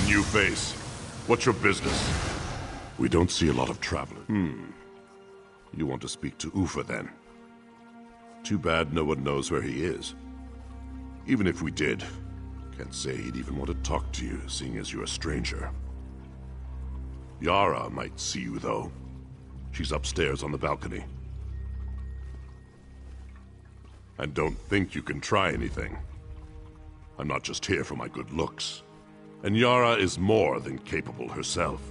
New face. What's your business? We don't see a lot of travelers. You want to speak to Ufa, then? Too bad no one knows where he is. Even if we did, can't say he'd even want to talk to you, seeing as you're a stranger. Yara might see you, though. She's upstairs on the balcony. And don't think you can try anything. I'm not just here for my good looks. And Yara is more than capable herself.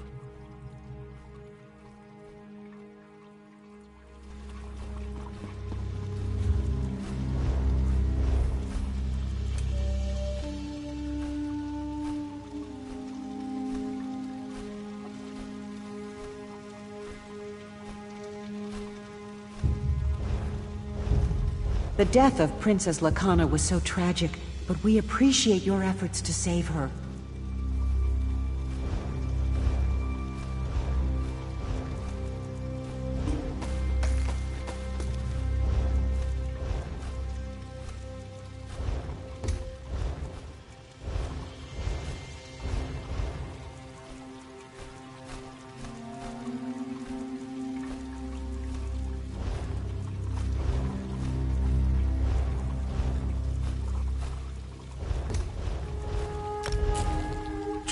The death of Princess Lakana was so tragic, but we appreciate your efforts to save her.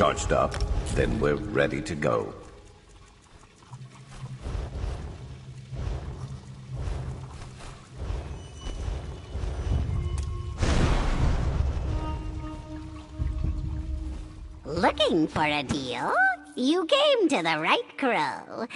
Charged up, then we're ready to go. Looking for a deal? You came to the right crow.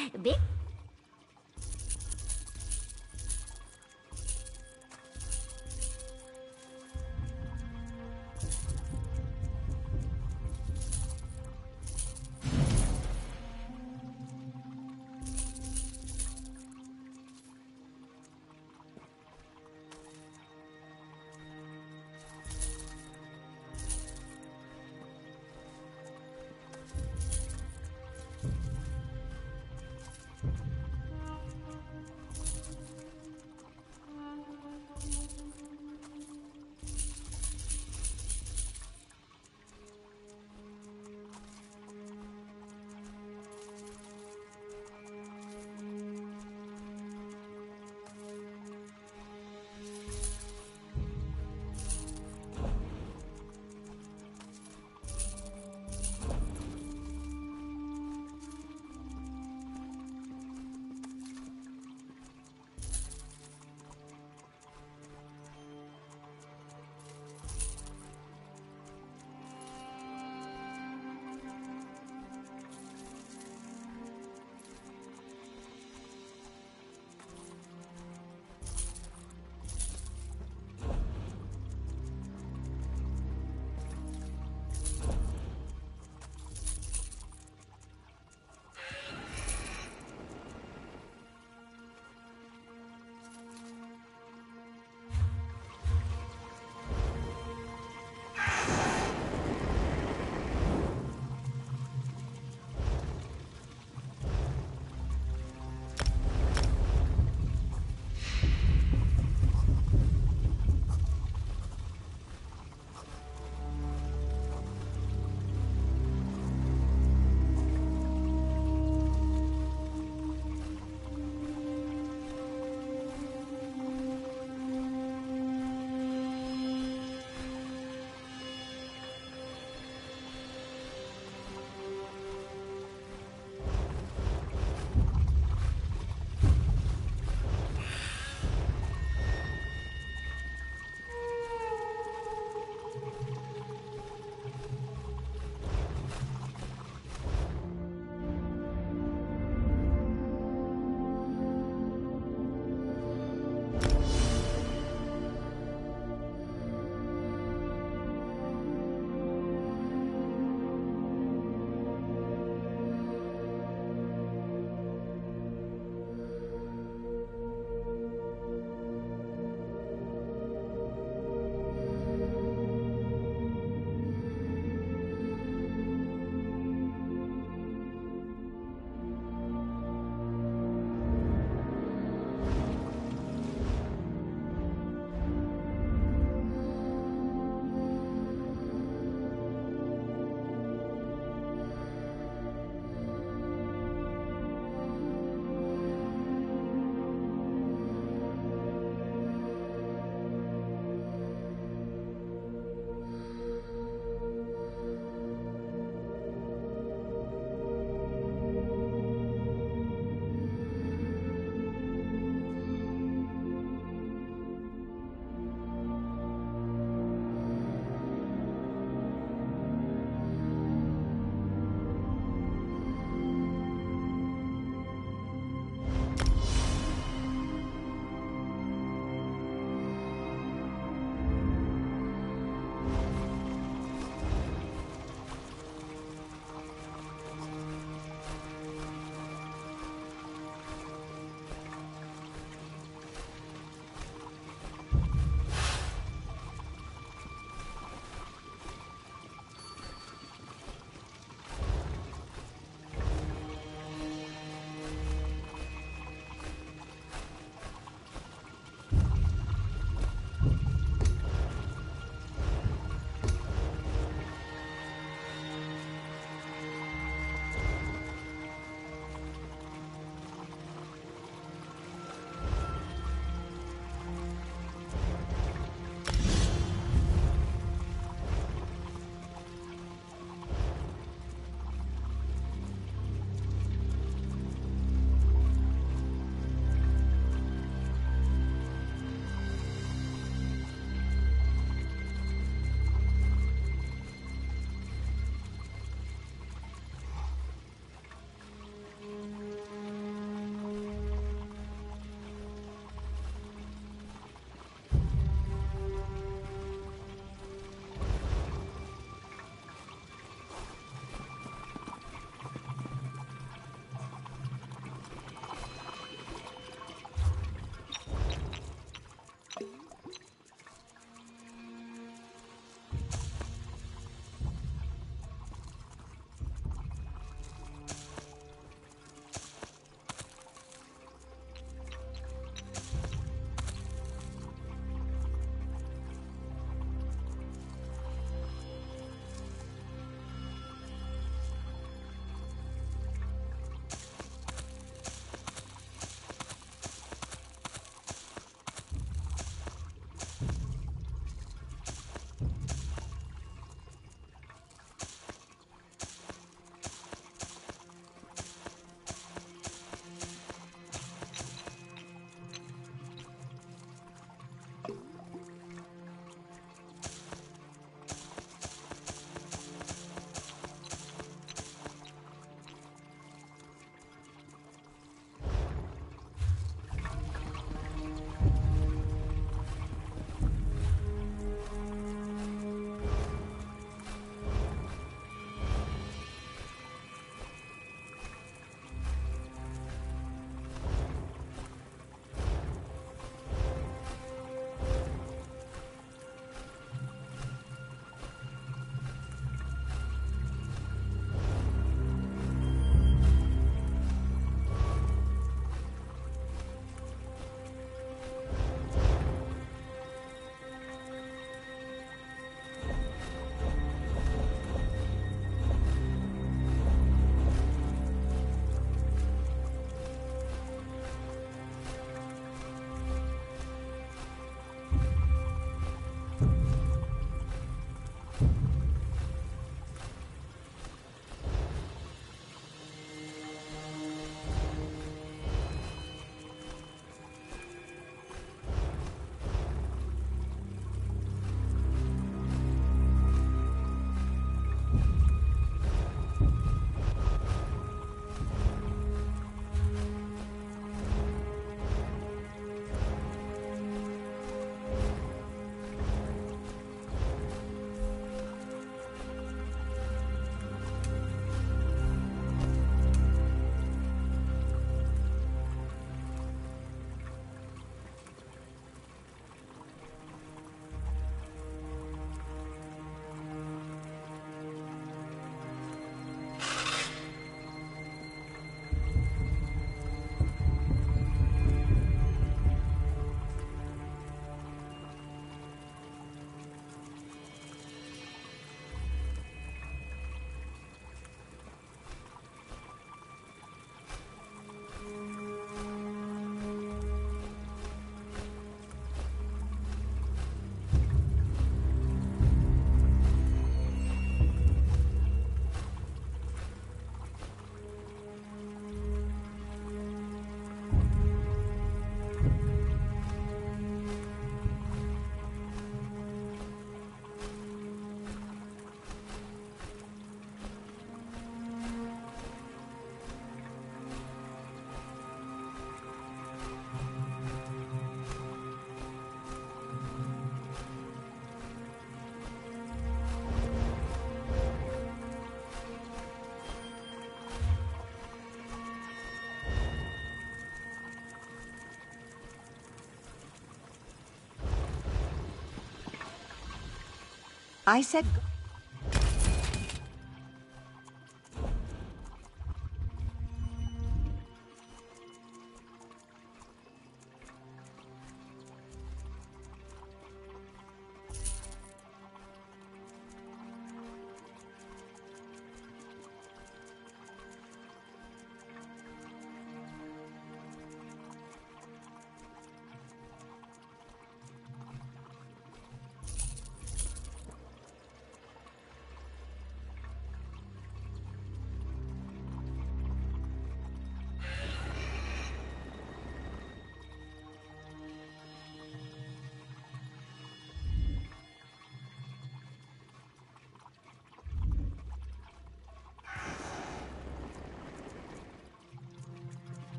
I said...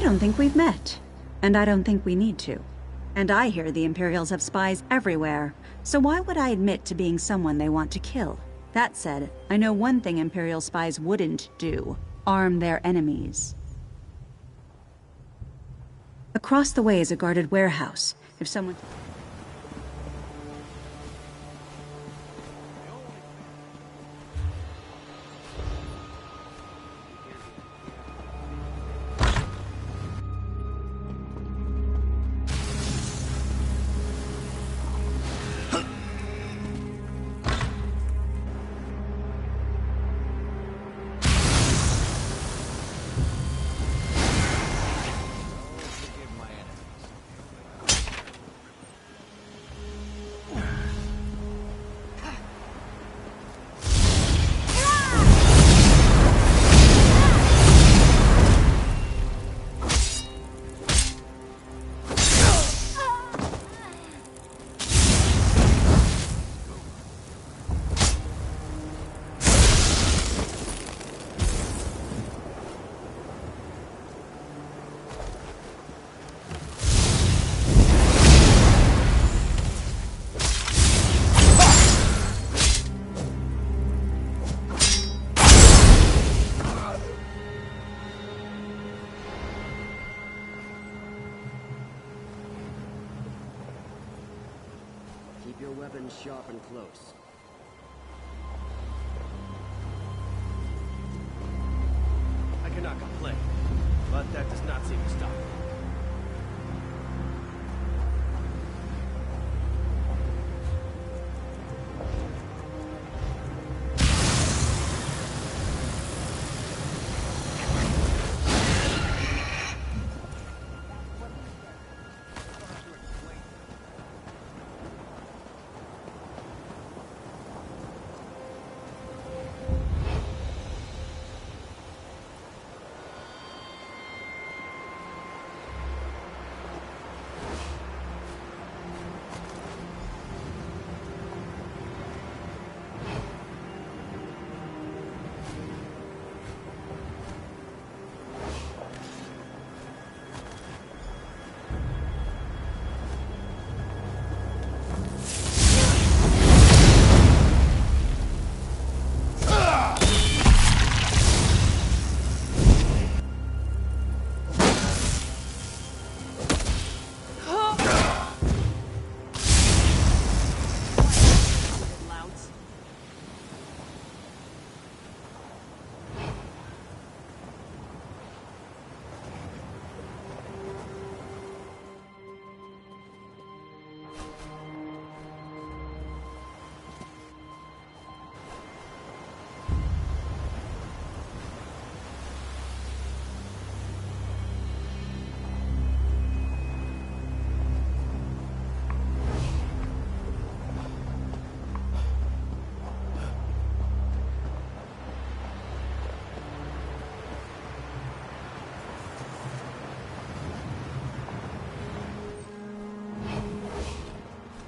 I don't think we've met. And I don't think we need to. And I hear the Imperials have spies everywhere, so why would I admit to being someone they want to kill? That said, I know one thing Imperial spies wouldn't do. Arm their enemies. Across the way is a guarded warehouse. If someone... weapons sharp and close. I cannot complain, but that does not seem to stop me.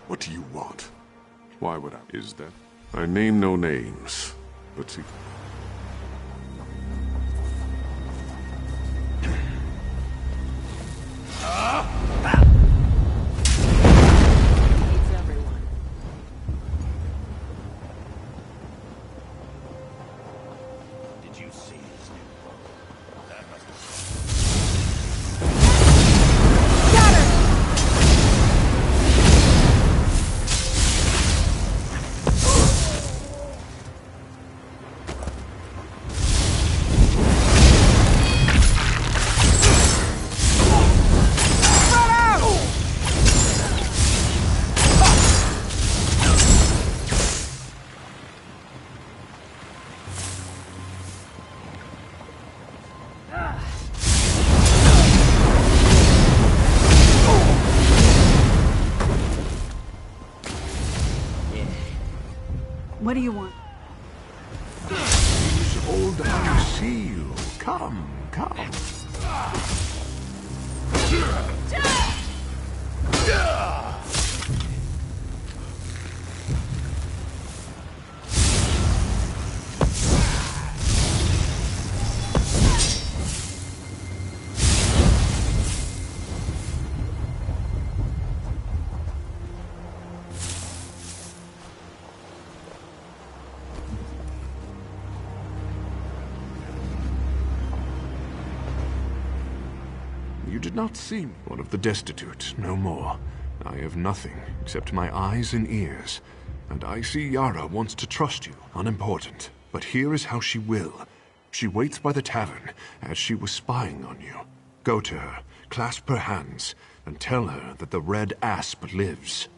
What do you want? Why would I? Is that? I name no names, but see. Did you see his new book? That must have... What do you want? He's old to see you. Come, come. You did not see me. One of the destitute, no more. I have nothing except my eyes and ears. And I see Yara wants to trust you, unimportant. But here is how she will. She waits by the tavern, as she was spying on you. Go to her, clasp her hands, and tell her that the red asp lives.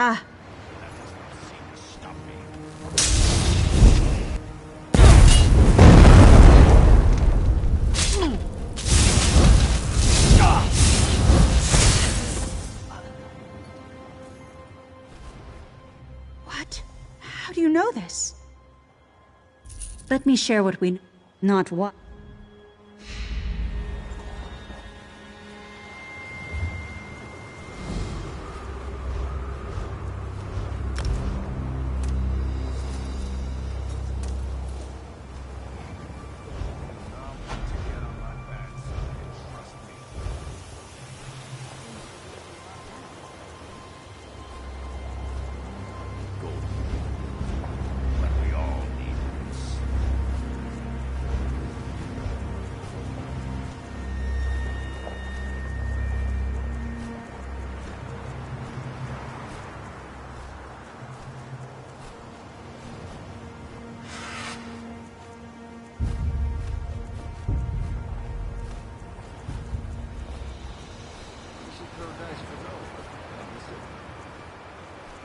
Ah. What? How do you know this? Let me share what we... Not what...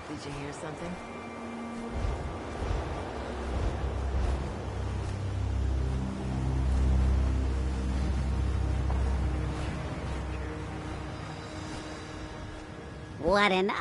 Did you hear something? What an...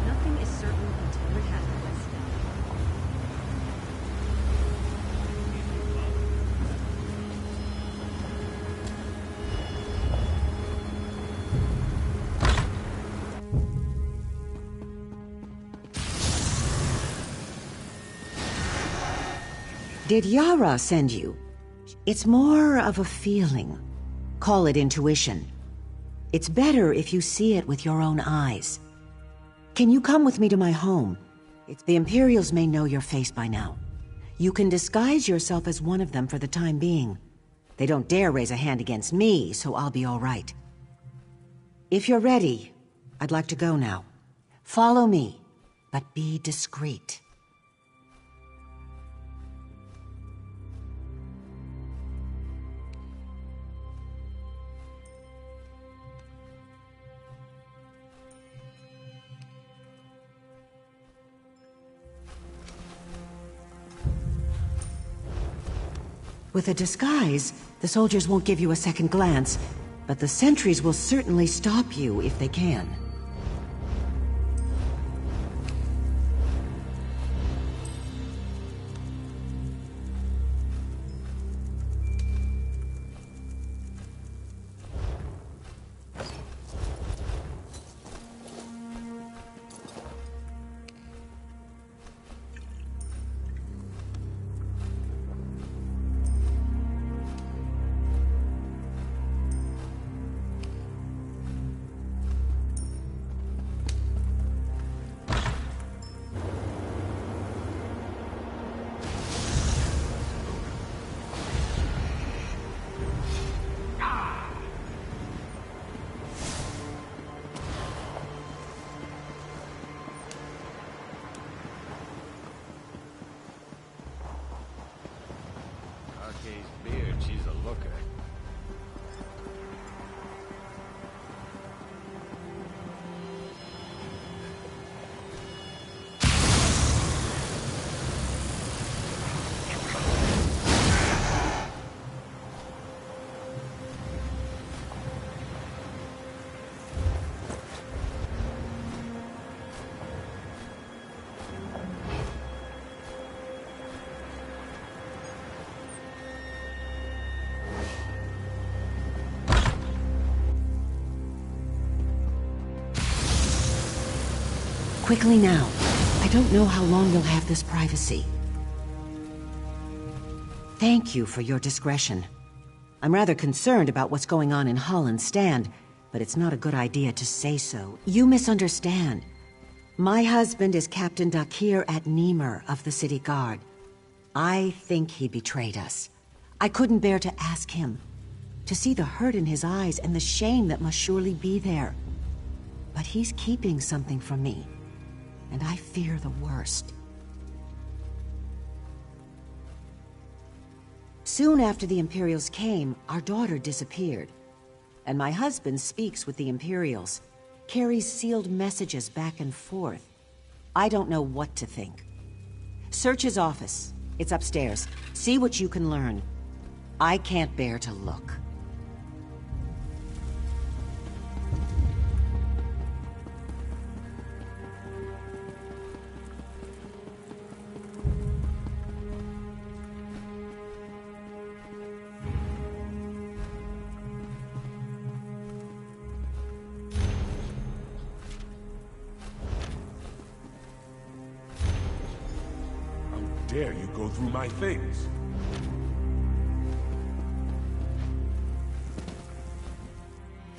Nothing is certain until it happens. Did Yara send you? It's more of a feeling. Call it intuition. It's better if you see it with your own eyes. Can you come with me to my home? The Imperials may know your face by now. You can disguise yourself as one of them for the time being. They don't dare raise a hand against me, so I'll be all right. If you're ready, I'd like to go now. Follow me, but be discreet. With a disguise, the soldiers won't give you a second glance, but the sentries will certainly stop you if they can. Quickly now. I don't know how long you'll have this privacy. Thank you for your discretion. I'm rather concerned about what's going on in Holland's stand, but it's not a good idea to say so. You misunderstand. My husband is Captain Dakir at Niemer of the City Guard. I think he betrayed us. I couldn't bear to ask him, to see the hurt in his eyes and the shame that must surely be there. But he's keeping something from me, and I fear the worst. Soon after the Imperials came, our daughter disappeared, and my husband speaks with the Imperials, carries sealed messages back and forth. I don't know what to think. Search his office. It's upstairs. See what you can learn. I can't bear to look. Dare you go through my things?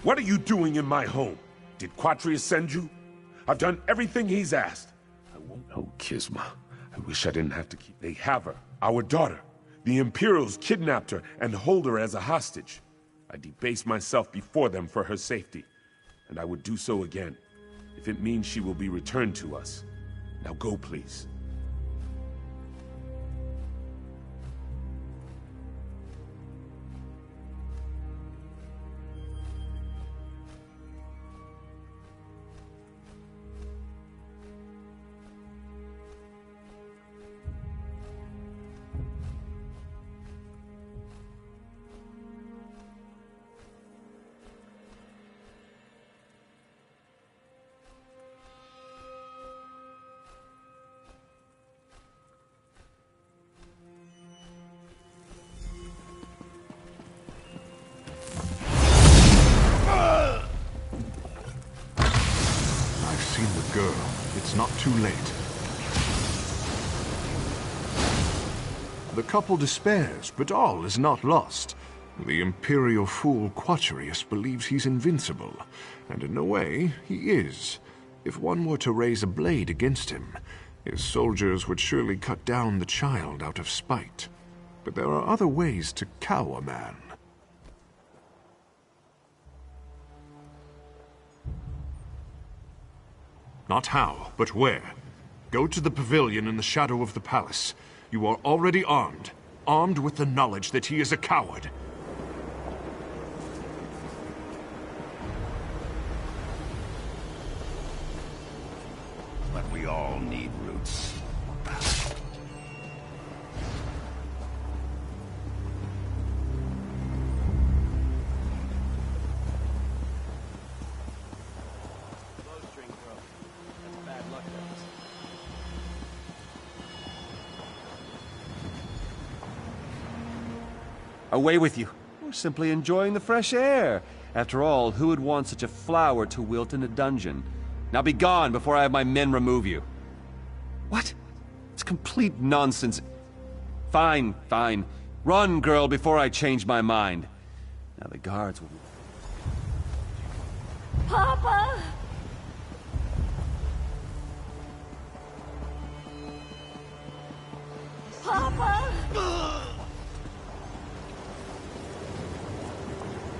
What are you doing in my home? Did Quatrius send you? I've done everything he's asked. I won't. Oh, Kisma. I wish I didn't have to keep... They have her, our daughter. The Imperials kidnapped her and hold her as a hostage. I debase myself before them for her safety, and I would do so again, if it means she will be returned to us. Now go, please. Girl, it's not too late. The couple despairs, but all is not lost. The Imperial fool Quatrius believes he's invincible, and in a way, he is. If one were to raise a blade against him, his soldiers would surely cut down the child out of spite. But there are other ways to cow a man. Not how, but where. Go to the pavilion in the shadow of the palace. You are already armed. Armed with the knowledge that he is a coward. But we all need roots. Away with you. We're simply enjoying the fresh air. After all, who would want such a flower to wilt in a dungeon? Now be gone before I have my men remove you. What? It's complete nonsense. Fine, fine. Run, girl, before I change my mind. Now the guards will... Papa! Papa!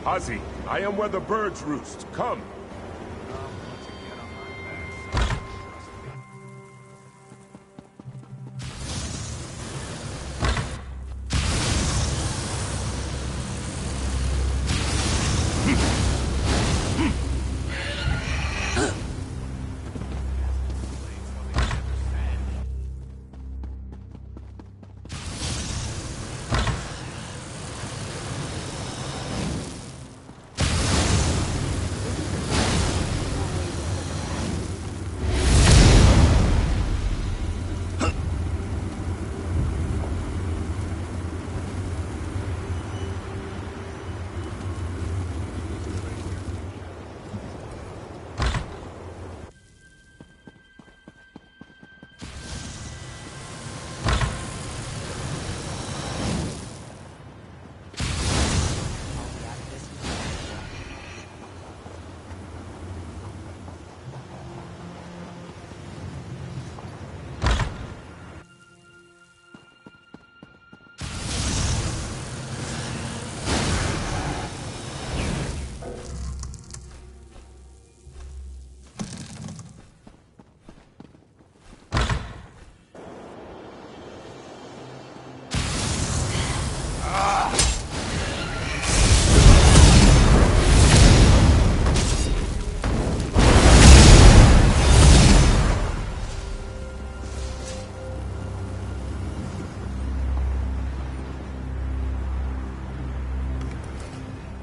Ozzy, I am where the birds roost. Come.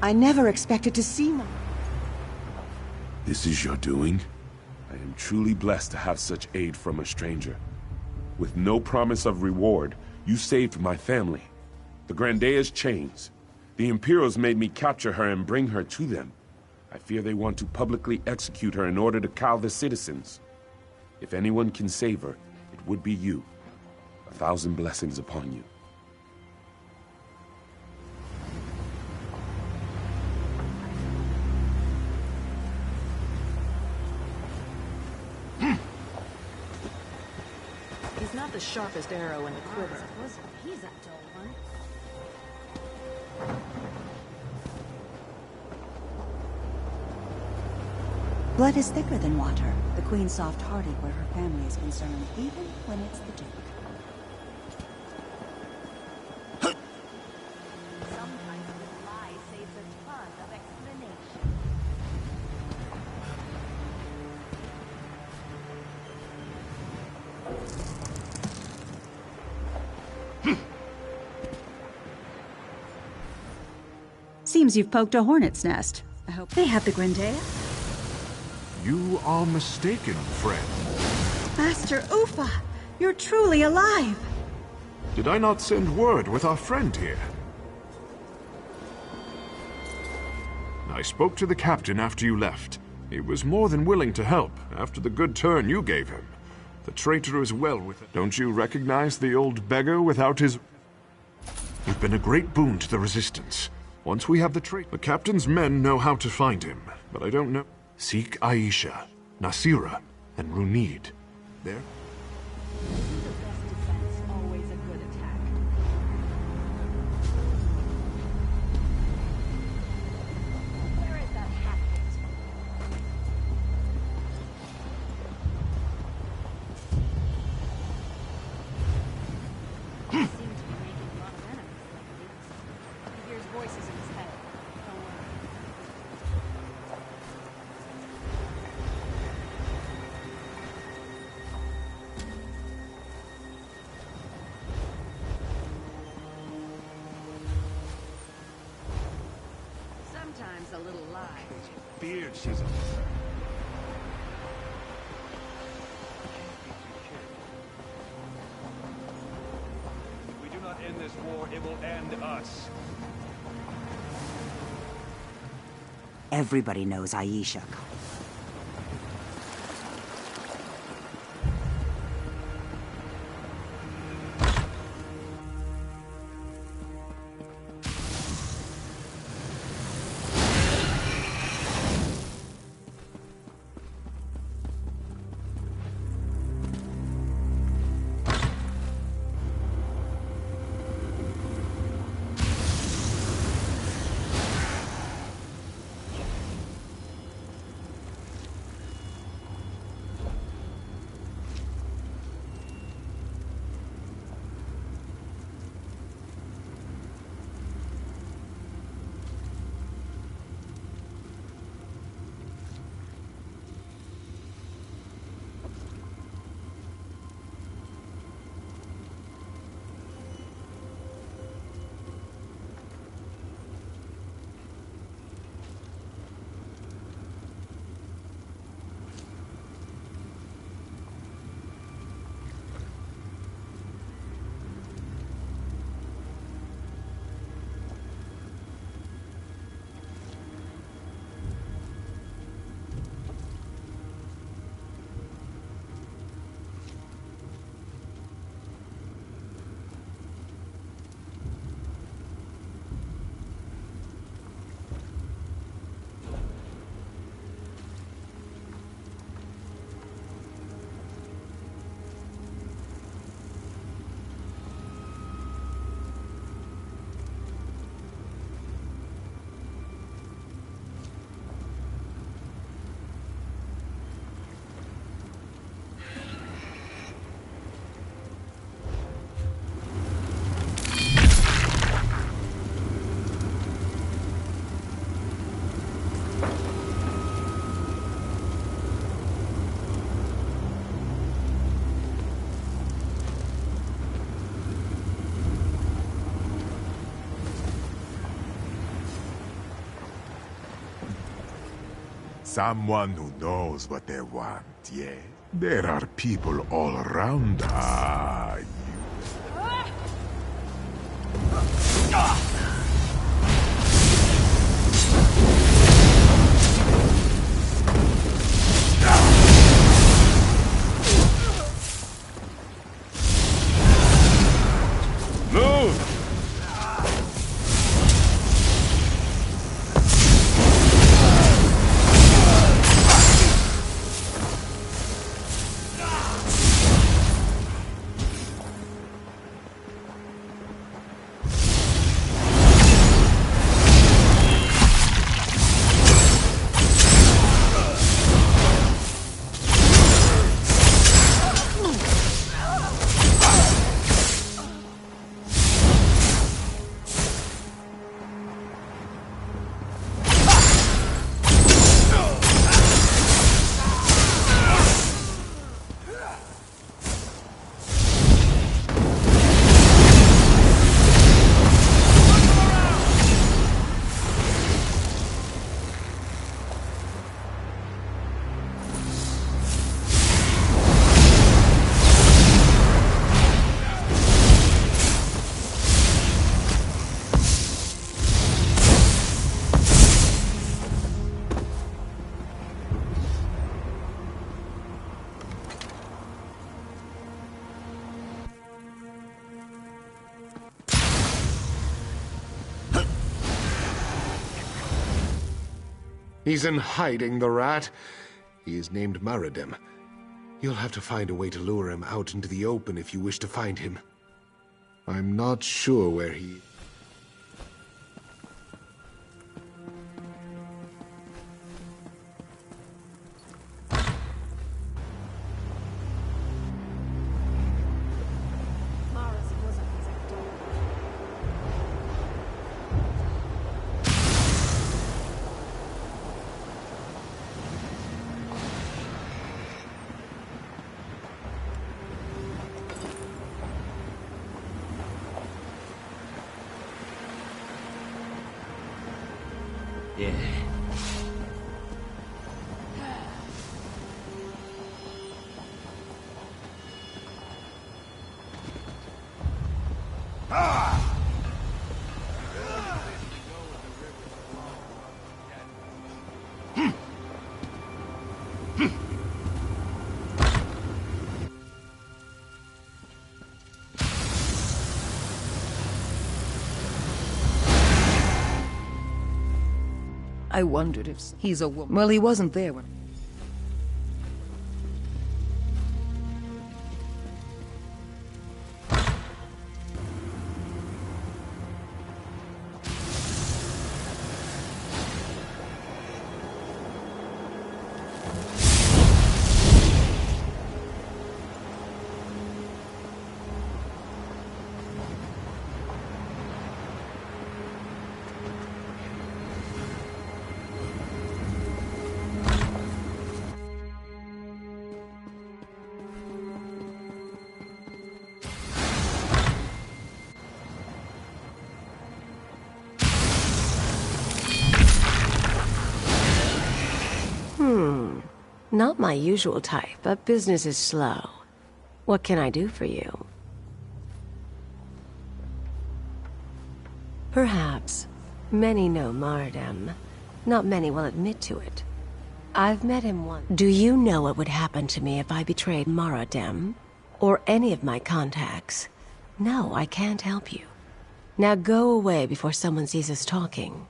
I never expected to see my... This is your doing? I am truly blessed to have such aid from a stranger. With no promise of reward, you saved my family. The Grandea's chains. The Imperials made me capture her and bring her to them. I fear they want to publicly execute her in order to cow the citizens. If anyone can save her, it would be you. 1,000 blessings upon you. He's not the sharpest arrow in the quiver. He's a dull one. Blood is thicker than water. The Queen's soft-hearted where her family is concerned, even when it's the Duke. Sometimes a little lie saves a ton of explanation. Seems you've poked a hornet's nest. I hope they have the Grandea. You are mistaken, friend. Master Ufa, you're truly alive. Did I not send word with our friend here? I spoke to the captain after you left. He was more than willing to help after the good turn you gave him. The traitor is well with it. Don't you recognize the old beggar without his... You've been a great boon to the Resistance. Once we have the traitor, the captain's men know how to find him, but I don't know. Seek Aisha, Nasira, and Runid. There? The best defense, always a good attack. Where is that half-wit? He seems to be making a lot of enemies lately. He hears voices in his head. Don't worry. Sometimes a little lie. Beard chisel. If we do not end this war, it will end us. Everybody knows Aisha. Someone who knows what they want, yeah? There are people all around us. Move! He's in hiding, the rat. He is named Maradem. You'll have to find a way to lure him out into the open if you wish to find him. I'm not sure where he... Yeah. I wondered if he's a woman. Well, he wasn't there when... Not my usual type, but business is slow. What can I do for you? Perhaps. Many know Mardem. Not many will admit to it. I've met him once. Do you know what would happen to me if I betrayed Maradem? Or any of my contacts? No, I can't help you. Now go away before someone sees us talking.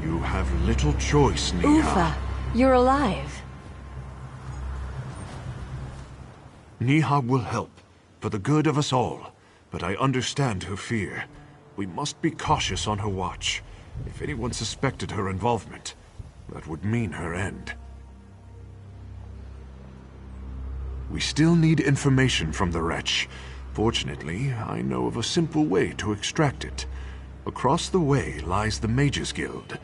You have little choice, Niha. Ufa, you're alive. Niha will help, for the good of us all. But I understand her fear. We must be cautious on her watch. If anyone suspected her involvement, that would mean her end. We still need information from the wretch. Fortunately, I know of a simple way to extract it. Across the way lies the Mages Guild.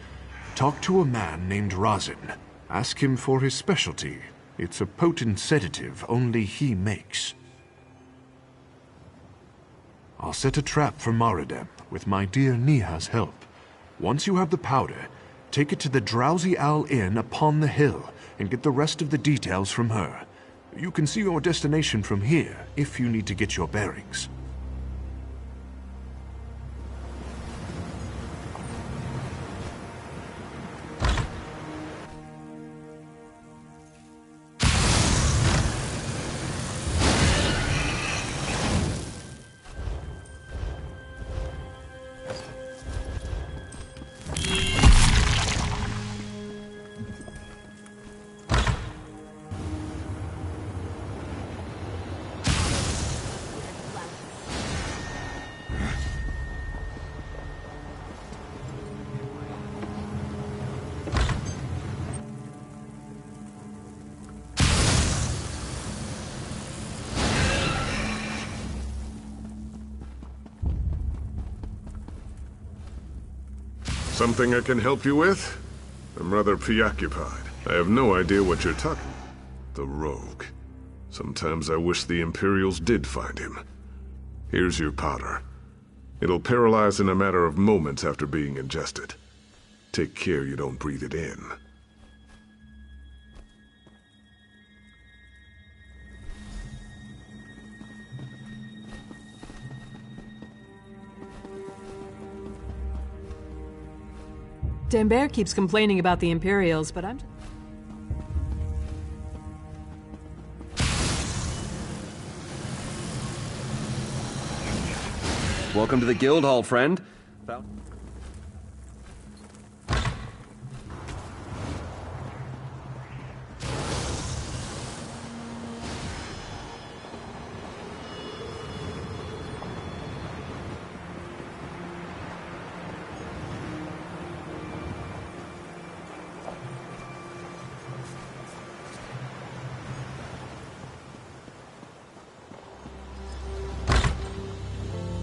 Talk to a man named Razin. Ask him for his specialty. It's a potent sedative only he makes. I'll set a trap for Maradem with my dear Niha's help. Once you have the powder, take it to the Drowsy Owl Inn upon the hill and get the rest of the details from her. You can see your destination from here if you need to get your bearings. Something I can help you with? I'm rather preoccupied. I have no idea what you're talking. The rogue. Sometimes I wish the Imperials did find him. Here's your powder. It'll paralyze in a matter of moments after being ingested. Take care you don't breathe it in. Denbert keeps complaining about the Imperials, but I'm... Welcome to the guild hall, friend.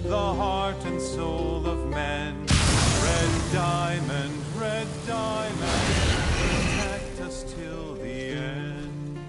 The heart and soul of men. Red diamond, protect us till the end.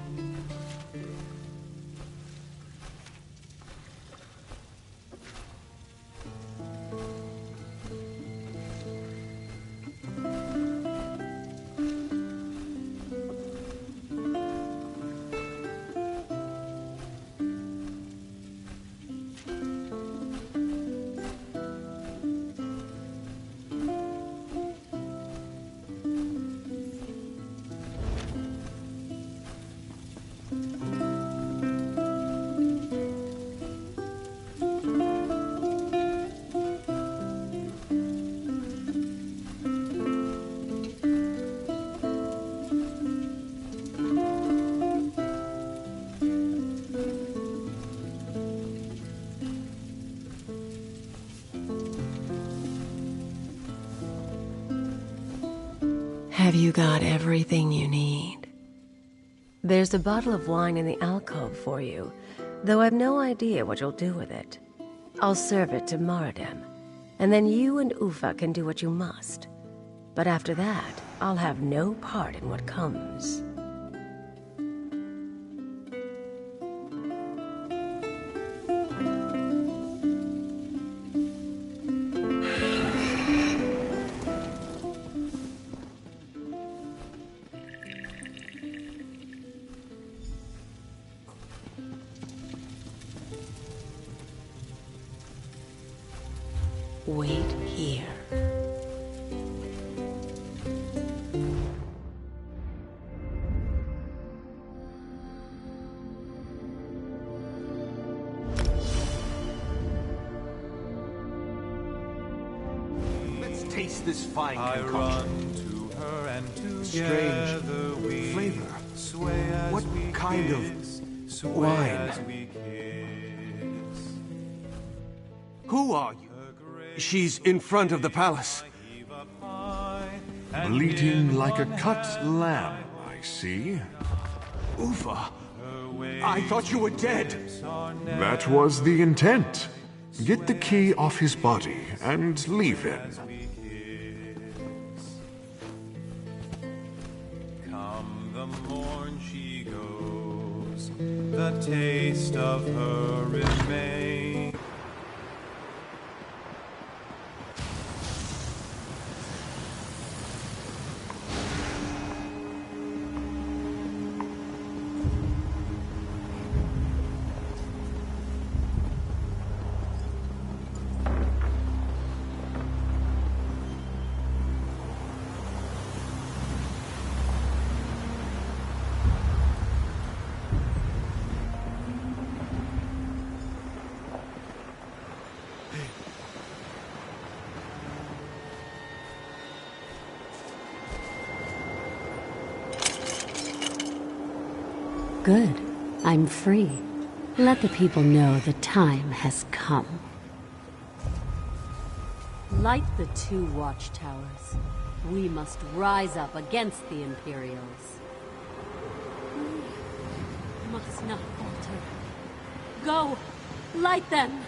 Have you got everything you need? There's a bottle of wine in the alcove for you, though I've no idea what you'll do with it. I'll serve it to Maradem, and then you and Ufa can do what you must. But after that, I'll have no part in what comes. Wait here. Let's taste this fine I concoction. run to her and together Strange we flavor. sway as What we kind kiss, of sway wine? as we kiss. Who are you? She's in front of the palace. Bleating like a cut lamb, I see. Ufa. I thought you were dead. That was the intent. Get the key off his body and leave him. Come the morn she goes, the taste of her remains. Good. I'm free. Let the people know the time has come. Light the 2 watchtowers. We must rise up against the Imperials. We must not falter. Go! Light them!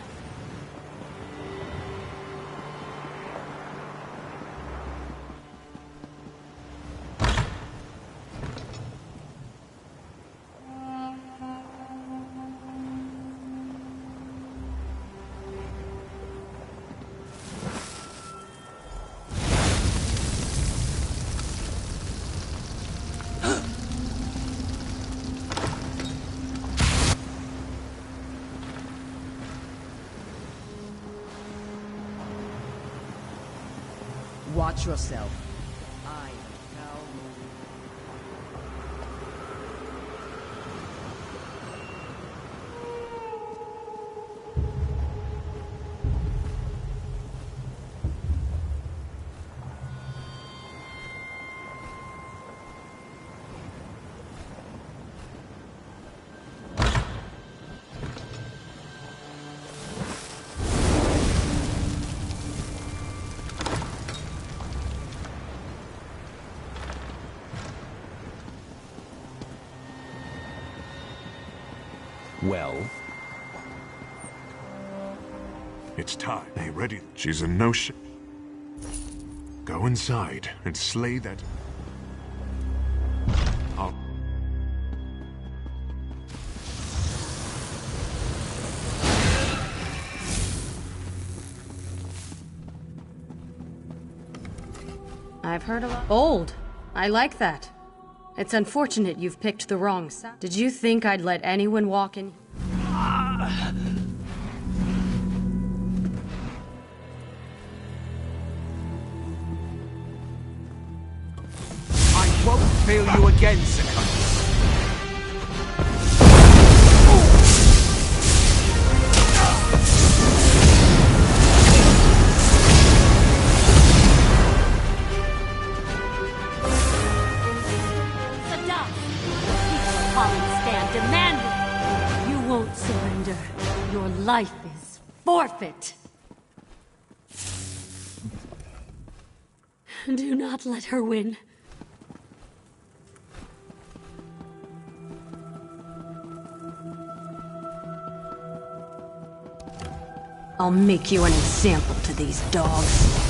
Watch yourself. Well? It's time. Hey, ready? She's a no-shit. Go inside and slay that... I'll... I've heard a lot. Bold. I like that. It's unfortunate you've picked the wrong side. Did you think I'd let anyone walk in? I won't fail you again, Secundus. Your life is forfeit. Do not let her win. I'll make you an example to these dogs.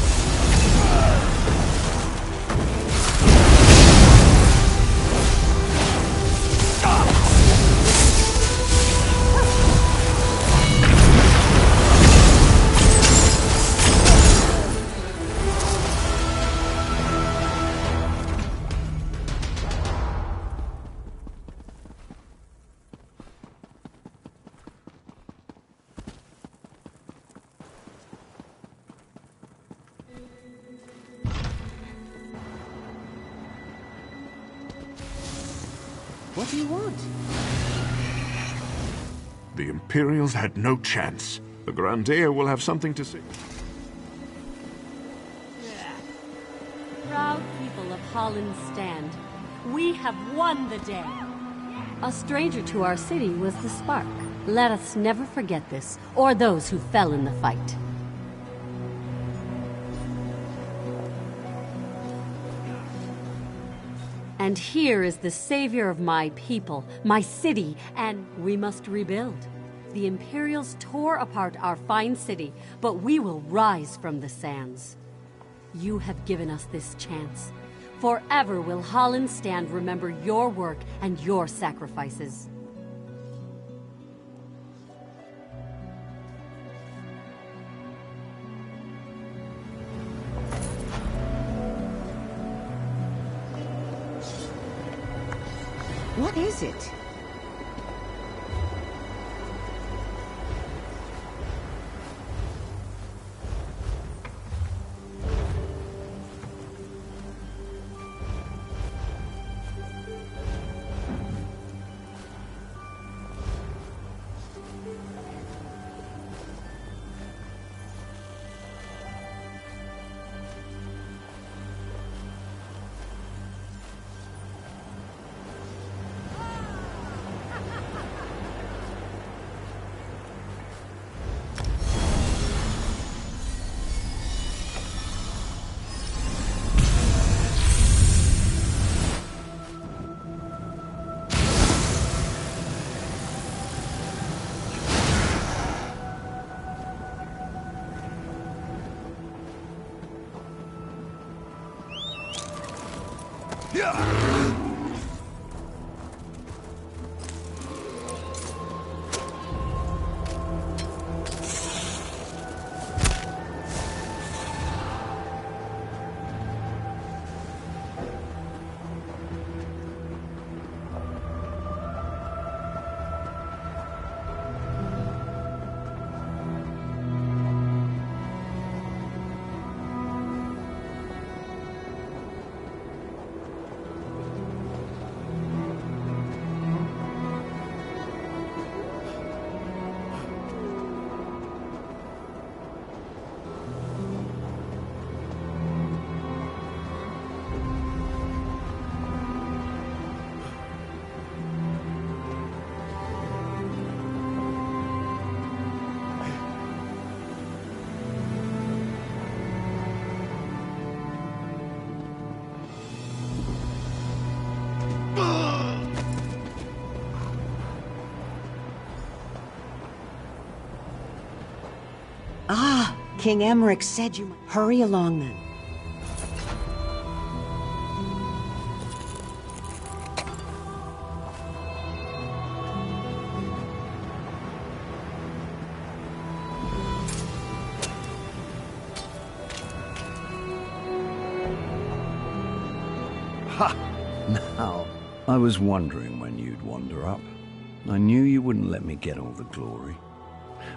What do you want? The Imperials had no chance. The Grandeer will have something to say. Proud people of Holland stand. We have won the day. A stranger to our city was the spark. Let us never forget this, or those who fell in the fight. And here is the savior of my people, my city, and we must rebuild. The Imperials tore apart our fine city, but we will rise from the sands. You have given us this chance. Forever will Hollenstand remember your work and your sacrifices. What is it? Ah, King Emmerich said you might. Hurry along then. Ha! Now, I was wondering when you'd wander up. I knew you wouldn't let me get all the glory.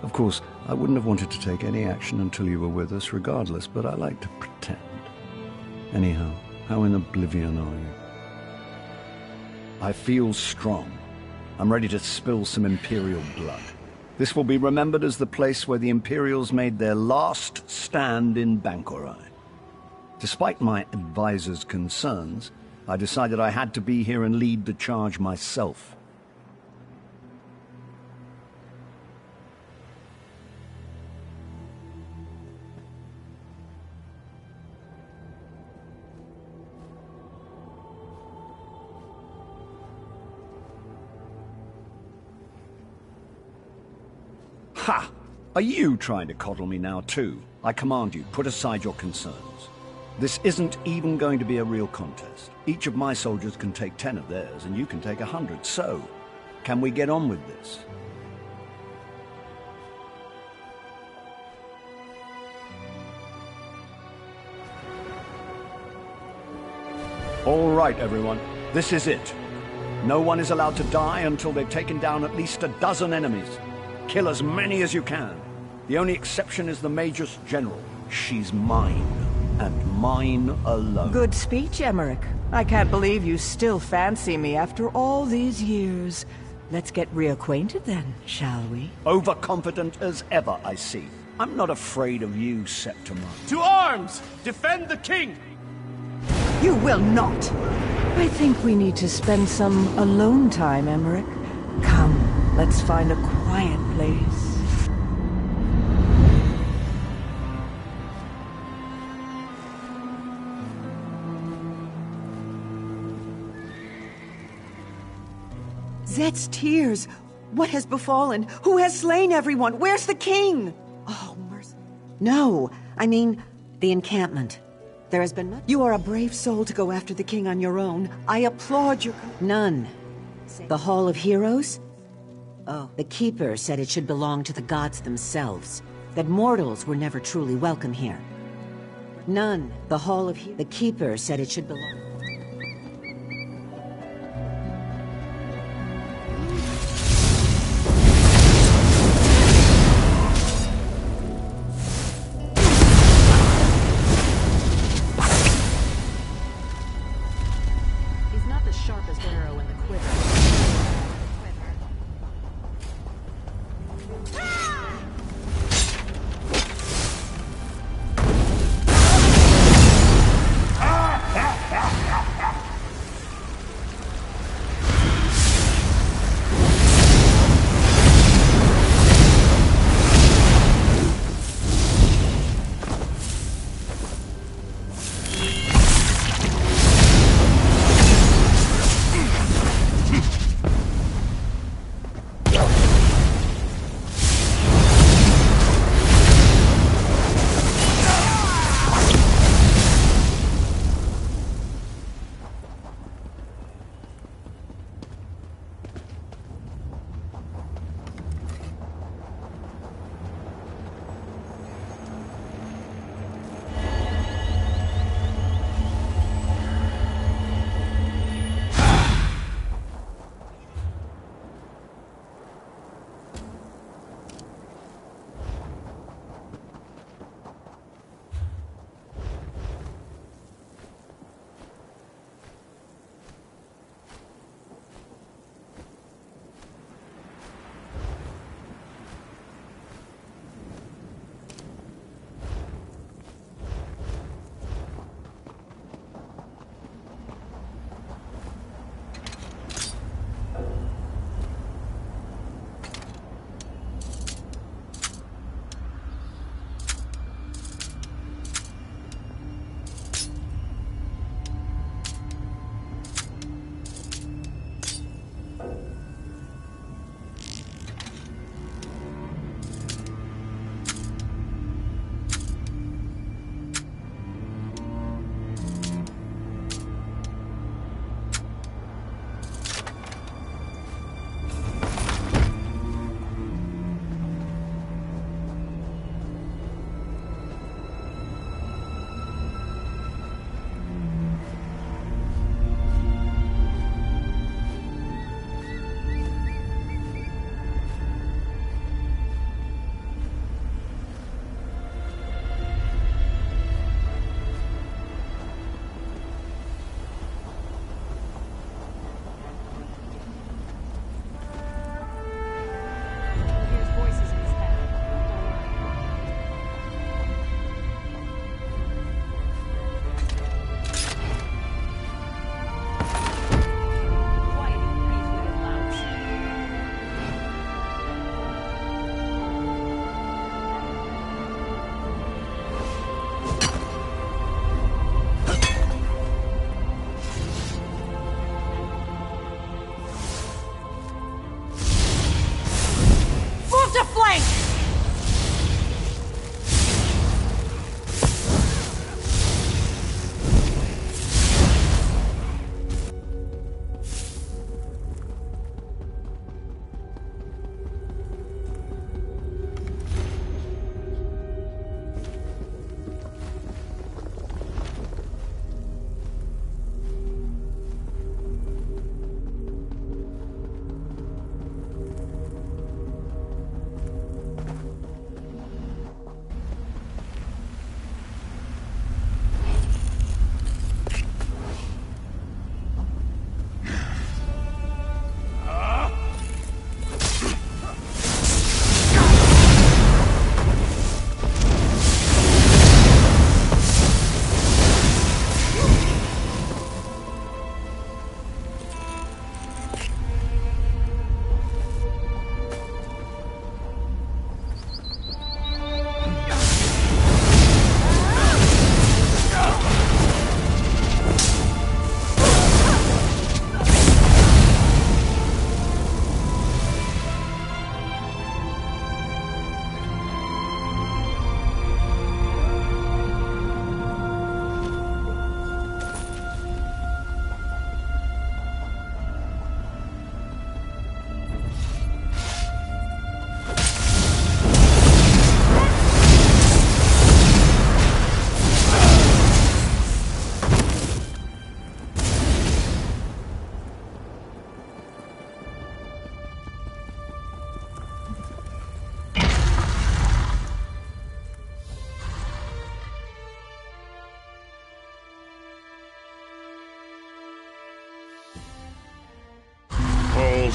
Of course, I wouldn't have wanted to take any action until you were with us regardless, but I like to pretend. Anyhow, how in oblivion are you? I feel strong. I'm ready to spill some Imperial blood. This will be remembered as the place where the Imperials made their last stand in Banquerai. Despite my advisor's concerns, I decided I had to be here and lead the charge myself. Ha! Are you trying to coddle me now, too? I command you, put aside your concerns. This isn't even going to be a real contest. Each of my soldiers can take 10 of theirs, and you can take 100. So, can we get on with this? All right, everyone. This is it. No one is allowed to die until they've taken down at least a dozen enemies. Kill as many as you can. The only exception is the Major's General. She's mine, and mine alone. Good speech, Emmerich. I can't believe you still fancy me after all these years. Let's get reacquainted then, shall we? Overconfident as ever, I see. I'm not afraid of you, Septima. To arms! Defend the king! You will not! I think we need to spend some alone time, Emmerich. Come, let's find a quiet place. Zet's tears. What has befallen? Who has slain everyone? Where's the king? Oh, mercy. No, I mean, the encampment. There has been You are a brave soul to go after the king on your own. I applaud your... None. The Hall of Heroes? Oh, the Keeper said it should belong to the gods themselves. That mortals were never truly welcome here. None. The Hall of The Keeper said it should belong...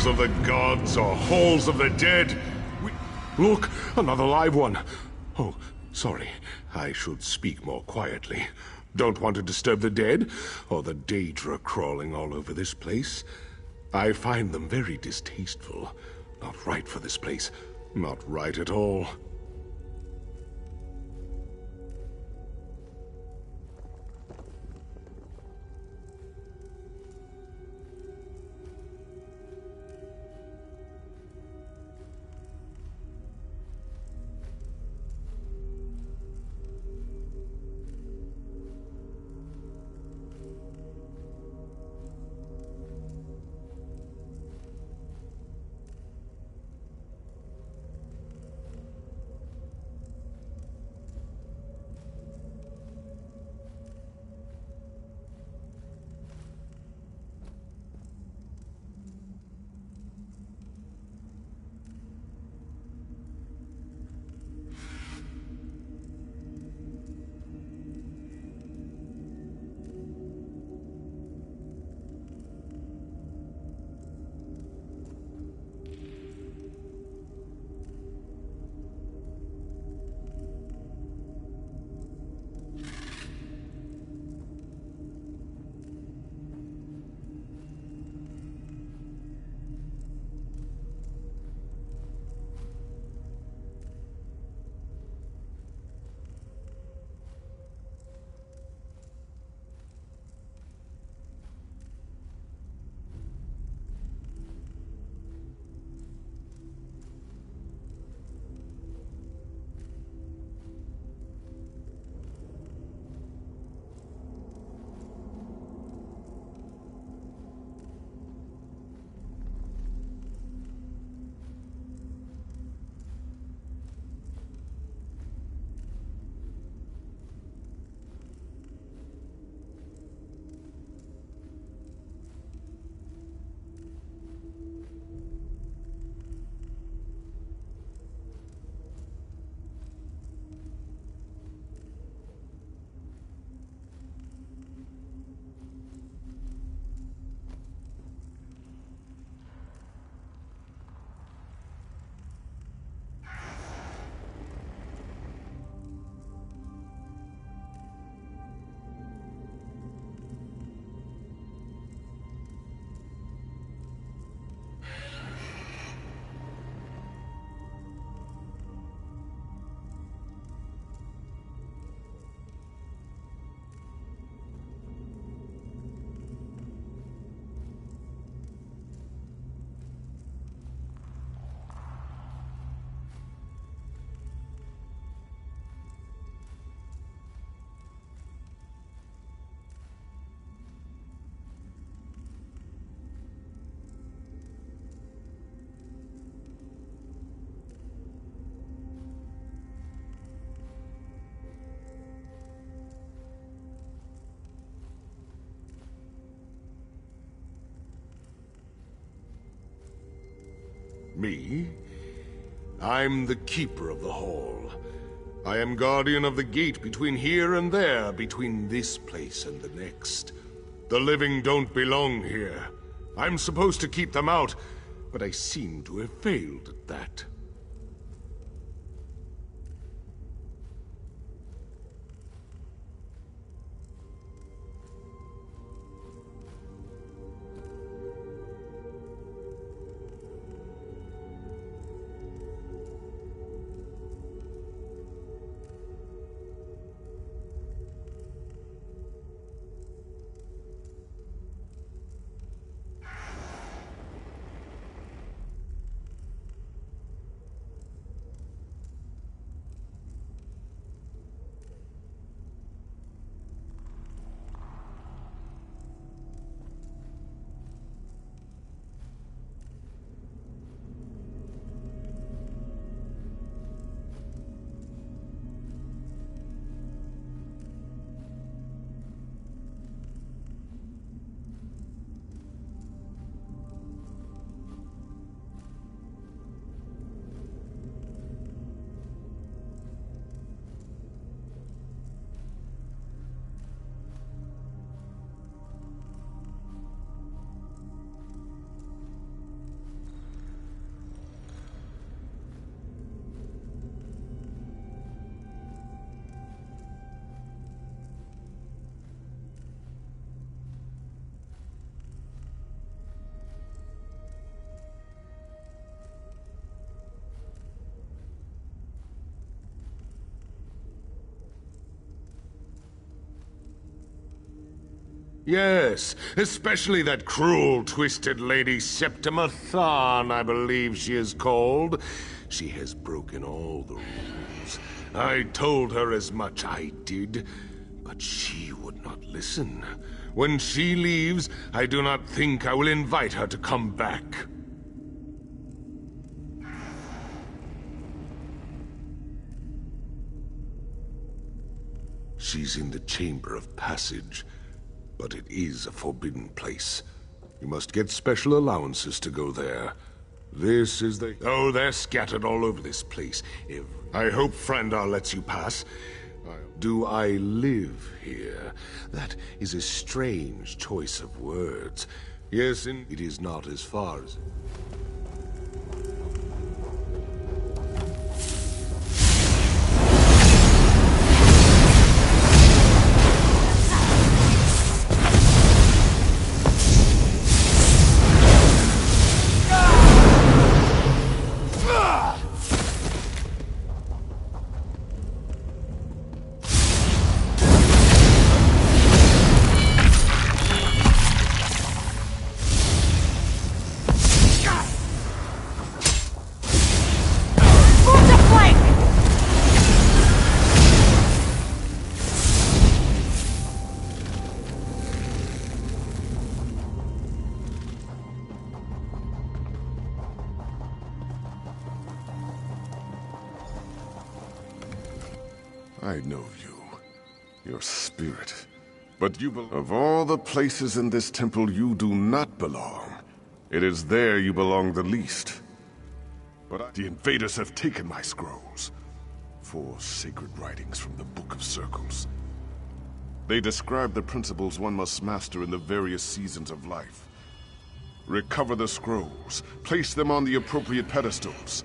Halls of the gods or halls of the dead. Look, another live one. Oh, sorry. I should speak more quietly. Don't want to disturb the dead, or the Daedra crawling all over this place. I find them very distasteful. Not right for this place. Not right at all. Me? I'm the keeper of the hall. I am guardian of the gate between here and there, between this place and the next. The living don't belong here. I'm supposed to keep them out, but I seem to have failed at that. Yes, especially that cruel, twisted lady Septima Thon, I believe she is called. She has broken all the rules. I told her as much, I did, but she would not listen. When she leaves, I do not think I will invite her to come back. She's in the Chamber of Passage, but it is a forbidden place. You must get special allowances to go there. This is the... Oh, they're scattered all over this place. I hope Frandar lets you pass. Do I live here? That is a strange choice of words. Yes, and it is not as far as... I know you. Your spirit. But you belong. Of all the places in this temple, you do not belong. It is there you belong the least. But the invaders have taken my scrolls. 4 sacred writings from the Book of Circles. They describe the principles one must master in the various seasons of life. Recover the scrolls. Place them on the appropriate pedestals.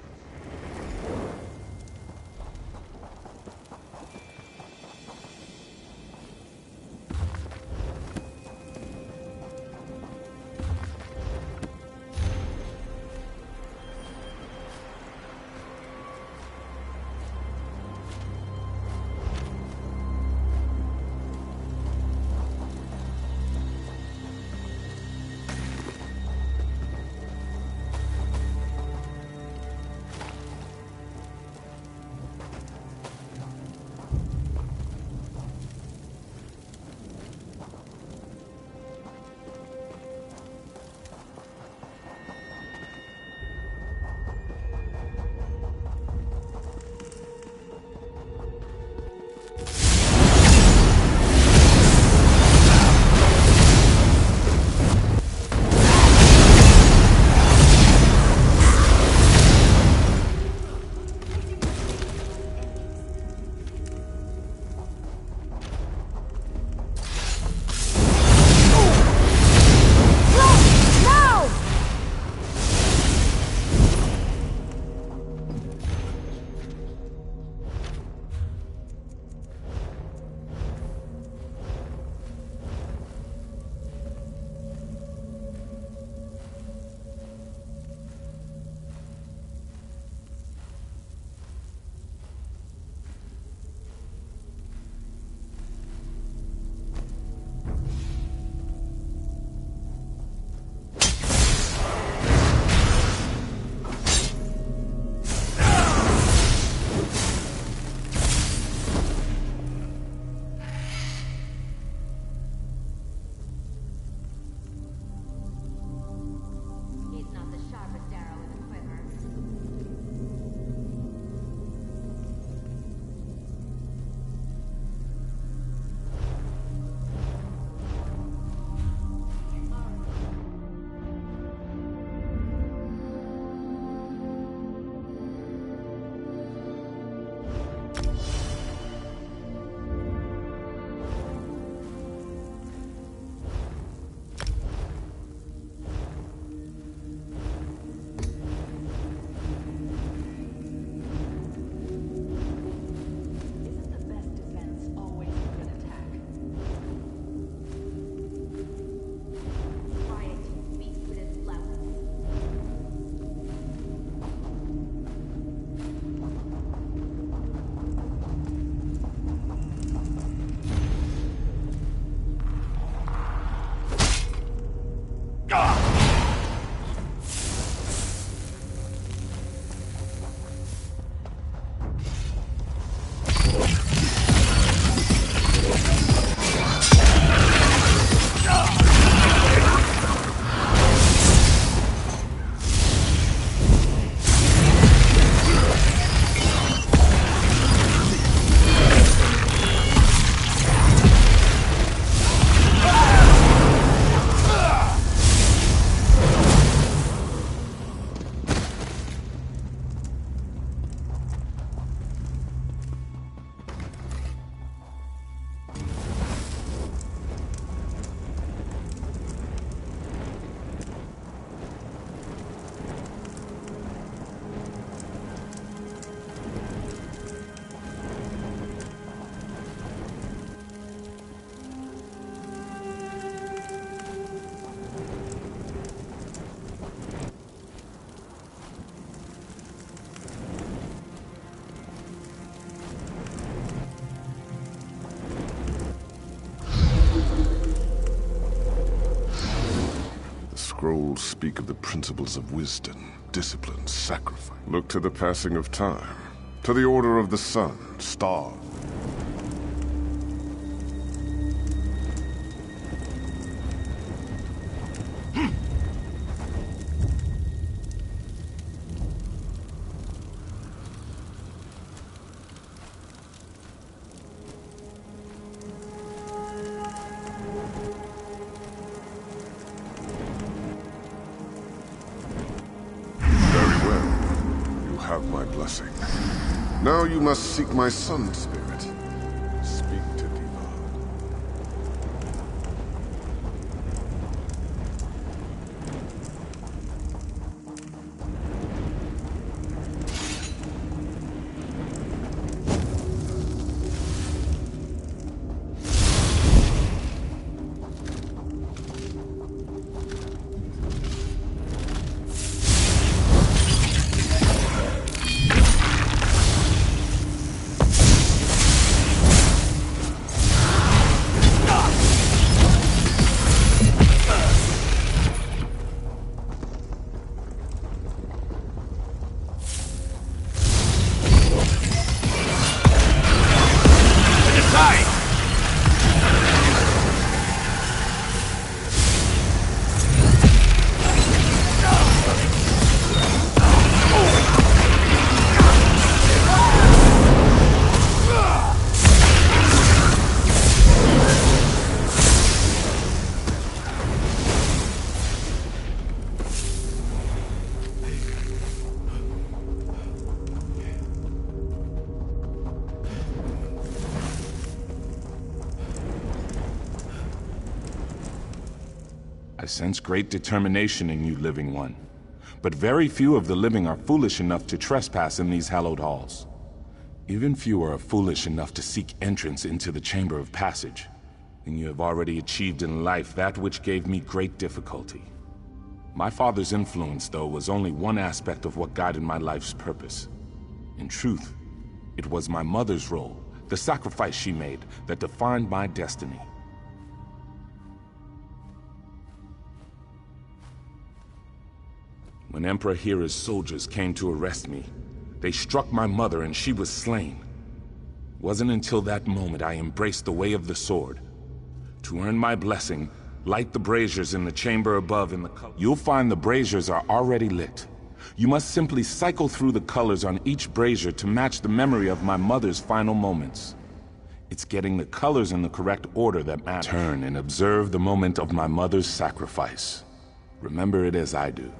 scrolls speak of the principles of wisdom, discipline, sacrifice. Look to the passing of time, to the order of the sun, stars. Now you must seek my sun spirit. Speak to Diva. I sense great determination in you, Living One. But very few of the living are foolish enough to trespass in these hallowed halls. Even fewer are foolish enough to seek entrance into the Chamber of Passage. And you have already achieved in life that which gave me great difficulty. My father's influence, though, was only one aspect of what guided my life's purpose. In truth, it was my mother's role, the sacrifice she made, that defined my destiny. When Emperor Hera's soldiers came to arrest me, they struck my mother and she was slain. It wasn't until that moment I embraced the way of the sword. To earn my blessing, light the braziers in the chamber above in the color. You'll find the braziers are already lit. You must simply cycle through the colors on each brazier to match the memory of my mother's final moments. It's getting the colors in the correct order that matters. Turn and observe the moment of my mother's sacrifice. Remember it as I do.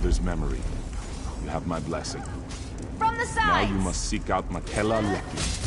mother's memory. You have my blessing. From the side! Now you must seek out Makela Lucky.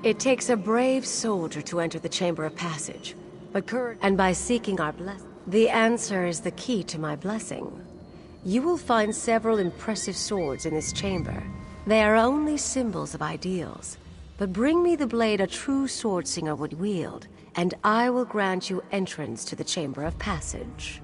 It takes a brave soldier to enter the Chamber of Passage, but and by seeking our blessing, the answer is the key to my blessing. You will find several impressive swords in this chamber. They are only symbols of ideals, but bring me the blade a true swordsinger would wield, and I will grant you entrance to the Chamber of Passage.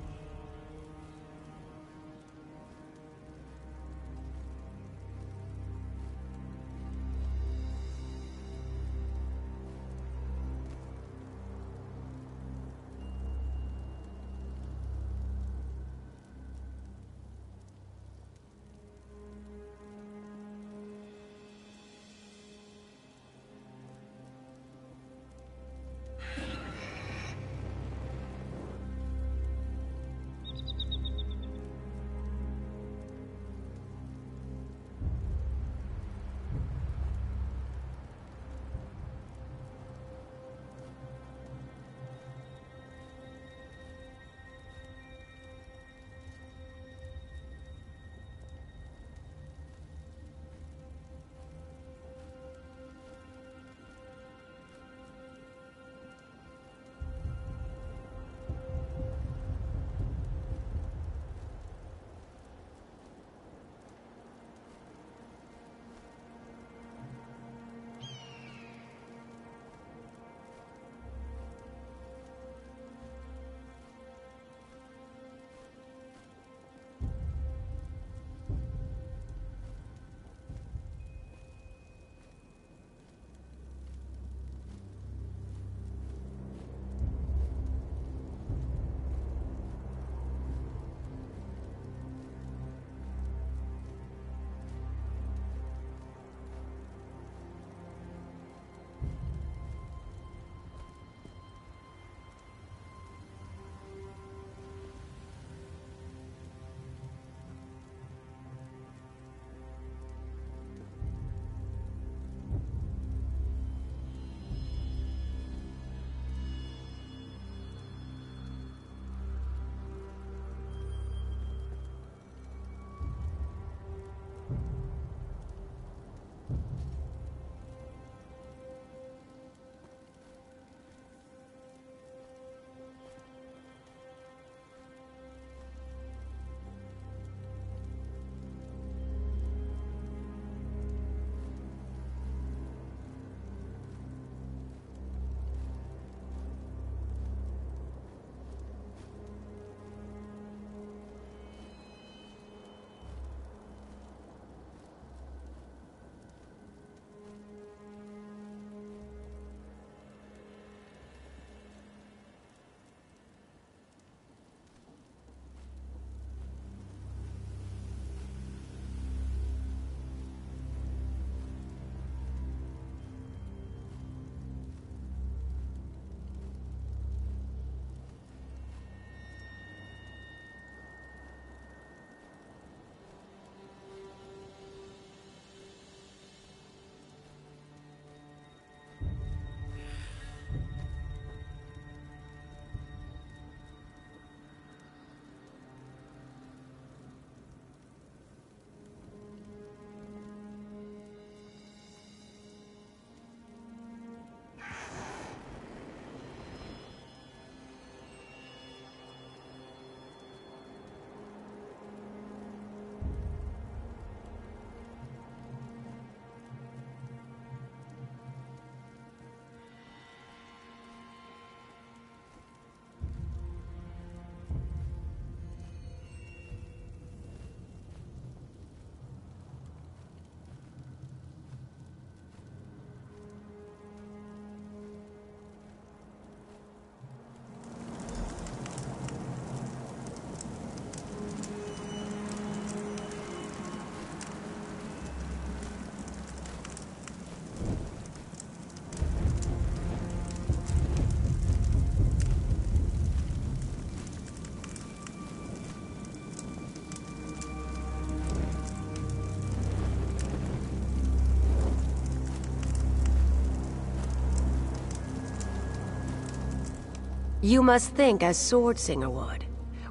You must think as Swordsinger would.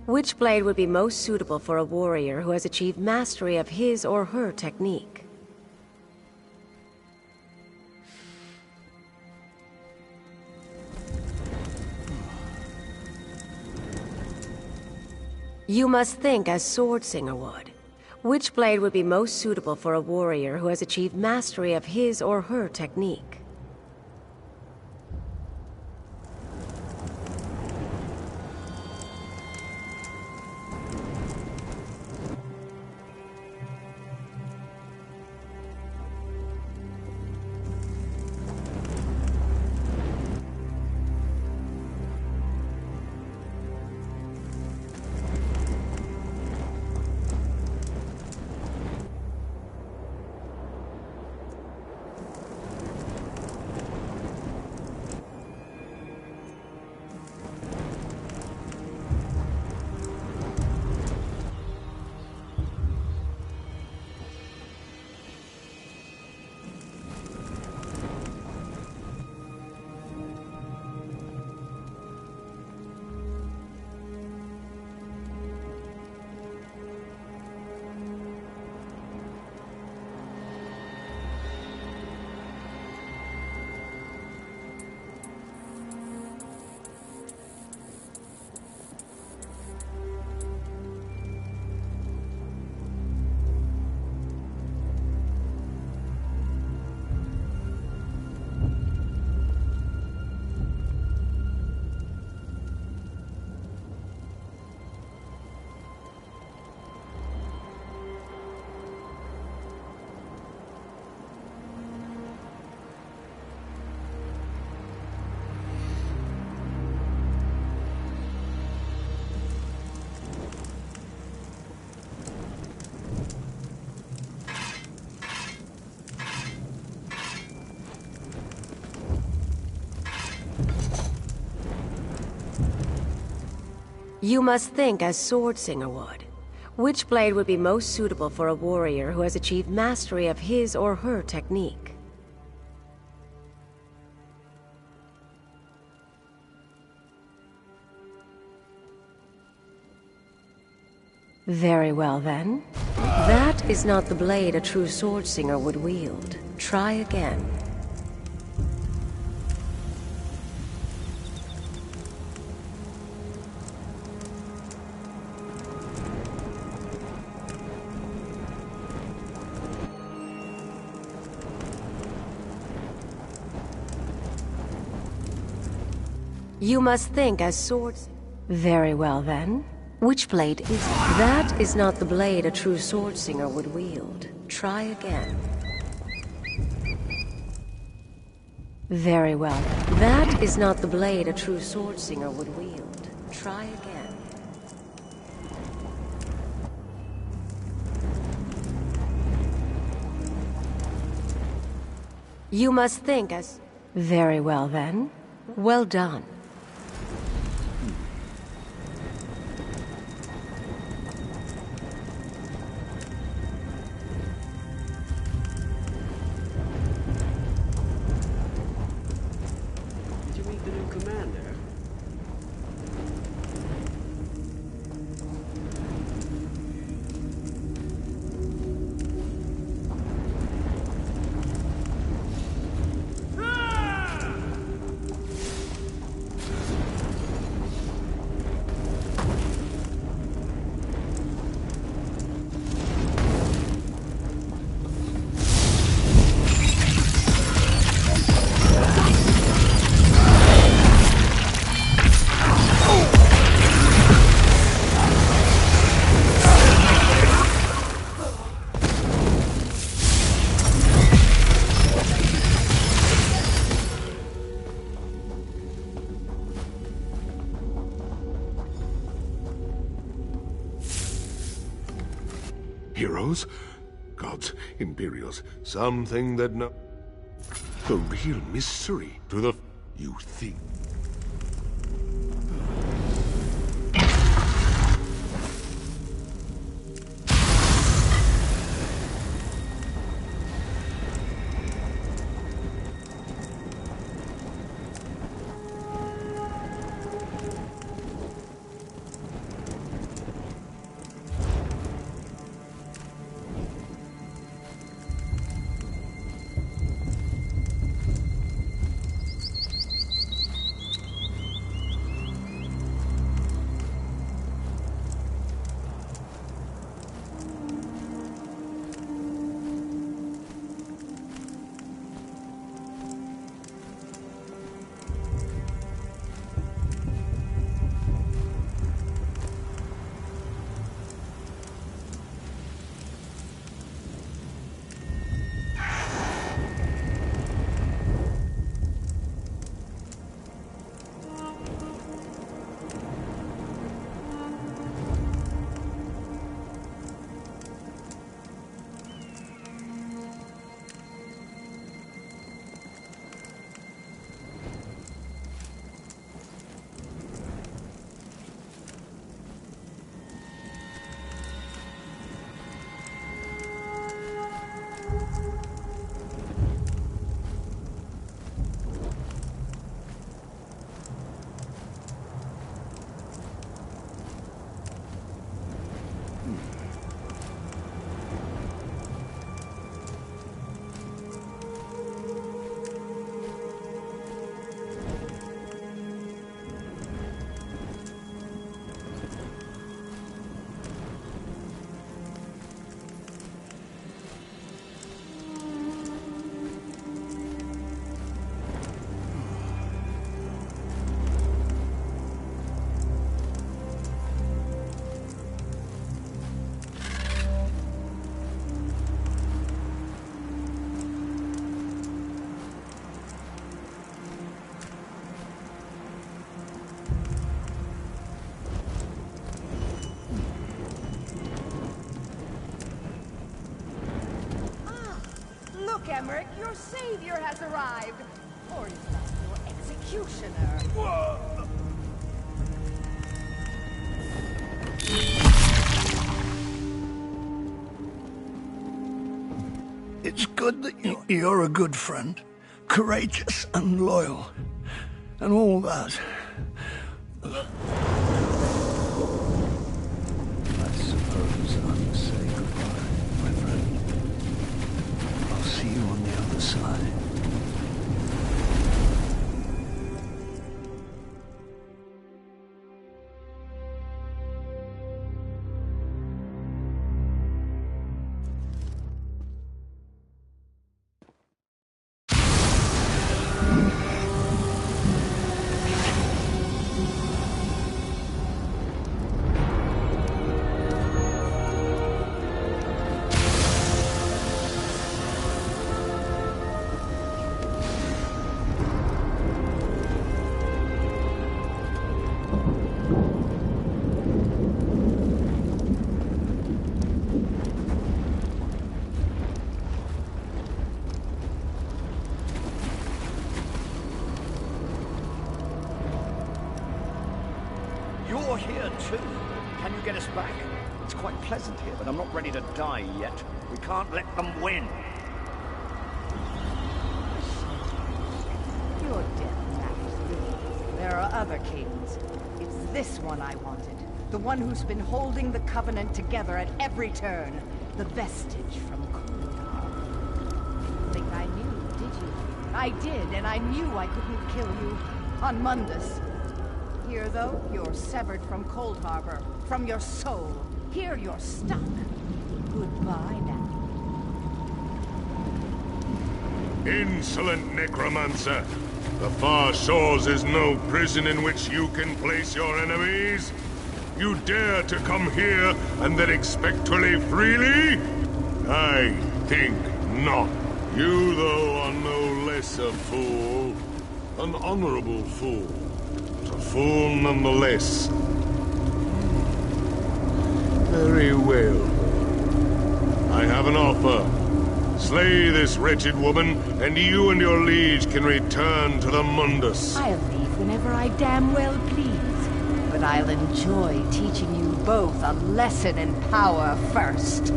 Which blade would be most suitable for a warrior who has achieved mastery of his or her technique? You must think as Swordsinger would. Which blade would be most suitable for a warrior who has achieved mastery of his or her technique? You must think as Swordsinger would. Which blade would be most suitable for a warrior who has achieved mastery of his or her technique? Very well, then. That is not the blade a true Swordsinger would wield. Try again. You must think as swords. Very well, then. Which blade is it? That is not the blade a true Swordsinger would wield. Try again. Very well. That is not the blade a true Swordsinger would wield. Try again. You must think as... Very well, then. Well done. Did you meet the new commander? Heroes? Gods, Imperials, something that no... The real mystery to the... You think... Look, Emmerich, your savior has arrived. Or is that your executioner? It's good that you're a good friend. Courageous and loyal. And all that. I suppose I must say goodbye, my friend. I'll see you on the other side. You're here too. Can you get us back? It's quite pleasant here, but I'm not ready to die yet. We can't let them win. Your death matters little. There are other kings. It's this one I wanted. The one who's been holding the Covenant together at every turn. The vestige from Kuldar. Think I knew, did you? I did, and I knew I couldn't kill you. On Mundus. Here, though, you're severed from Cold Harbor, from your soul. Here, you're stuck. Goodbye now. Insolent necromancer! The Far Shores is no prison in which you can place your enemies. You dare to come here and then expect to live freely? I think not. You, though, are no less a fool. An honorable fool. A fool nonetheless. Very well. I have an offer. Slay this wretched woman, and you and your liege can return to the Mundus. I'll leave whenever I damn well please. But I'll enjoy teaching you both a lesson in power first.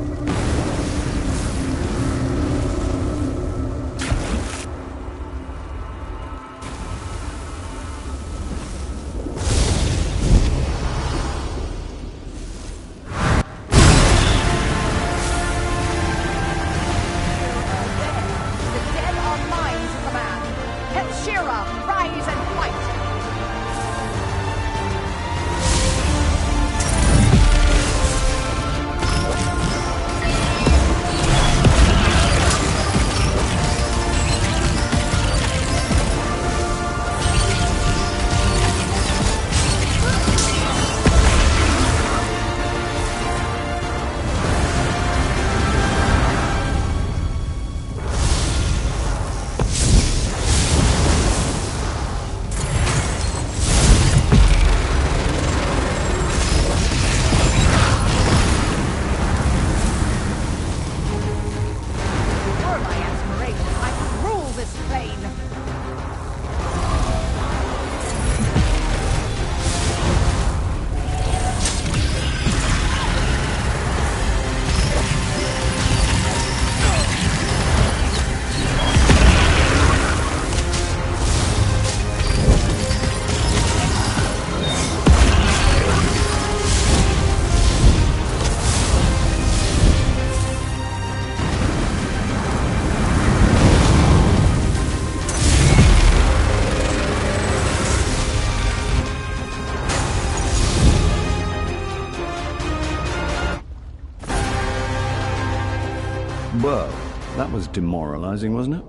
Well, that was demoralizing, wasn't it?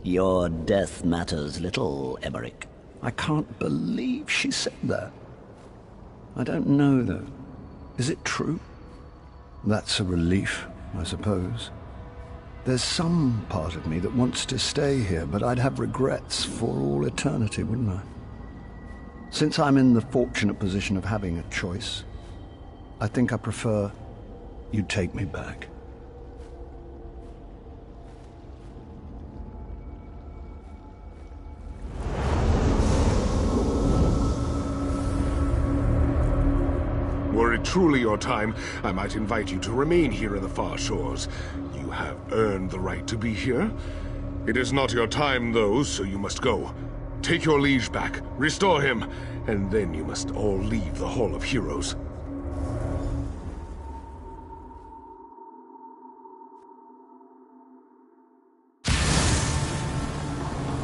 Your death matters little, Emmerich. I can't believe she said that. I don't know, though. Is it true? That's a relief, I suppose. There's some part of me that wants to stay here, but I'd have regrets for all eternity, wouldn't I? Since I'm in the fortunate position of having a choice, I think I prefer you take me back. it truly your time, I might invite you to remain here in the far shores. You have earned the right to be here. It is not your time, though, so you must go. Take your liege back, restore him, and then you must all leave the Hall of Heroes.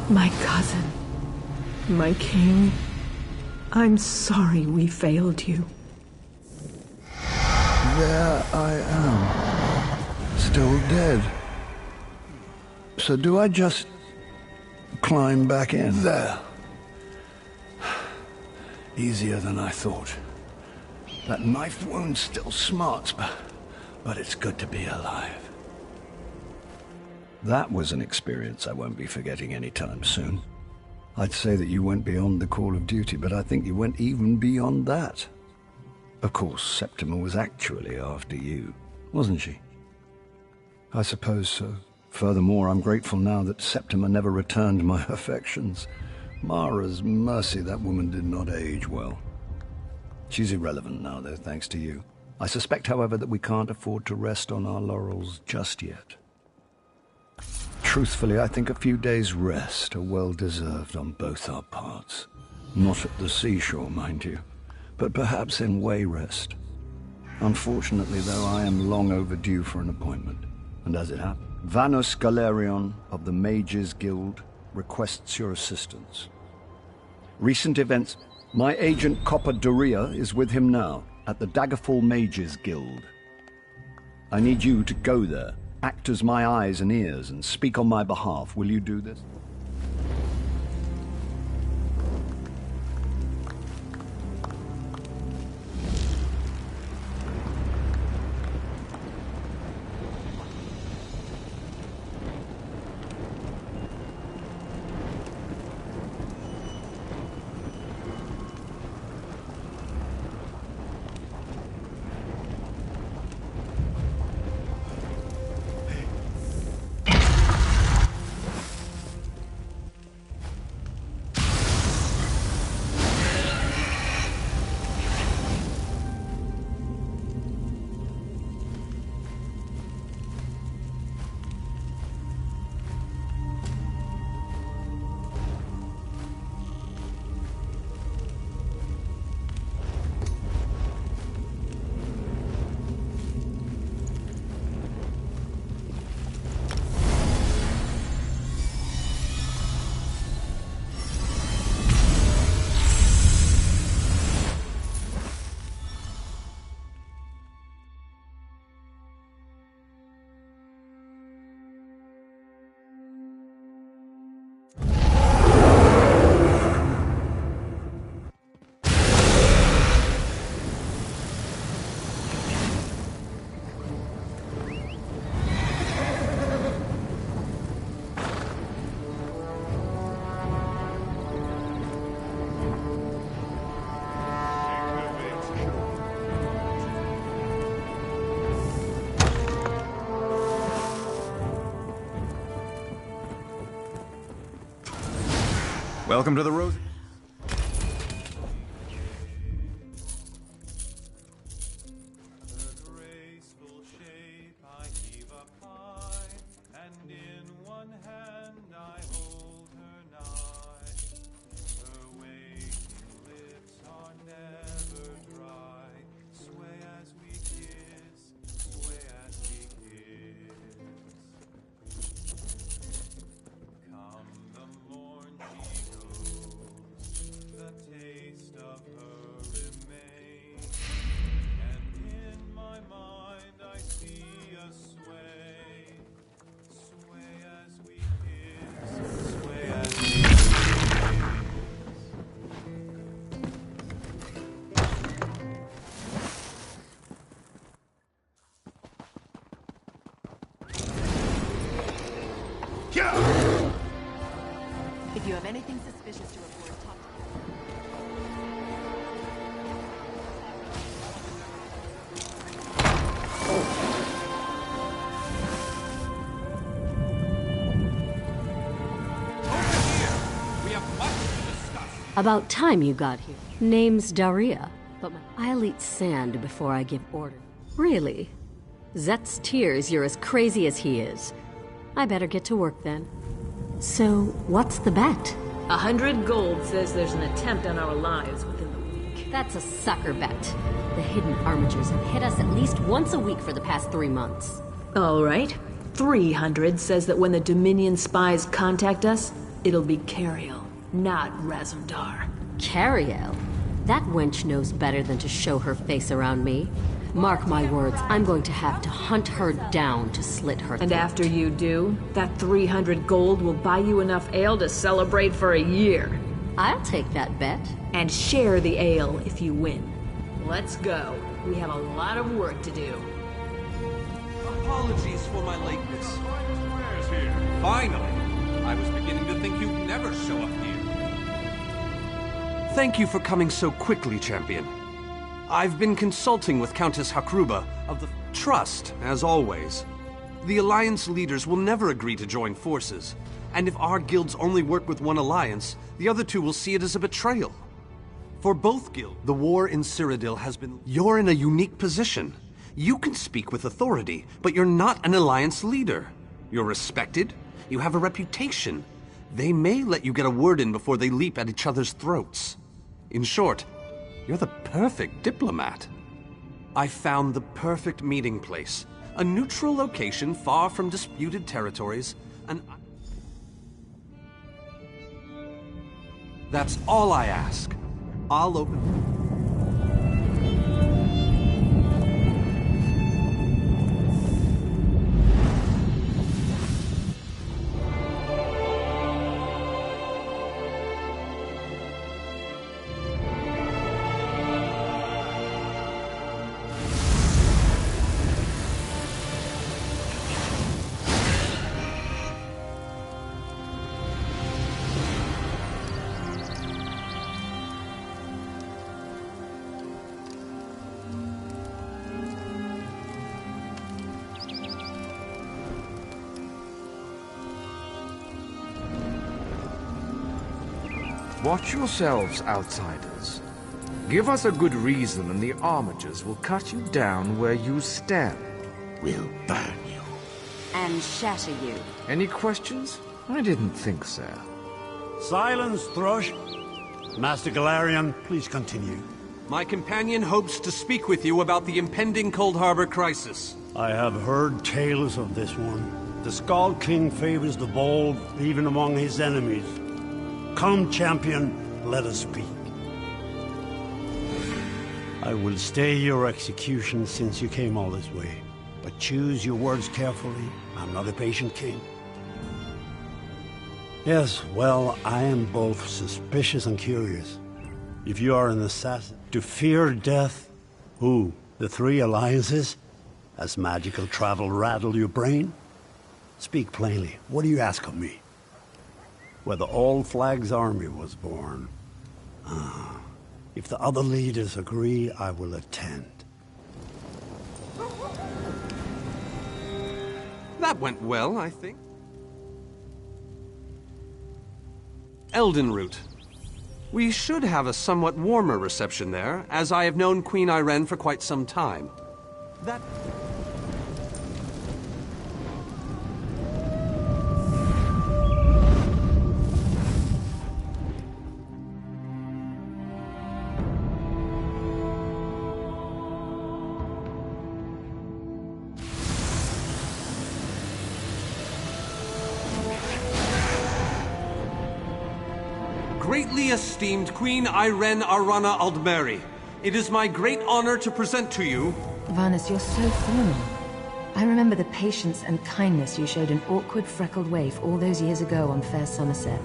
My cousin, my king, I'm sorry we failed you. There I am, still dead. So do I just climb back in? There. Easier than I thought. That knife wound still smarts, but it's good to be alive. That was an experience I won't be forgetting anytime soon. I'd say that you went beyond the call of duty, but I think you went even beyond that. Of course, Septima was actually after you, wasn't she? I suppose so. Furthermore, I'm grateful now that Septima never returned my affections. Mara's mercy, that woman did not age well. She's irrelevant now, though, thanks to you. I suspect, however, that we can't afford to rest on our laurels just yet. Truthfully, I think a few days' rest are well-deserved on both our parts. Not at the seashore, mind you, but perhaps in way rest. Unfortunately, though, I am long overdue for an appointment, and as it happens, Vanus Galerion of the Mages Guild requests your assistance. Recent events... My agent Copper Doria is with him now, at the Daggerfall Mages Guild. I need you to go there, act as my eyes and ears, and speak on my behalf. Will you do this? Welcome to the Rose. If you have anything suspicious to report, talk About time you got here. Name's Daria. but I'll eat sand before I give orders. Really? Zet's tears, you're as crazy as he is. I better get to work then. So, what's the bet? 100 gold says there's an attempt on our lives within the week. That's a sucker bet. The hidden armatures have hit us at least once a week for the past 3 months. All right. 300 says that when the Dominion spies contact us, it'll be Cariel, not Razumdar. Cariel? That wench knows better than to show her face around me. Mark my words, I'm going to have to hunt her down to slit her throat. And after you do, that 300 gold will buy you enough ale to celebrate for a year. I'll take that bet. And share the ale if you win. Let's go. We have a lot of work to do. Apologies for my lateness. Finally! I was beginning to think you'd never show up here. Thank you for coming so quickly, champion. I've been consulting with Countess Hakruba of the Trust, as always. The Alliance leaders will never agree to join forces, and if our guilds only work with one alliance, the other two will see it as a betrayal. For both guilds, the war in Cyrodiil has been... You're in a unique position. You can speak with authority, but you're not an Alliance leader. You're respected, you have a reputation. They may let you get a word in before they leap at each other's throats. In short, you're the perfect diplomat. I found the perfect meeting place. A neutral location far from disputed territories, and... That's all I ask. I'll open... Watch yourselves, outsiders. Give us a good reason and the armatures will cut you down where you stand. We'll burn you. And shatter you. Any questions? I didn't think so. Silence, Thrush. Master Galarian, please continue. My companion hopes to speak with you about the impending Cold Harbor crisis. I have heard tales of this one. The Skull King favors the bold, even among his enemies. Come, champion, let us speak. I will stay your execution since you came all this way. But choose your words carefully. I'm not a patient king. Yes, well, I am both suspicious and curious. If you are an assassin, to fear death, who? The three alliances? Has magical travel rattled your brain? Speak plainly. What do you ask of me? Where the All Flags army was born. If the other leaders agree, I will attend. That went well, I think. Eldenroot. We should have a somewhat warmer reception there, as I have known Queen Irene for quite some time. That... Greatly esteemed Queen Irene Arana Aldmeri, it is my great honor to present to you... Varnus, you're so formal. I remember the patience and kindness you showed an awkward, freckled waif all those years ago on fair Somerset.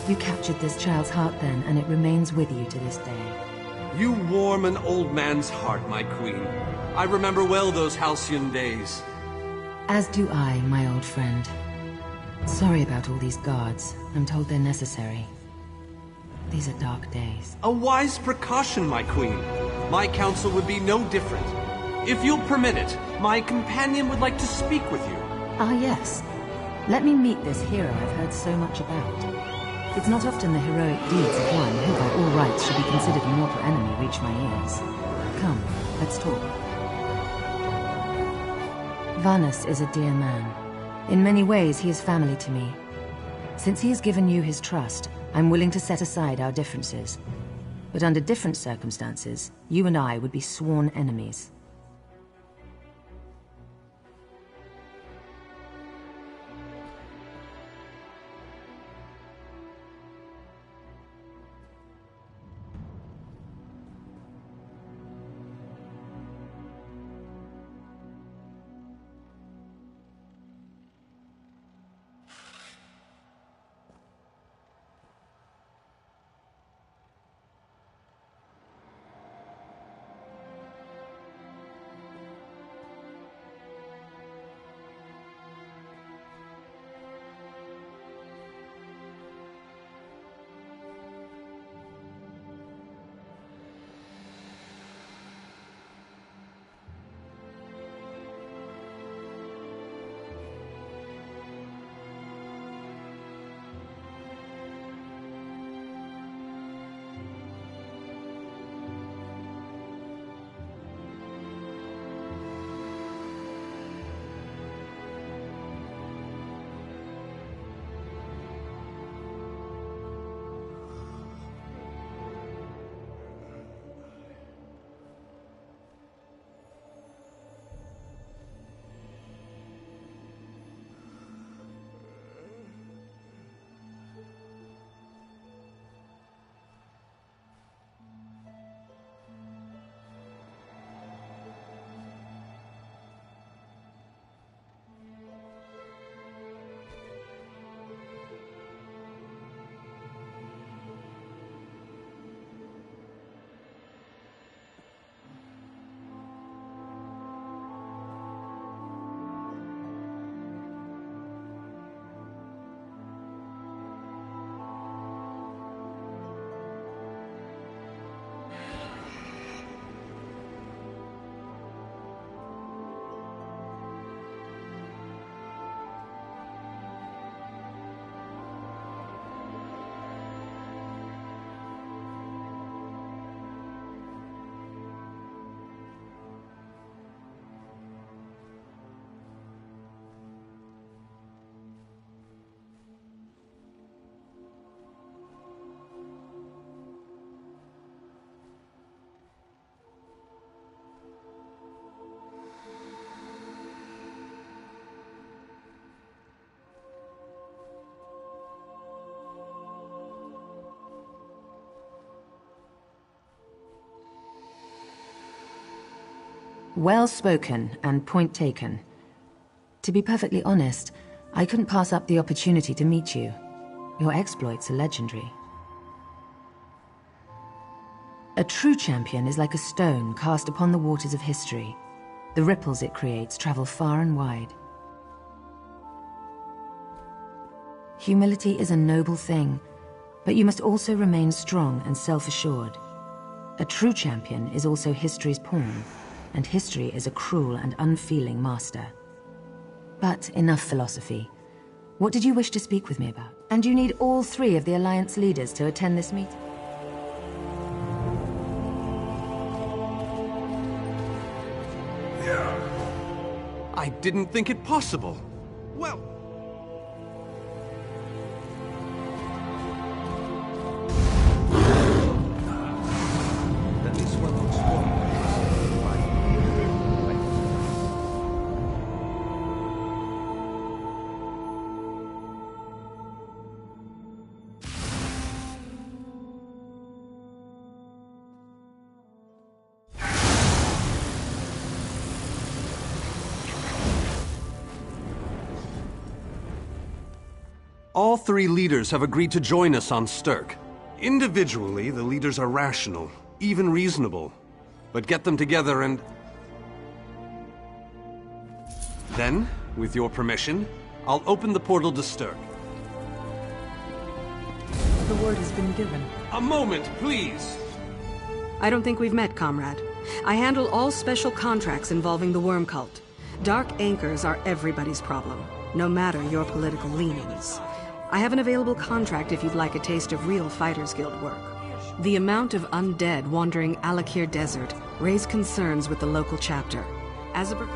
You captured this child's heart then, and it remains with you to this day. You warm an old man's heart, my queen. I remember well those halcyon days. As do I, my old friend. Sorry about all these guards. I'm told they're necessary. These are dark days. A wise precaution, my queen. My counsel would be no different. If you'll permit it, my companion would like to speak with you. Ah, yes. Let me meet this hero I've heard so much about. It's not often the heroic deeds of one who by all rights should be considered a mortal enemy reach my ears. Come, let's talk. Vanus is a dear man. In many ways, he is family to me. Since he has given you his trust, I'm willing to set aside our differences. But under different circumstances, you and I would be sworn enemies. Well spoken and point taken. To be perfectly honest, I couldn't pass up the opportunity to meet you. Your exploits are legendary. A true champion is like a stone cast upon the waters of history. The ripples it creates travel far and wide. Humility is a noble thing, but you must also remain strong and self-assured. A true champion is also history's pawn, and history is a cruel and unfeeling master. But enough philosophy. What did you wish to speak with me about? And you need all 3 of the Alliance leaders to attend this meeting? I didn't think it possible. Well... All 3 leaders have agreed to join us on Stirk. Individually, the leaders are rational, even reasonable. But get them together and... Then, with your permission, I'll open the portal to Stirk. The word has been given. A moment, please! I don't think we've met, comrade. I handle all special contracts involving the Worm Cult. Dark anchors are everybody's problem, no matter your political leanings. I have an available contract if you'd like a taste of real Fighters Guild work. The amount of undead wandering Alakir Desert raised concerns with the local chapter. As a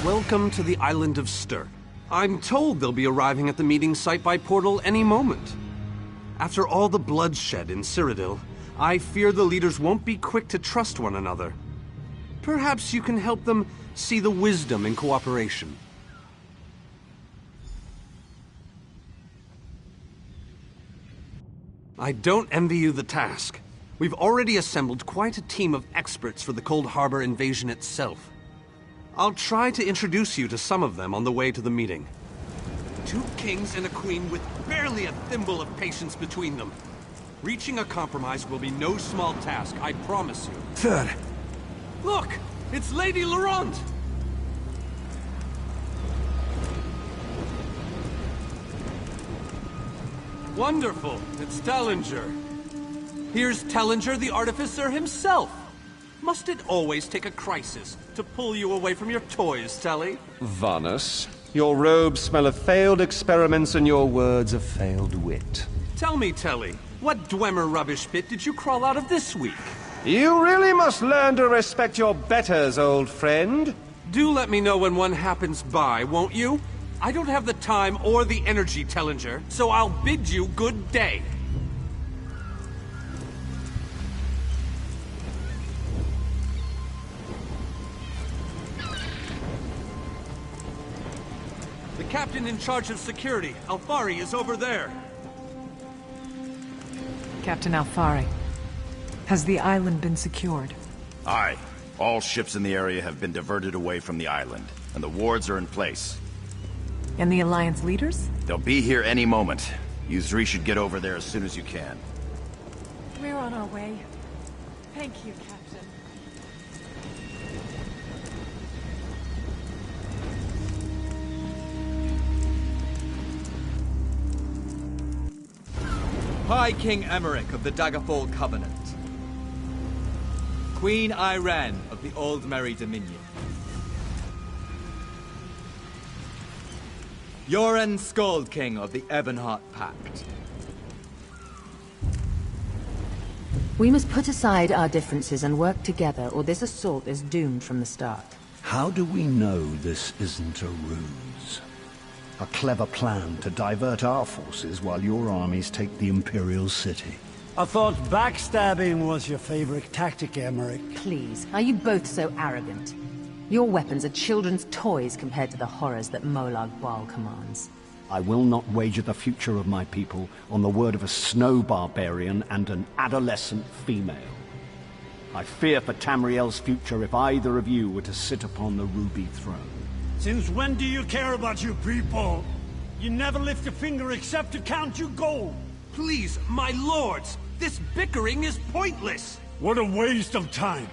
Welcome to the island of Stir. I'm told they'll be arriving at the meeting site by portal any moment. After all the bloodshed in Cyrodiil, I fear the leaders won't be quick to trust one another. Perhaps you can help them see the wisdom in cooperation. I don't envy you the task. We've already assembled quite a team of experts for the Cold Harbor invasion itself. I'll try to introduce you to some of them on the way to the meeting. 2 kings and a queen with barely a thimble of patience between them. Reaching a compromise will be no small task, I promise you. Sir! Look! It's Lady Laurent! Wonderful! It's Tellinger. Here's Tellinger, the artificer himself! Must it always take a crisis to pull you away from your toys, Telly? Vanus, your robes smell of failed experiments and your words of failed wit. Tell me, Telly, what Dwemer rubbish pit did you crawl out of this week? You really must learn to respect your betters, old friend. Do let me know when one happens by, won't you? I don't have the time or the energy, Tellinger, so I'll bid you good day. The captain in charge of security, Alfari, is over there. Captain Alfari, has the island been secured? Aye. All ships in the area have been diverted away from the island, and the wards are in place. And the Alliance leaders? They'll be here any moment. You 3 should get over there as soon as you can. We're on our way. Thank you, Captain. High King Emmerich of the Daggerfall Covenant. Queen Irene of the Old Merry Dominion. Yoren Skald King of the Ebonheart Pact. We must put aside our differences and work together, or this assault is doomed from the start. How do we know this isn't a ruse? A clever plan to divert our forces while your armies take the Imperial city. I thought backstabbing was your favorite tactic, Emmerich. Please, are you both so arrogant? Your weapons are children's toys compared to the horrors that Molag Bal commands. I will not wager the future of my people on the word of a snow barbarian and an adolescent female. I fear for Tamriel's future if either of you were to sit upon the Ruby Throne. Since when do you care about your people? You never lift a finger except to count your gold. Please, my lords, this bickering is pointless. What a waste of time.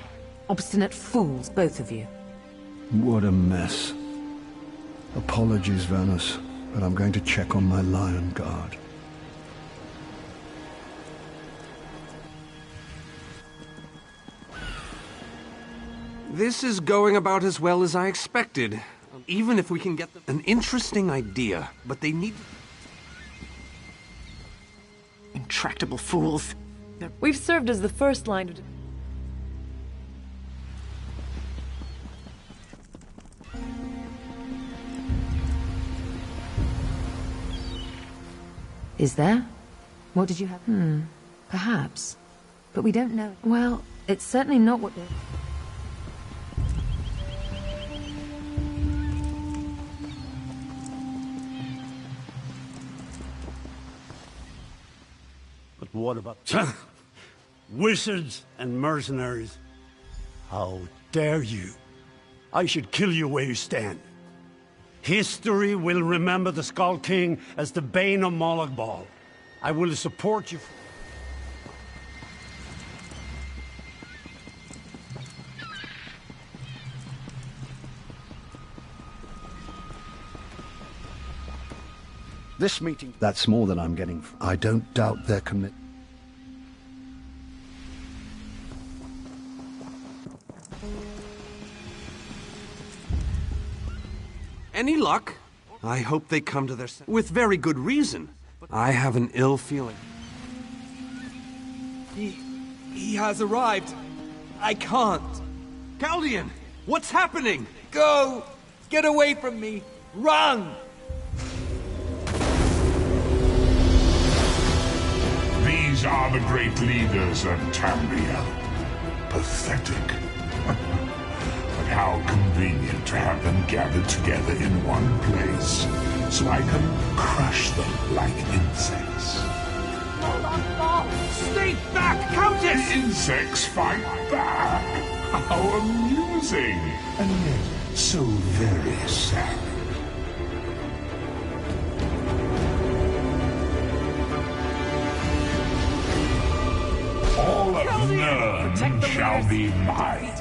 Obstinate fools, both of you. What a mess. Apologies, Vanus, but I'm going to check on my Lion Guard. This is going about as well as I expected. Even if we can get them an interesting idea, but they need... Intractable fools. We've served as the first line of... Is there? What did you have? Perhaps. But we don't know. Well, it's certainly not what they're... What about wizards and mercenaries? How dare you? I should kill you where you stand. History will remember the Skull King as the bane of Molag Bal. I will support you. This meeting... That's more than I'm getting. I don't doubt their commitment. Any luck? I hope they come to their senses. With very good reason. I have an ill feeling. He has arrived. I can't. Chaldean, what's happening? Go! Get away from me! Run! These are the great leaders of Tamriel. Pathetic. But how convenient to have them gathered together in one place, so I can crush them like insects. Stay back, Countess! The insects fight back! How amusing! And yet, so very sad. All of Nirn shall be mine.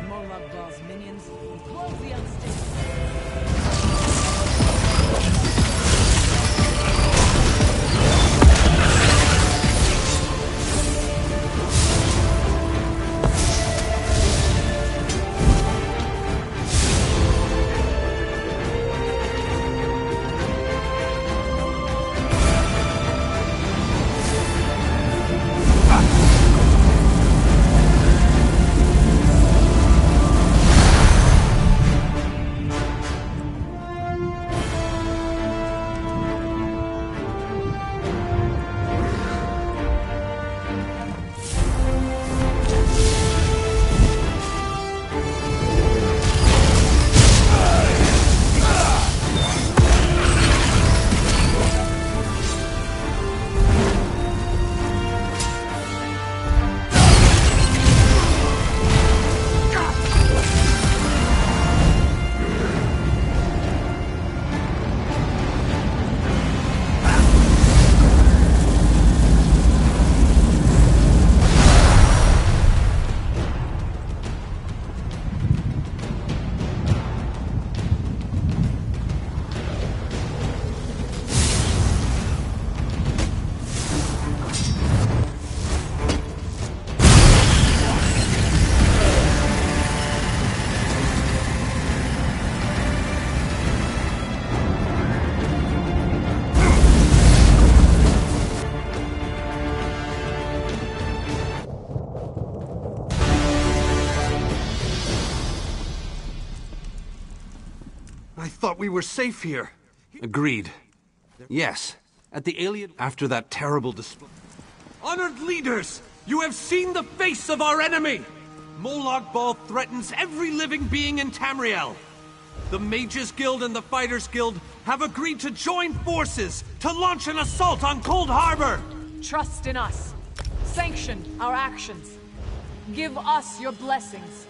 I thought we were safe here. Agreed. Yes, at the alien... After that terrible display... Honored leaders! You have seen the face of our enemy! Molag Bal threatens every living being in Tamriel. The Mages Guild and the Fighters Guild have agreed to join forces to launch an assault on Cold Harbor! Trust in us. Sanction our actions. Give us your blessings.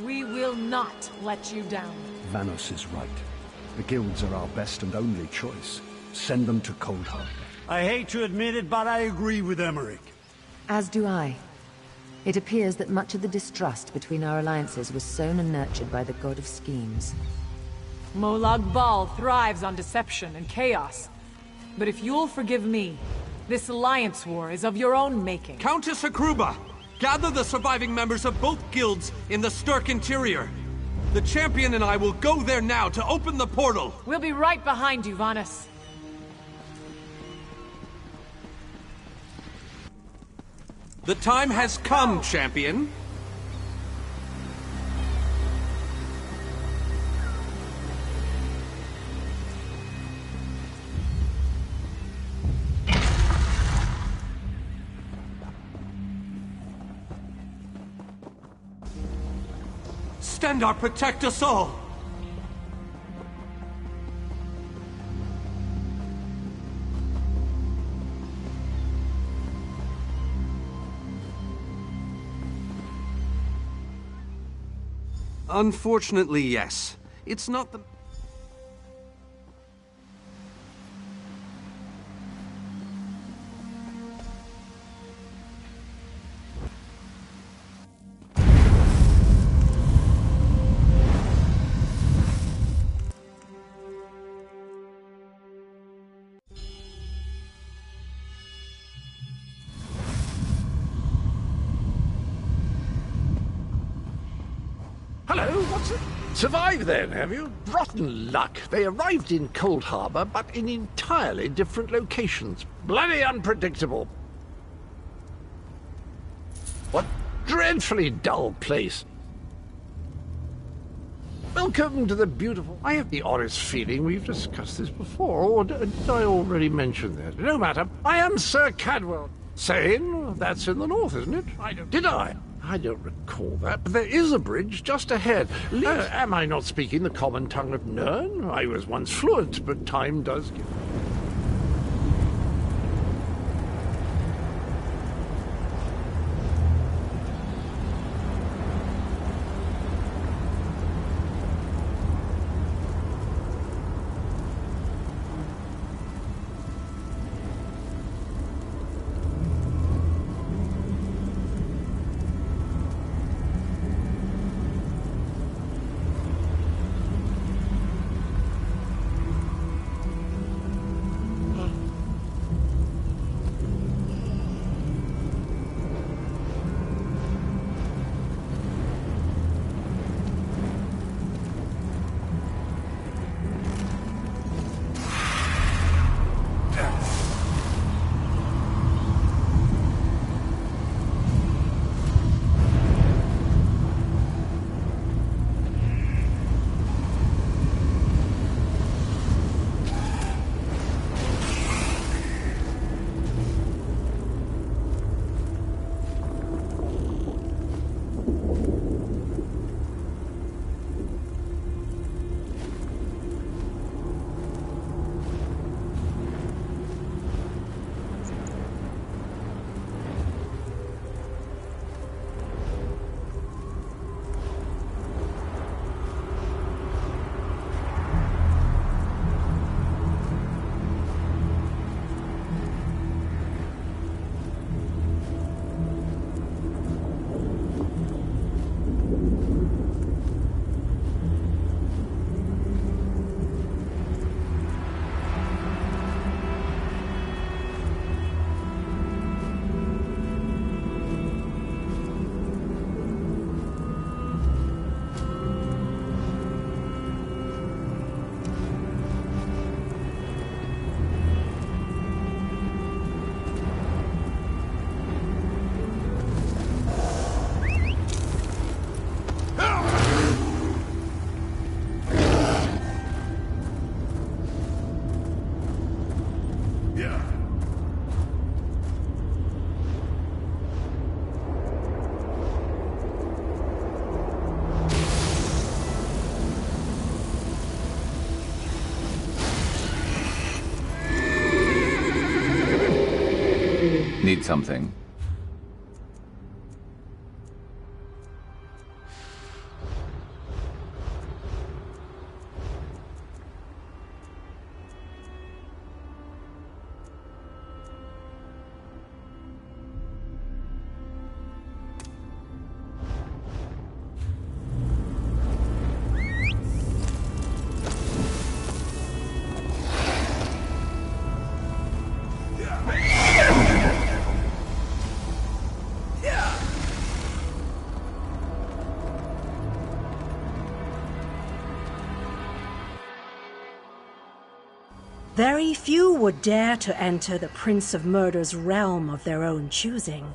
We will not let you down. Vanos is right. The guilds are our best and only choice. Send them to Cold Harbor. I hate to admit it, but I agree with Emmerich. As do I. It appears that much of the distrust between our alliances was sown and nurtured by the god of schemes. Molag Bal thrives on deception and chaos. But if you'll forgive me, this alliance war is of your own making. Countess Akruba, gather the surviving members of both guilds in the Sturk interior. The champion and I will go there now to open the portal. We'll be right behind you, Vanus. The time has come, champion. Stendarr, protect us all! Unfortunately, yes. It's not the... Hello, what's it? Survived then, have you? Rotten luck. They arrived in Cold Harbor, but in entirely different locations. Bloody unpredictable. What dreadfully dull place. Welcome to the beautiful... I have the oddest feeling we've discussed this before, or did I already mention that? No matter. I am Sir Cadwell. Sane? That's in the north, isn't it? Did I? I don't recall that, but there is a bridge just ahead. Am I not speaking the common tongue of Nirn? I was once fluent, but time does give... Need something? Very few would dare to enter the Prince of Murder's realm of their own choosing.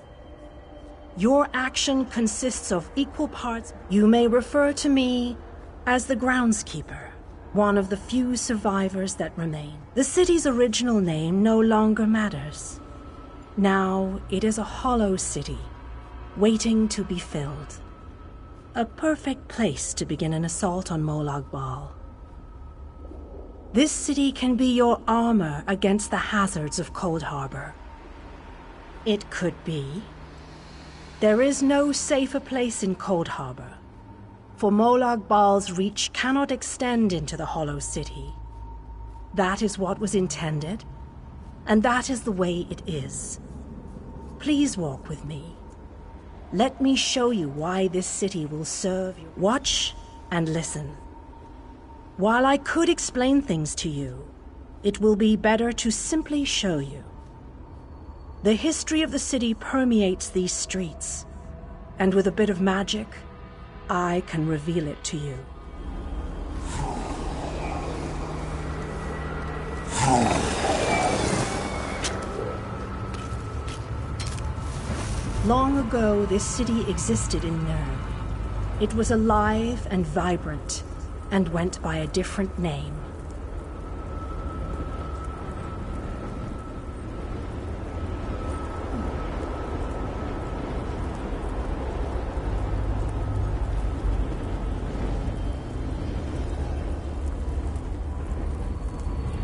Your action consists of equal parts. You may refer to me as the groundskeeper, one of the few survivors that remain. The city's original name no longer matters. Now it is a hollow city, waiting to be filled. A perfect place to begin an assault on Molag Bal. This city can be your armor against the hazards of Cold Harbor. It could be. There is no safer place in Cold Harbor. For Molag Bal's reach cannot extend into the Hollow City. That is what was intended, and that is the way it is. Please walk with me. Let me show you why this city will serve you. Watch and listen. While I could explain things to you, it will be better to simply show you. The history of the city permeates these streets, and with a bit of magic, I can reveal it to you. Long ago, this city existed in Nurn. It was alive and vibrant, and went by a different name.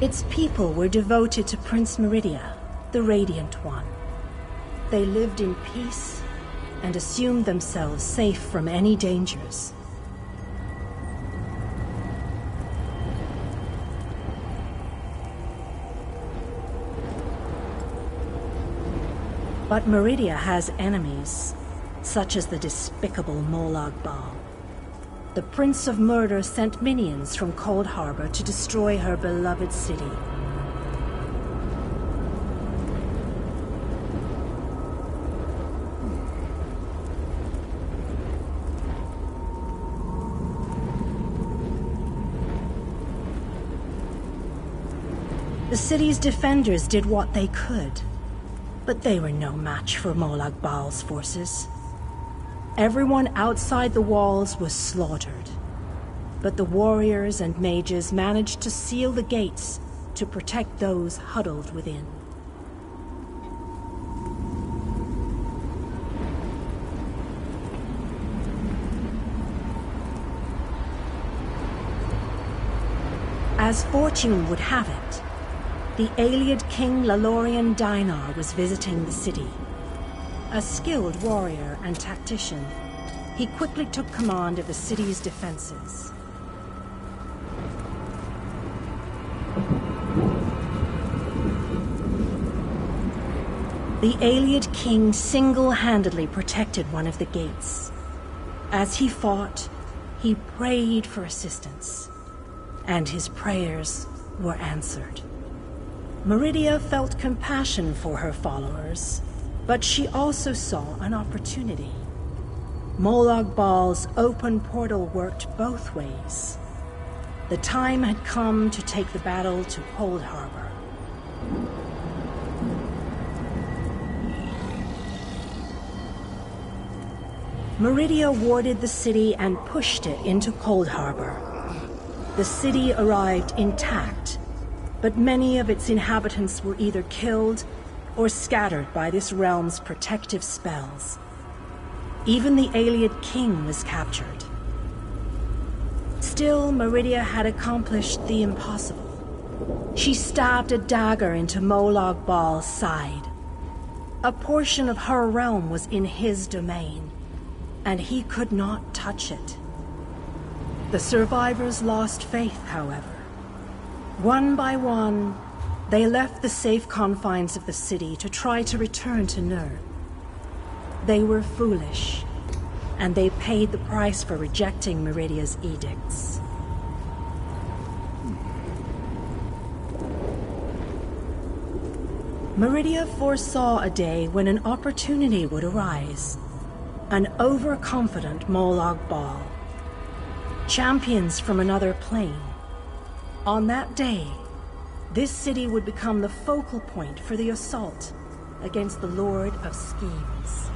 Its people were devoted to Prince Meridia, the Radiant One. They lived in peace and assumed themselves safe from any dangers. But Meridia has enemies, such as the despicable Molag Bal. The Prince of Murder sent minions from Cold Harbor to destroy her beloved city. The city's defenders did what they could, but they were no match for Molag Bal's forces. Everyone outside the walls was slaughtered, but the warriors and mages managed to seal the gates to protect those huddled within. As fortune would have it, the Ayleid King Lalorian Dainar was visiting the city. A skilled warrior and tactician, he quickly took command of the city's defenses. The Ayleid King single-handedly protected one of the gates. As he fought, he prayed for assistance, and his prayers were answered. Meridia felt compassion for her followers, but she also saw an opportunity. Molag Bal's open portal worked both ways. The time had come to take the battle to Cold Harbor. Meridia warded the city and pushed it into Cold Harbor. The city arrived intact, but many of its inhabitants were either killed or scattered by this realm's protective spells. Even the Ayleid King was captured. Still, Meridia had accomplished the impossible. She stabbed a dagger into Molag Bal's side. A portion of her realm was in his domain, and he could not touch it. The survivors lost faith, however. One by one, they left the safe confines of the city to try to return to Nurn. They were foolish, and they paid the price for rejecting Meridia's edicts. Meridia foresaw a day when an opportunity would arise. An overconfident Molag Bal. Champions from another plane. On that day, this city would become the focal point for the assault against the Lord of Schemes.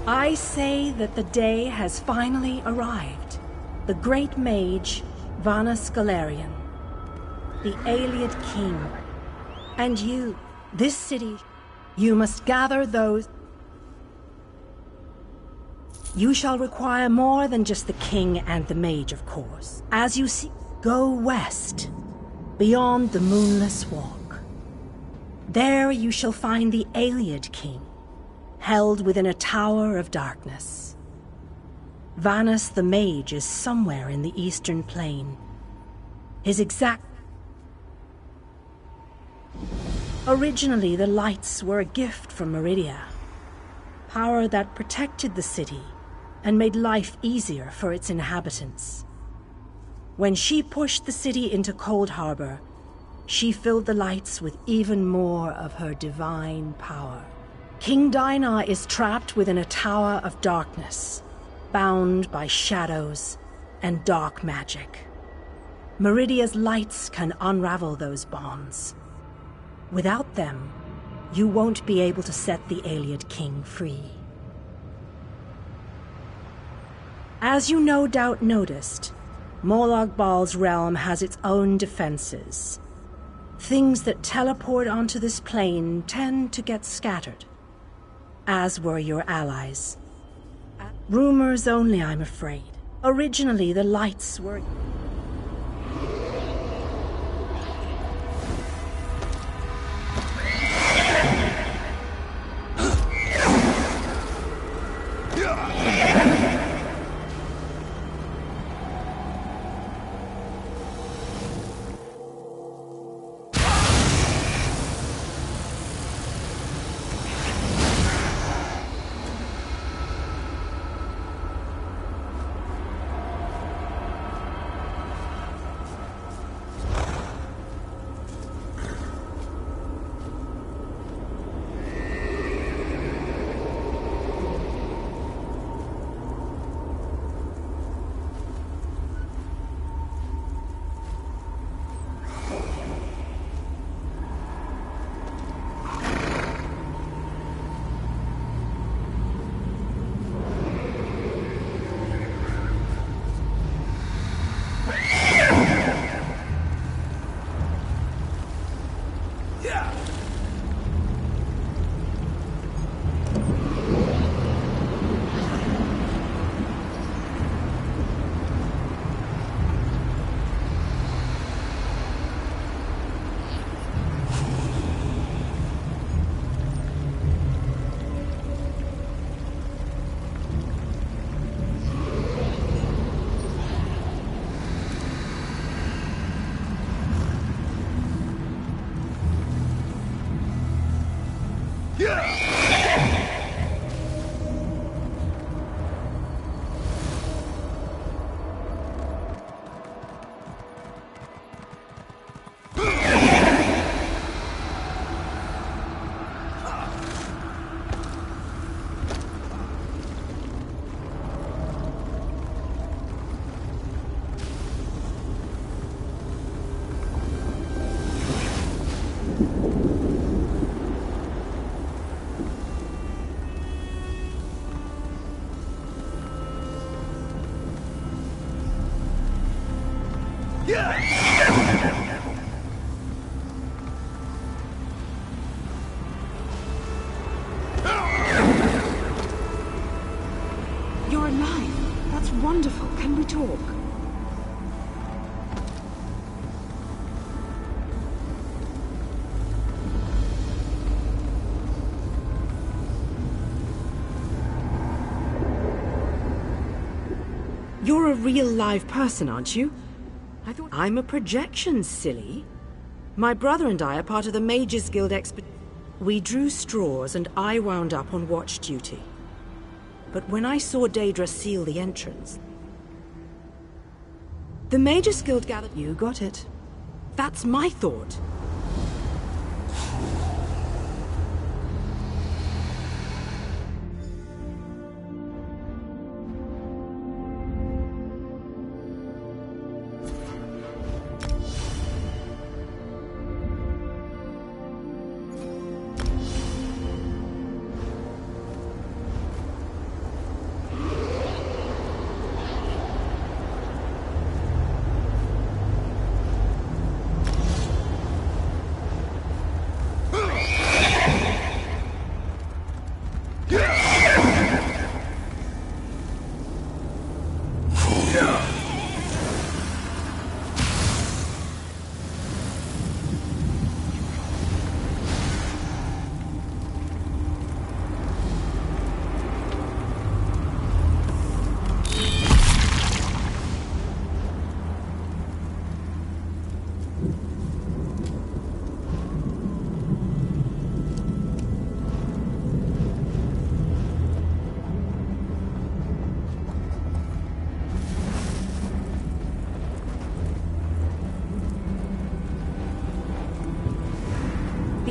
I say that the day has finally arrived. The great mage, Vana Scalarian, the Ayleid king, and you, this city, you must gather those... You shall require more than just the king and the mage, of course. As you see, go west, beyond the Moonless Walk. There you shall find the Ayleid king, held within a tower of darkness. Vanus the mage is somewhere in the eastern plain. His exact... Originally, the lights were a gift from Meridia, power that protected the city and made life easier for its inhabitants. When she pushed the city into Cold Harbor, she filled the lights with even more of her divine power. King Dinah is trapped within a tower of darkness, bound by shadows and dark magic. Meridia's lights can unravel those bonds. Without them, you won't be able to set the Ayleid king free. As you no doubt noticed, Molag Bal's realm has its own defenses. Things that teleport onto this plane tend to get scattered, as were your allies. Rumors only, I'm afraid. Originally, the lights were... You're alive. That's wonderful. Can we talk? You're a real live person, aren't you? I thought I'm a projection, silly. My brother and I are part of the Mages Guild We drew straws and I wound up on watch duty. But when I saw Daedra seal the entrance... The Mages Guild gathered... You got it. That's my thought.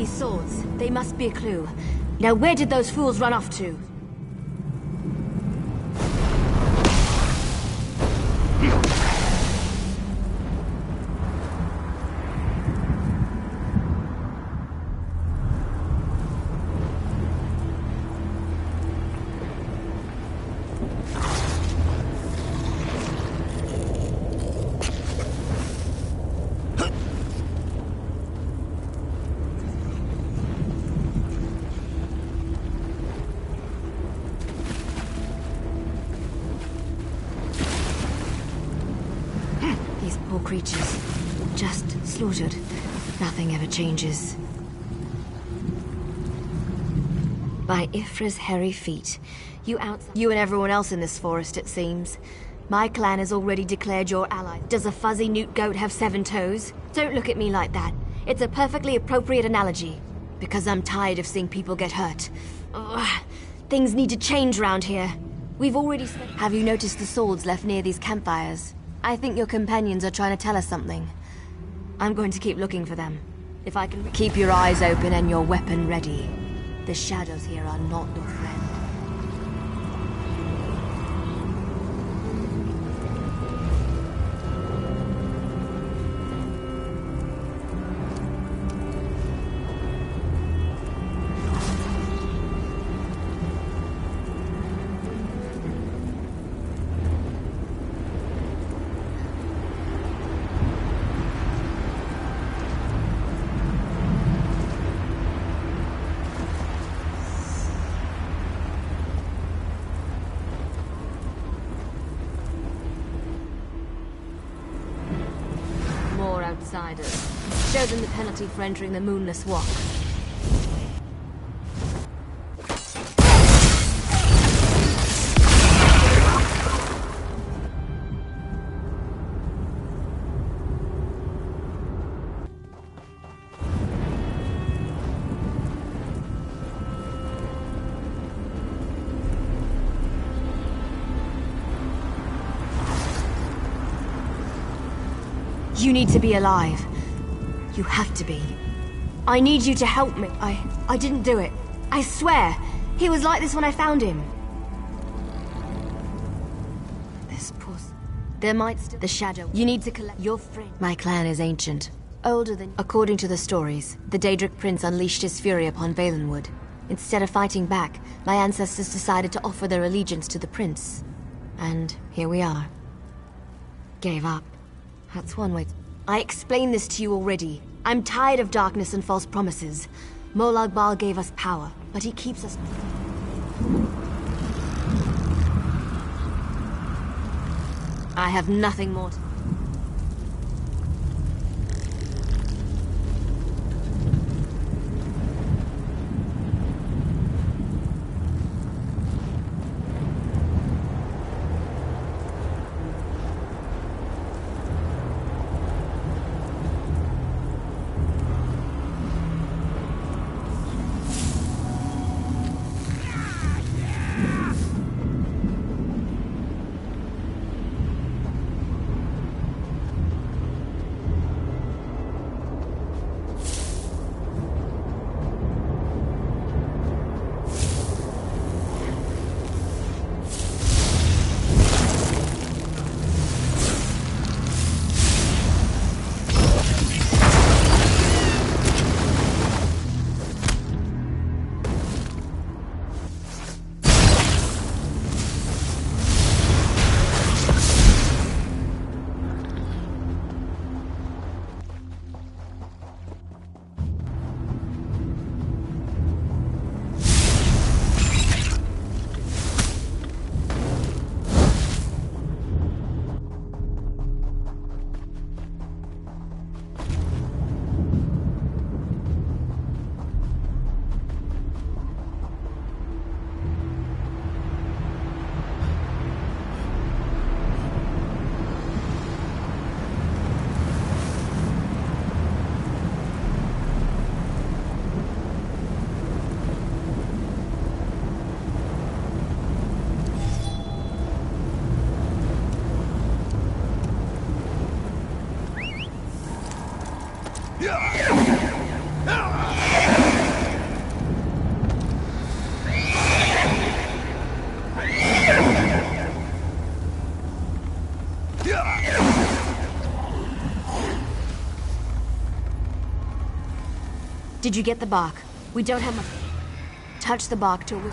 These swords, they must be a clue. Now where did those fools run off to? Poor creatures. Just slaughtered. Nothing ever changes. By Ifra's hairy feet. You and everyone else in this forest, it seems. My clan has already declared your ally. Does a fuzzy newt goat have 7 toes? Don't look at me like that. It's a perfectly appropriate analogy. Because I'm tired of seeing people get hurt. Ugh. Things need to change round here. We've already spent... Have you noticed the swords left near these campfires? I think your companions are trying to tell us something. I'm going to keep looking for them. If I can keep your eyes open and your weapon ready. The shadows here are not your friend. Outsiders. Show them the penalty for entering the Moonless Walk. You need to be alive. You have to be. I need you to help me. I didn't do it. I swear. He was like this when I found him. This puss. There might still... The shadow. You need to collect your friend. My clan is ancient. Older than... According to the stories, the Daedric Prince unleashed his fury upon Valenwood. Instead of fighting back, my ancestors decided to offer their allegiance to the prince. And here we are. Gave up. That's one way. I explained this to you already. I'm tired of darkness and false promises. Molag Bal gave us power, but he keeps us... I have nothing more to... Did you get the bark? We don't have much... Touch the bark till we...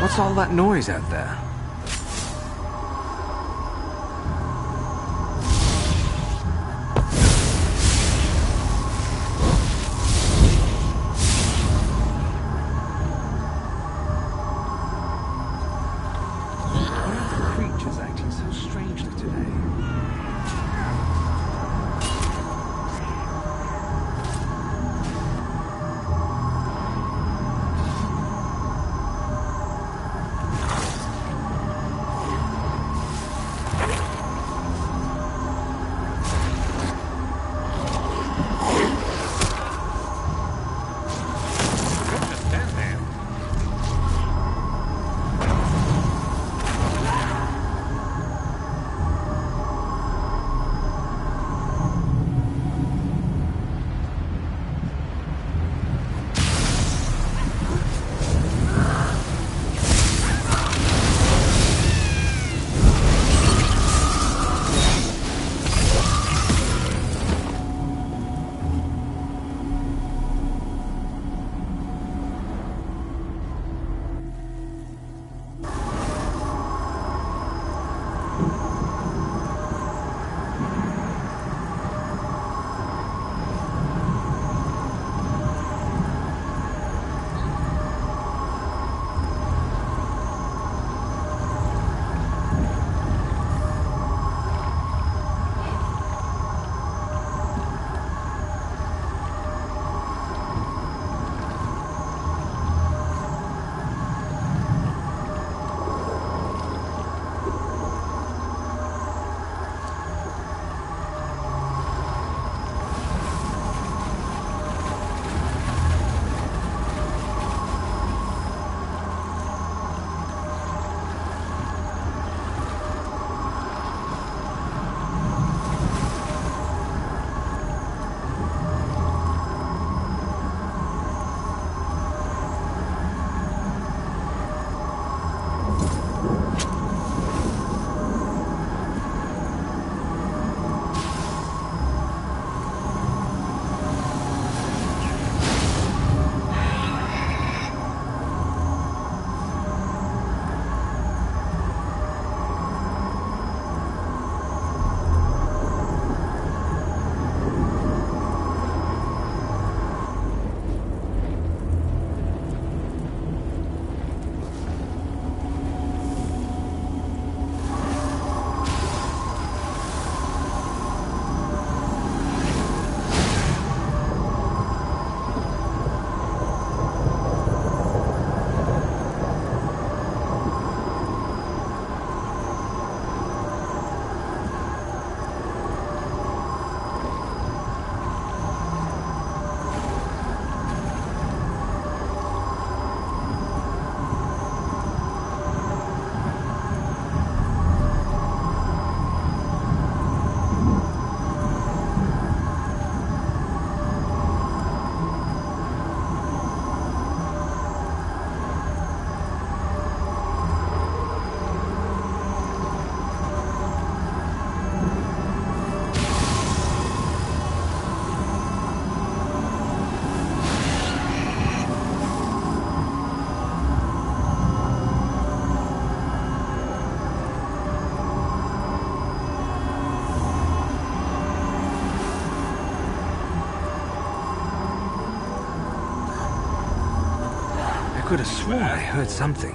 What's all that noise out there? Creatures acting so strangely today. could have sworn I heard something.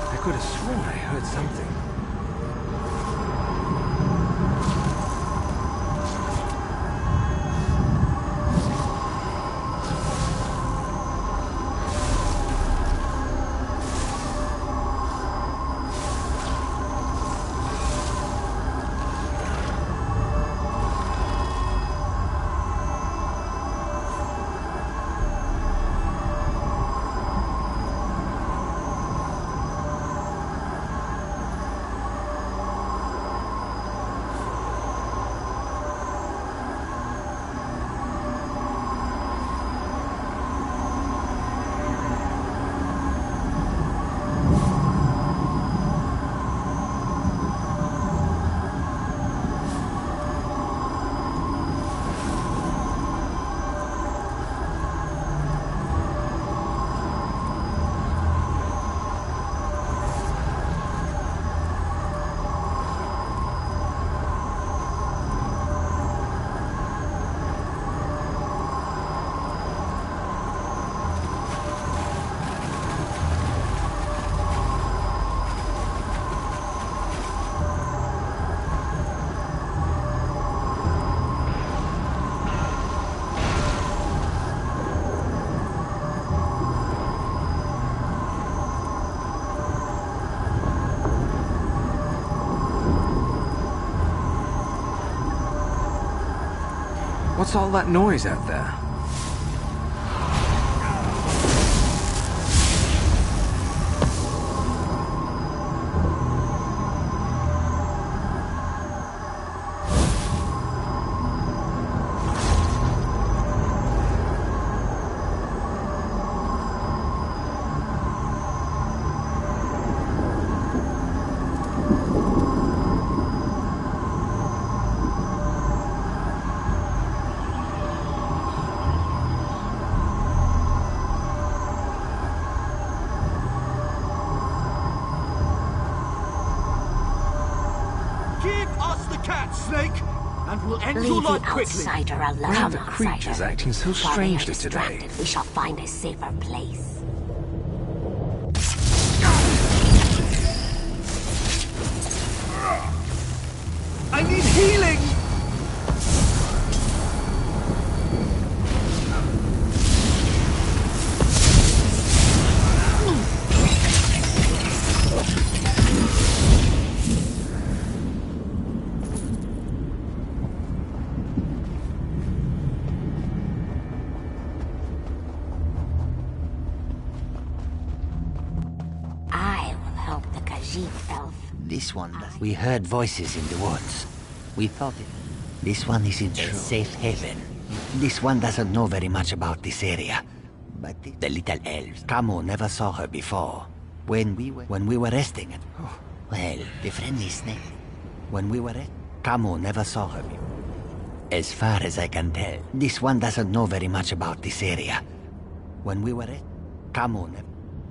I could have sworn I heard something. What's all that noise out there? Snake, and we'll end Leave your the life quickly. outsider alone. Why are the creatures acting so strangely today? We shall find a safer place. I need healing! This one does. We heard voices in the woods. We thought it. This one is in a safe haven. This one doesn't know very much about this area. But the little elves. Camus never saw her before. When we were resting it. Well, the friendly snake. When we were Camus never saw her before. As far as I can tell, this one doesn't know very much about this area. When we were Camus never.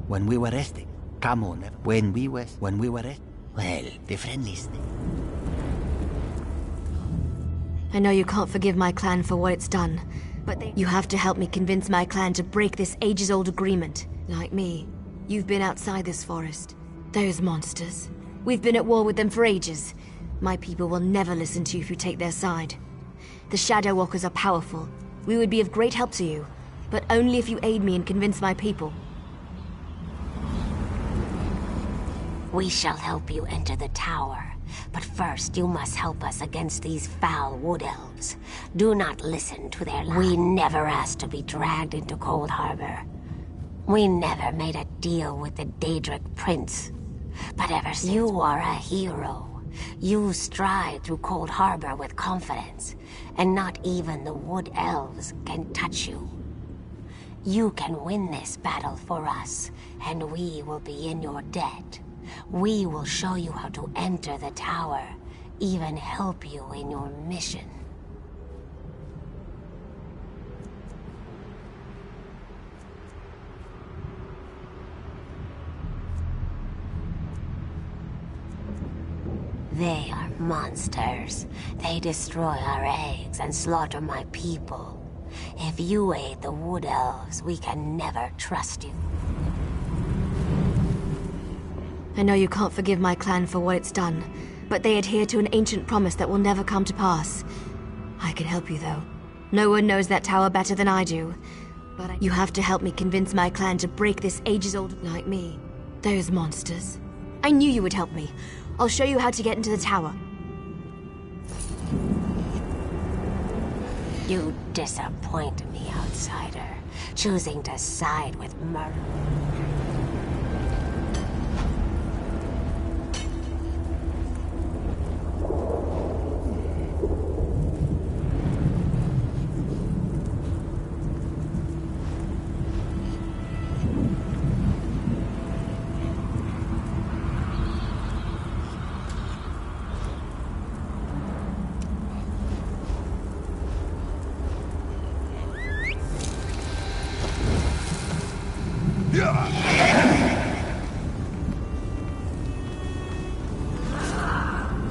When we were resting. Camus never. When we were well, the friendly snake. I know you can't forgive my clan for what it's done, but you have to help me convince my clan to break this ages-old agreement. Like me, you've been outside this forest. Those monsters. We've been at war with them for ages. My people will never listen to you if you take their side. The Shadow Walkers are powerful. We would be of great help to you, but only if you aid me and convince my people. We shall help you enter the tower, but first you must help us against these foul wood elves. Do not listen to their lies. We never asked to be dragged into Cold Harbor. We never made a deal with the Daedric Prince. But ever since you are a hero, you stride through Cold Harbor with confidence, and not even the wood elves can touch you. You can win this battle for us, and we will be in your debt. We will show you how to enter the tower, even help you in your mission. They are monsters. They destroy our eggs and slaughter my people. If you aid the Wood Elves, we can never trust you. I know you can't forgive my clan for what it's done, but they adhere to an ancient promise that will never come to pass. I can help you, though. No one knows that tower better than I do. But you have to help me convince my clan to break this ages-old like me. Those monsters. I knew you would help me. I'll show you how to get into the tower. You disappoint me, outsider, choosing to side with murder.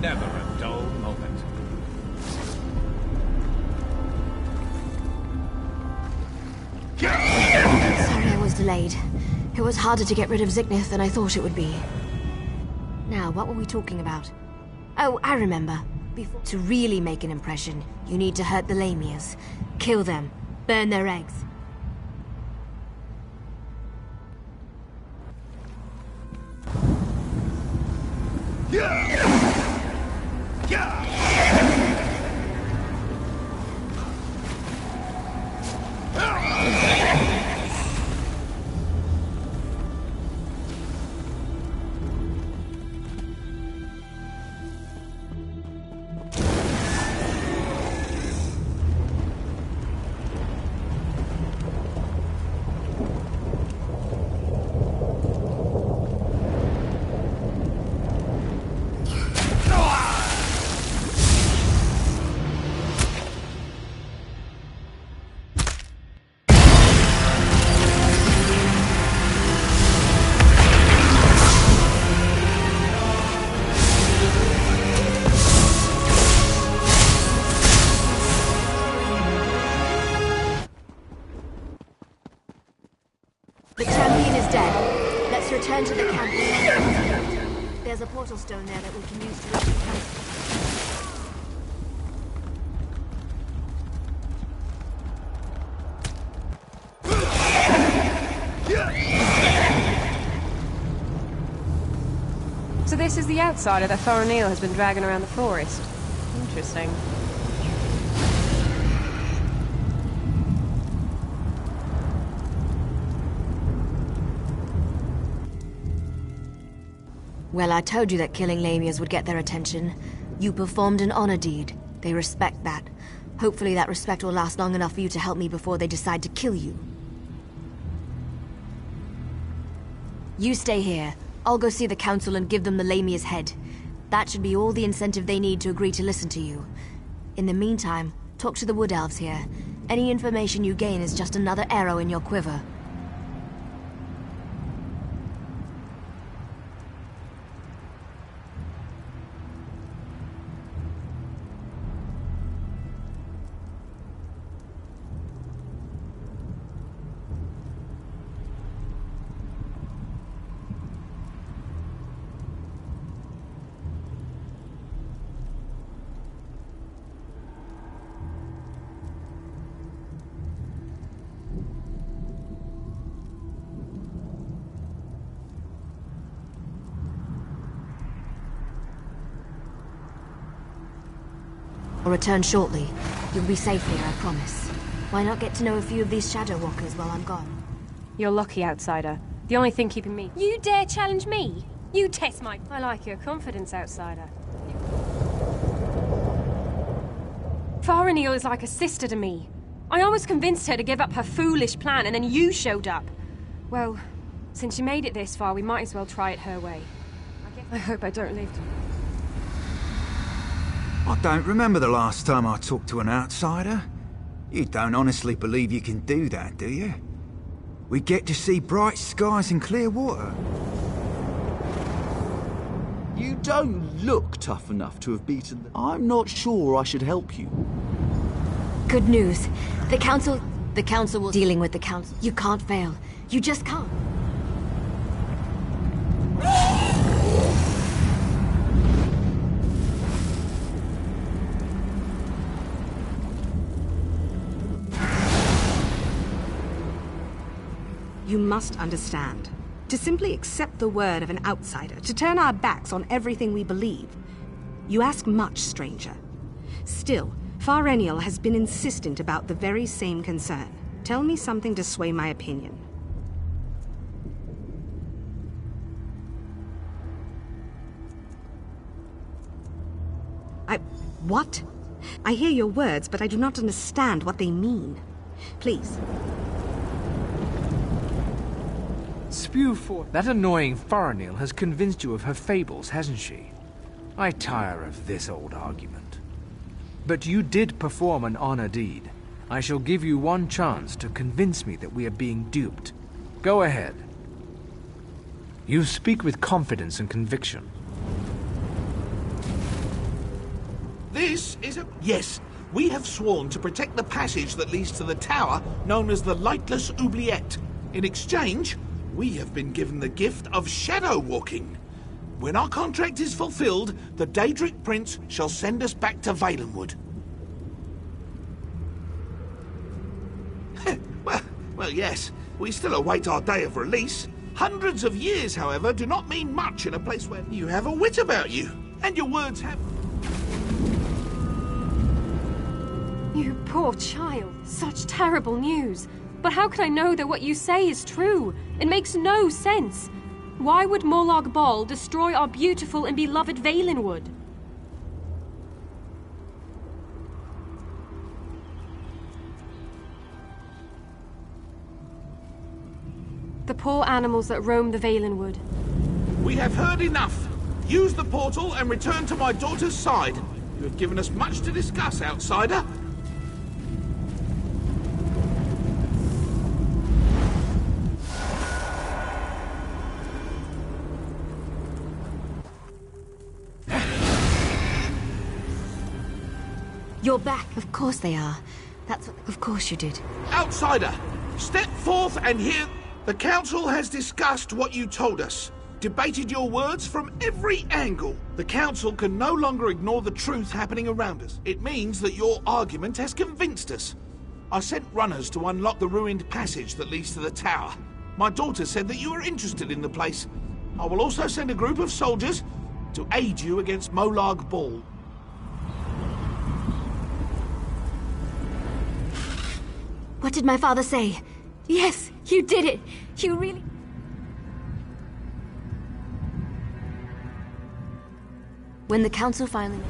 Never a dull moment. Sorry I was delayed. It was harder to get rid of Zignith than I thought it would be. Now, what were we talking about? Oh, I remember. To really make an impression, you need to hurt the Lamias. Kill them. Burn their eggs. The champion is dead. Let's return to the camp. There's a portal stone there that we can use to reach the council. So this is the outsider that Thorinil has been dragging around the forest. Interesting. Well, I told you that killing Lamias would get their attention. You performed an honor deed. They respect that. Hopefully that respect will last long enough for you to help me before they decide to kill you. You stay here. I'll go see the council and give them the Lamia's head. That should be all the incentive they need to agree to listen to you. In the meantime, talk to the Wood Elves here. Any information you gain is just another arrow in your quiver. I'll return shortly. You'll be safe here, I promise. Why not get to know a few of these Shadow Walkers while I'm gone? You're lucky, outsider. The only thing keeping me... You dare challenge me? You test my... I like your confidence, outsider. Thorinil is like a sister to me. I almost convinced her to give up her foolish plan, and then you showed up. Well, since you made it this far, we might as well try it her way. I hope I don't live. I don't remember the last time I talked to an outsider. You don't honestly believe you can do that, do you? We get to see bright skies and clear water. You don't look tough enough to have beaten them. I'm not sure I should help you. Good news. The Council will... Dealing with the Council. You can't fail. You just can't. You must understand. To simply accept the word of an outsider, to turn our backs on everything we believe. You ask much, stranger. Still, Farenial has been insistent about the very same concern. Tell me something to sway my opinion. What? I hear your words, but I do not understand what they mean. Please. Spew forth. That annoying Farenial has convinced you of her fables, hasn't she? I tire of this old argument. But you did perform an honor deed. I shall give you one chance to convince me that we are being duped. Go ahead. You speak with confidence and conviction. This is a... Yes, we have sworn to protect the passage that leads to the tower known as the Lightless Oubliette. In exchange, we have been given the gift of shadow walking. When our contract is fulfilled, the Daedric Prince shall send us back to Valenwood. well, yes, we still await our day of release. Hundreds of years, however, do not mean much in a place where you have a wit about you, and your words have... You poor child. Such terrible news. But how can I know that what you say is true? It makes no sense. Why would Molag Bal destroy our beautiful and beloved Valenwood? The poor animals that roam the Valenwood. We have heard enough. Use the portal and return to my daughter's side. You have given us much to discuss, outsider. You're back. Of course they are. That's what... Of course you did. Outsider, step forth and hear... The Council has discussed what you told us, debated your words from every angle. The Council can no longer ignore the truth happening around us. It means that your argument has convinced us. I sent runners to unlock the ruined passage that leads to the tower. My daughter said that you are interested in the place. I will also send a group of soldiers to aid you against Molag Bal. What did my father say? Yes, you did it! You really... When the Council finally...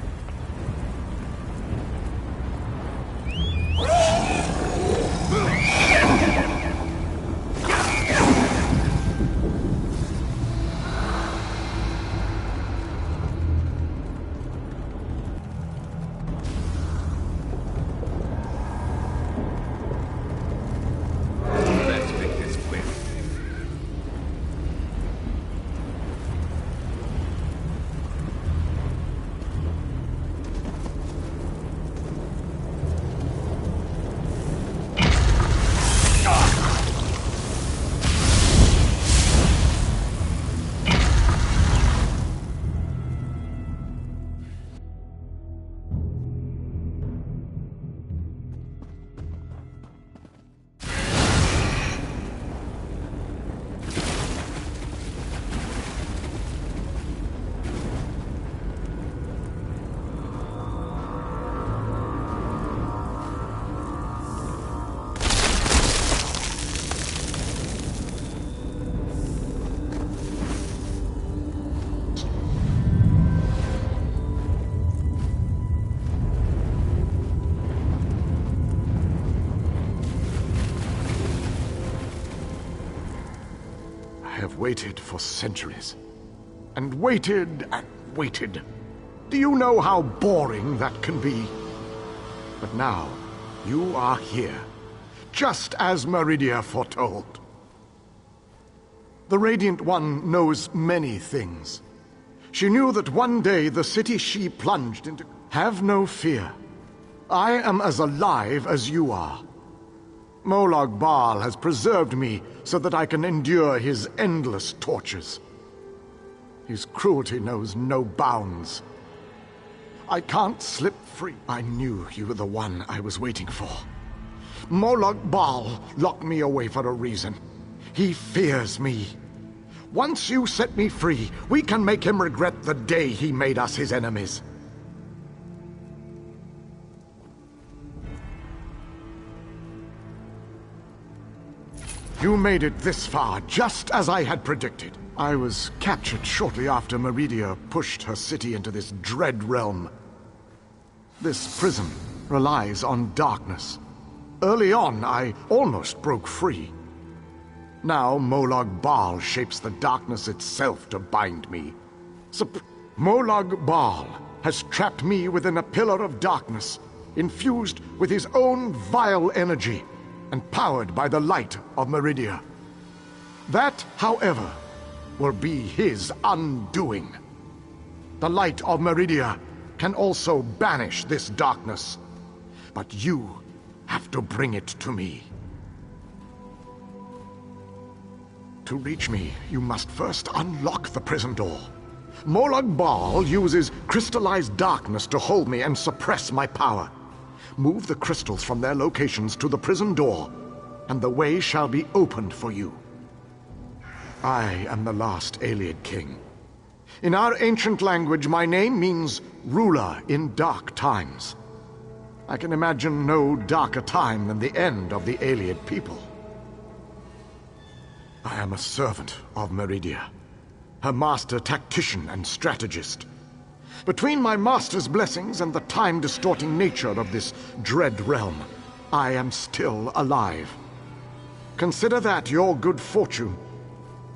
I have waited for centuries. and waited and waited. Do you know how boring that can be? But now, you are here, just as Meridia foretold. The Radiant One knows many things. She knew that one day the city she plunged into... Have no fear. I am as alive as you are. Molag Bal has preserved me so that I can endure his endless tortures. His cruelty knows no bounds. I can't slip free. I knew you were the one I was waiting for. Molag Bal locked me away for a reason. He fears me. Once you set me free, we can make him regret the day he made us his enemies. You made it this far, just as I had predicted. I was captured shortly after Meridia pushed her city into this dread realm. This prison relies on darkness. Early on, I almost broke free. Now Molag Bal shapes the darkness itself to bind me. Molag Bal has trapped me within a pillar of darkness, infused with his own vile energy, and powered by the light of Meridia. That, however, will be his undoing. The light of Meridia can also banish this darkness, but you have to bring it to me. To reach me, you must first unlock the prison door. Molag Bal uses crystallized darkness to hold me and suppress my power. Move the crystals from their locations to the prison door, and the way shall be opened for you. I am the last Ayleid king. In our ancient language, my name means ruler in dark times. I can imagine no darker time than the end of the Ayleid people. I am a servant of Meridia, her master tactician and strategist. Between my master's blessings and the time-distorting nature of this dread realm, I am still alive. Consider that your good fortune,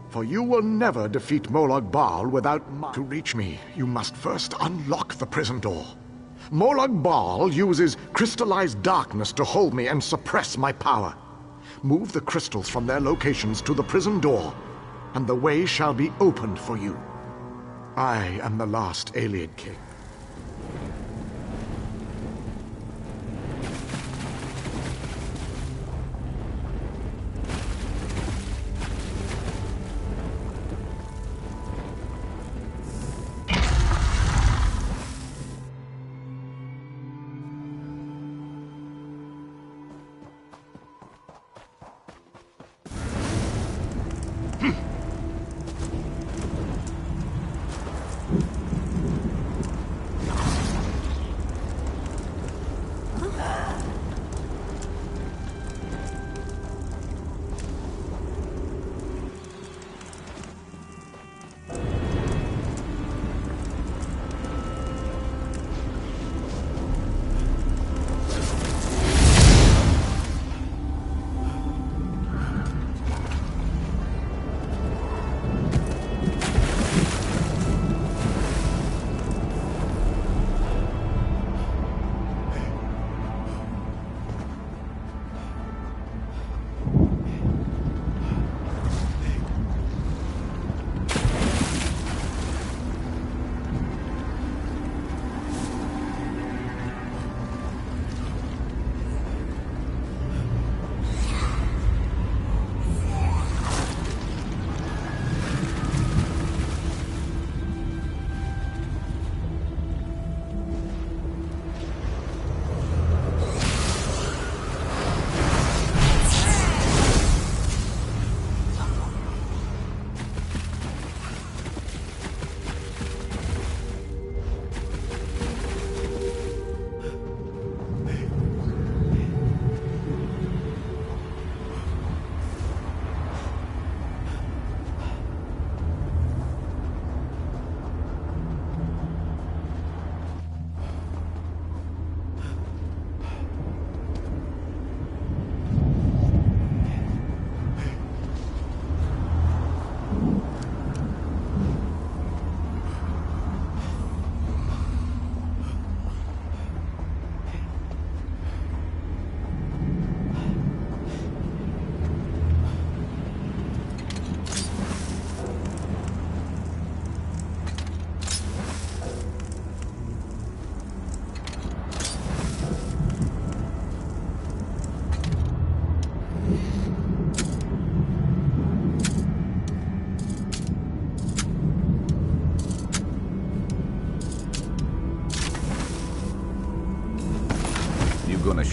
for you will never defeat Molag Bal without To reach me, you must first unlock the prison door. Molag Bal uses crystallized darkness to hold me and suppress my power. Move the crystals from their locations to the prison door, and the way shall be opened for you. I am the last Ayleid king.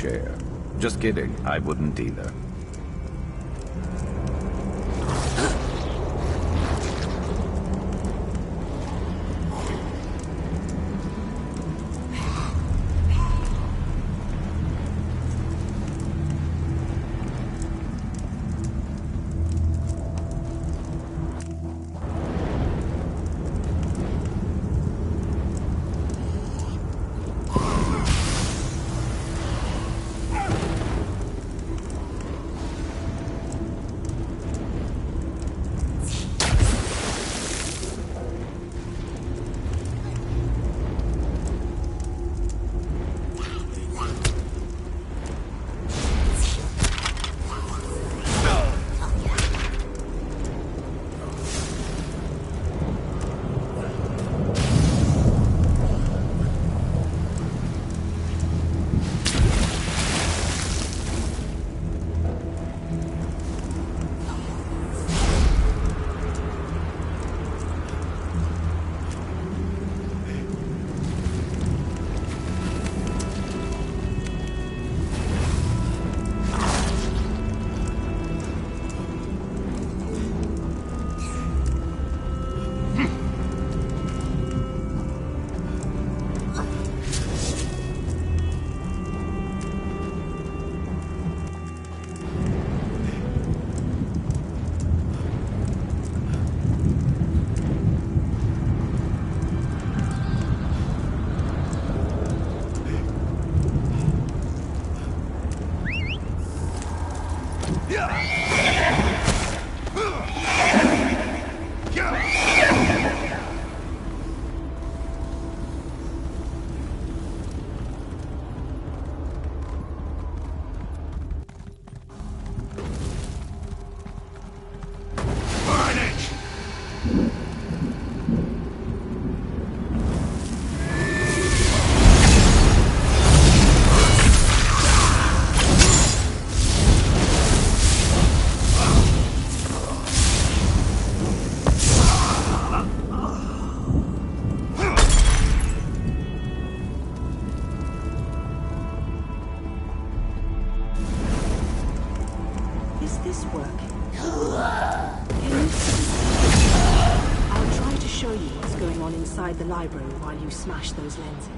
share. Just kidding, I wouldn't either. Inside the library while you smash those lenses.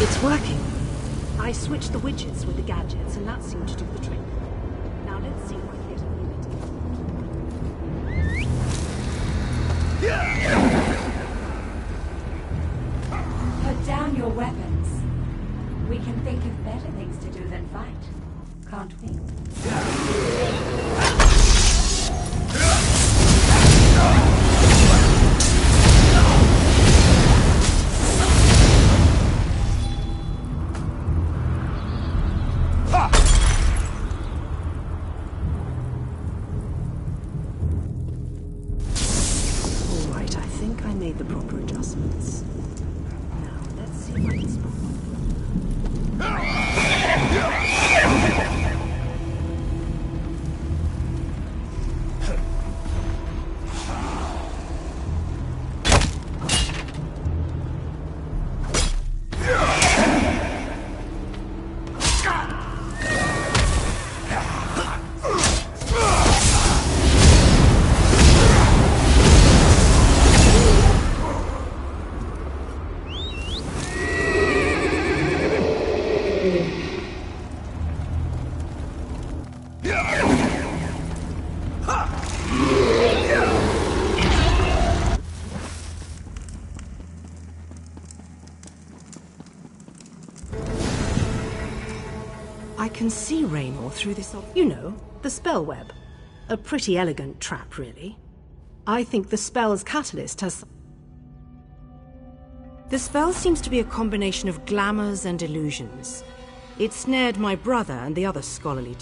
It's working. I switched the widgets with the gadgets, and that seemed to do the trick. Now let's see what hit unit. Put down your weapons. We can think of better things to do than fight, can't we? The proper adjustments. Now, let's see if I can spot one. I can see Raynor through this... You know, the spell web. A pretty elegant trap, really. I think the spell's catalyst has... The spell seems to be a combination of glamours and illusions. It snared my brother and the other scholarly...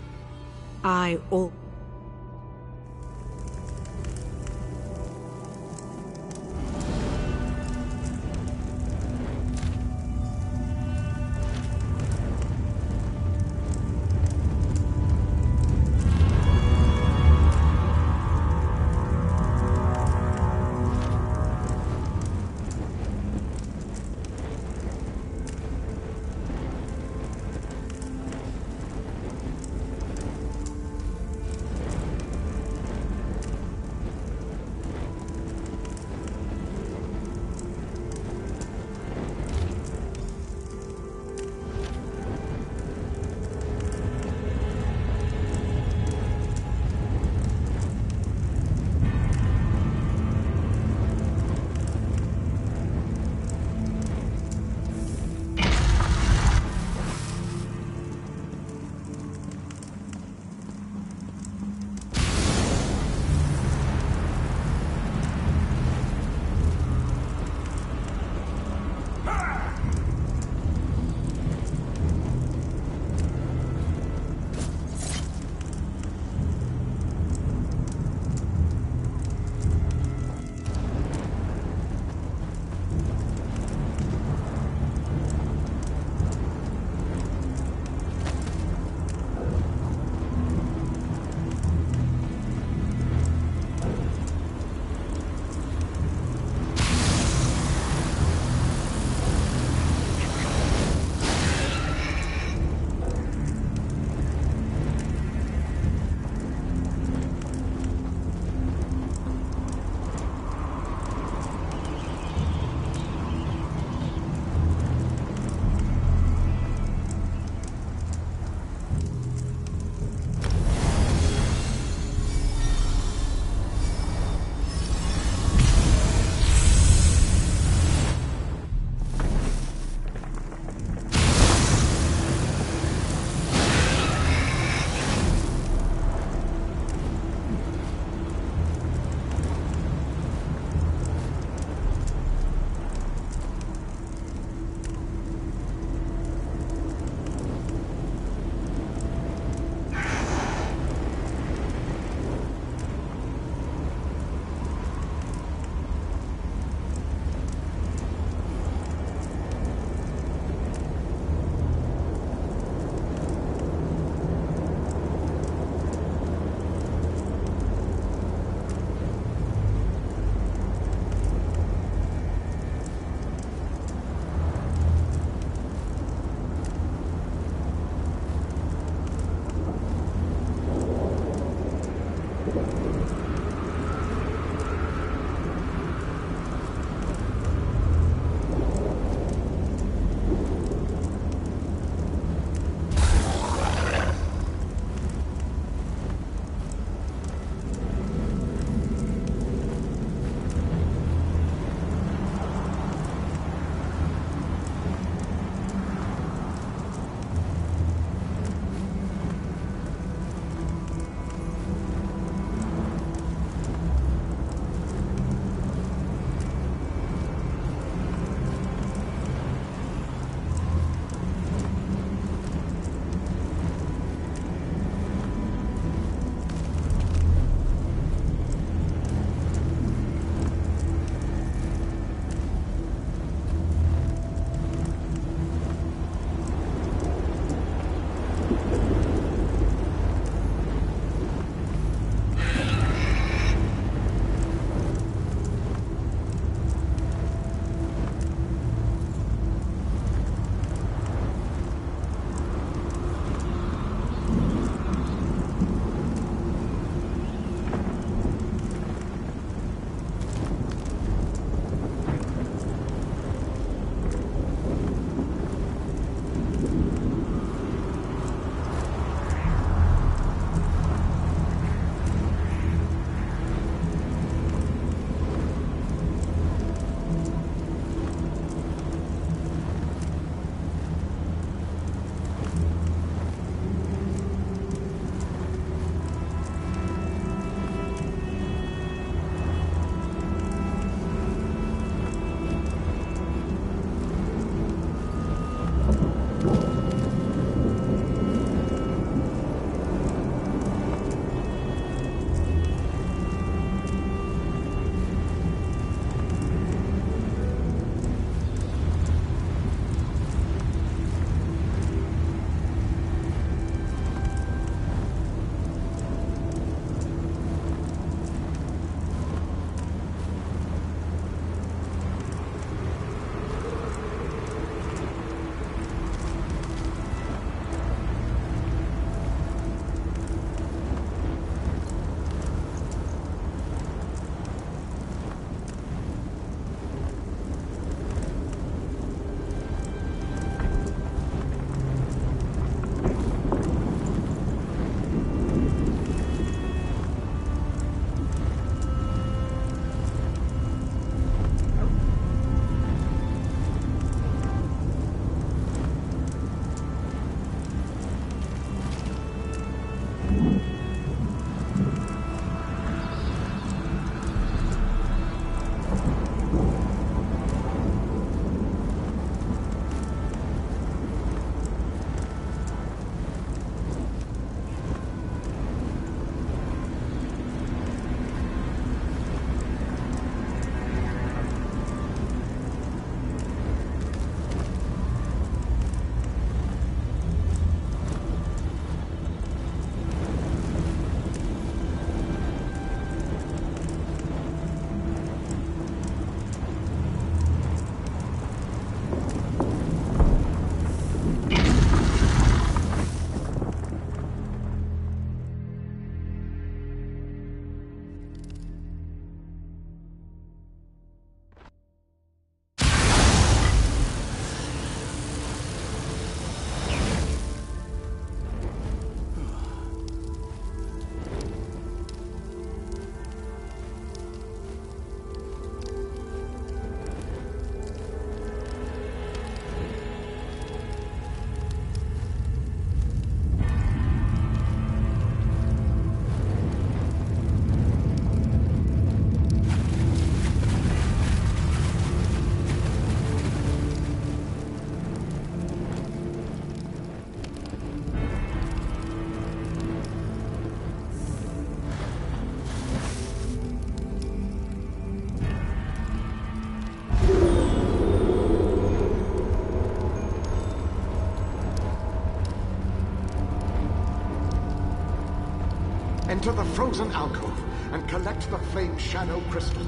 Enter the frozen alcove and collect the flame shadow crystal.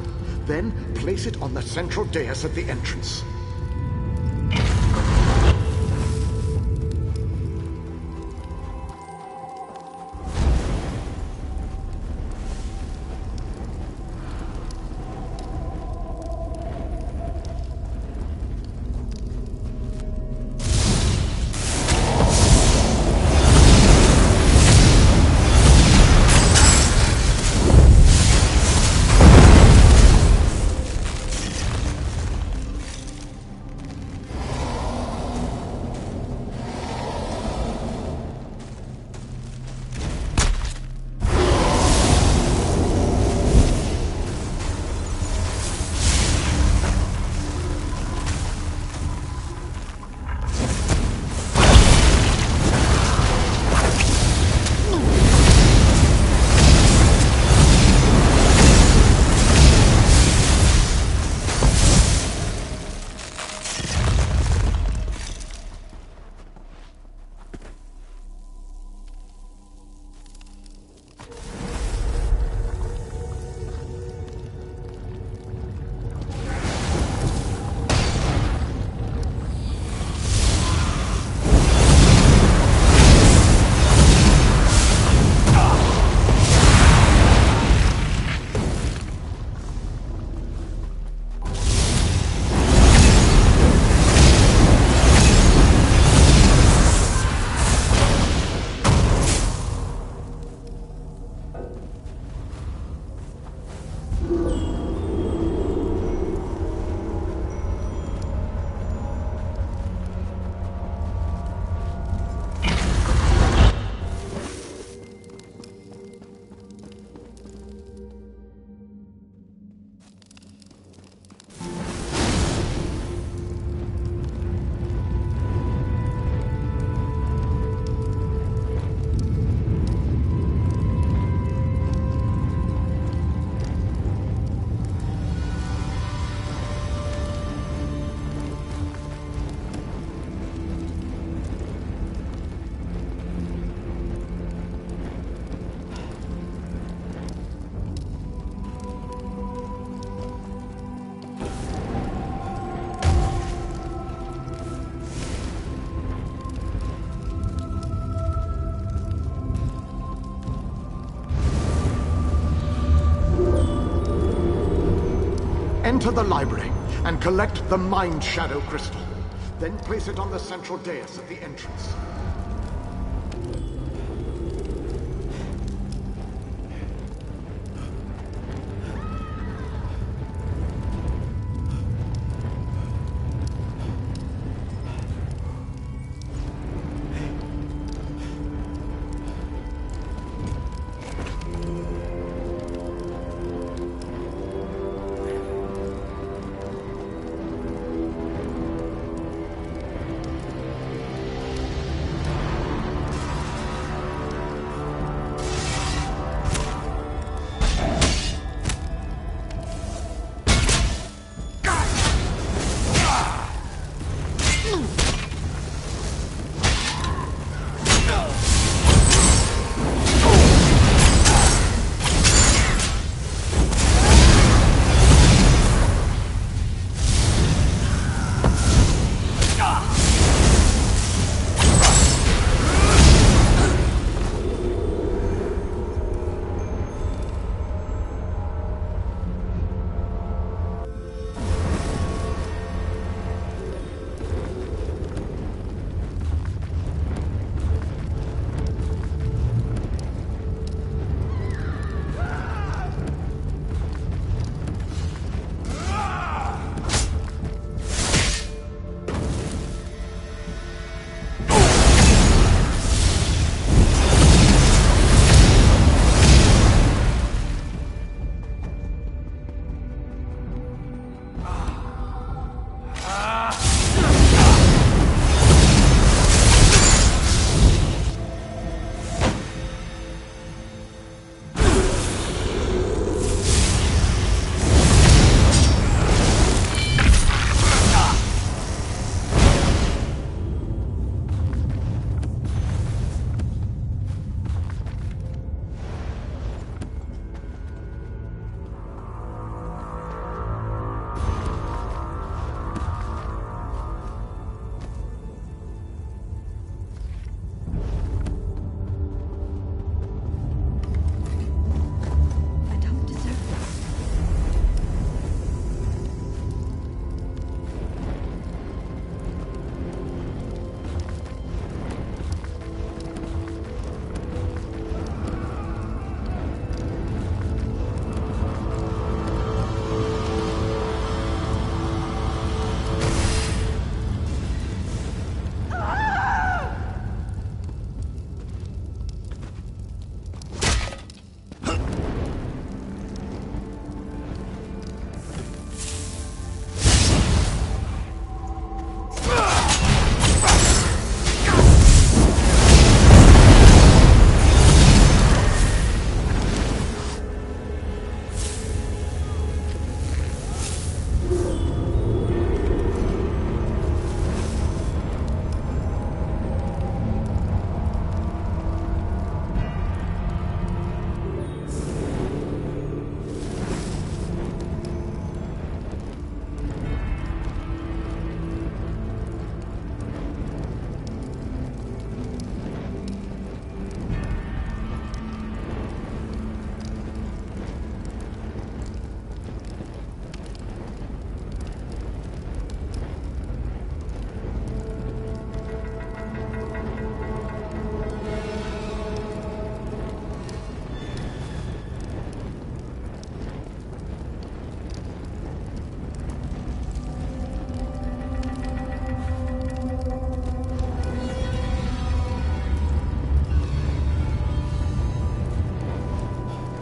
Then place it on the central dais at the entrance. Enter the library and collect the Mind Shadow Crystal. Then place it on the central dais at the entrance.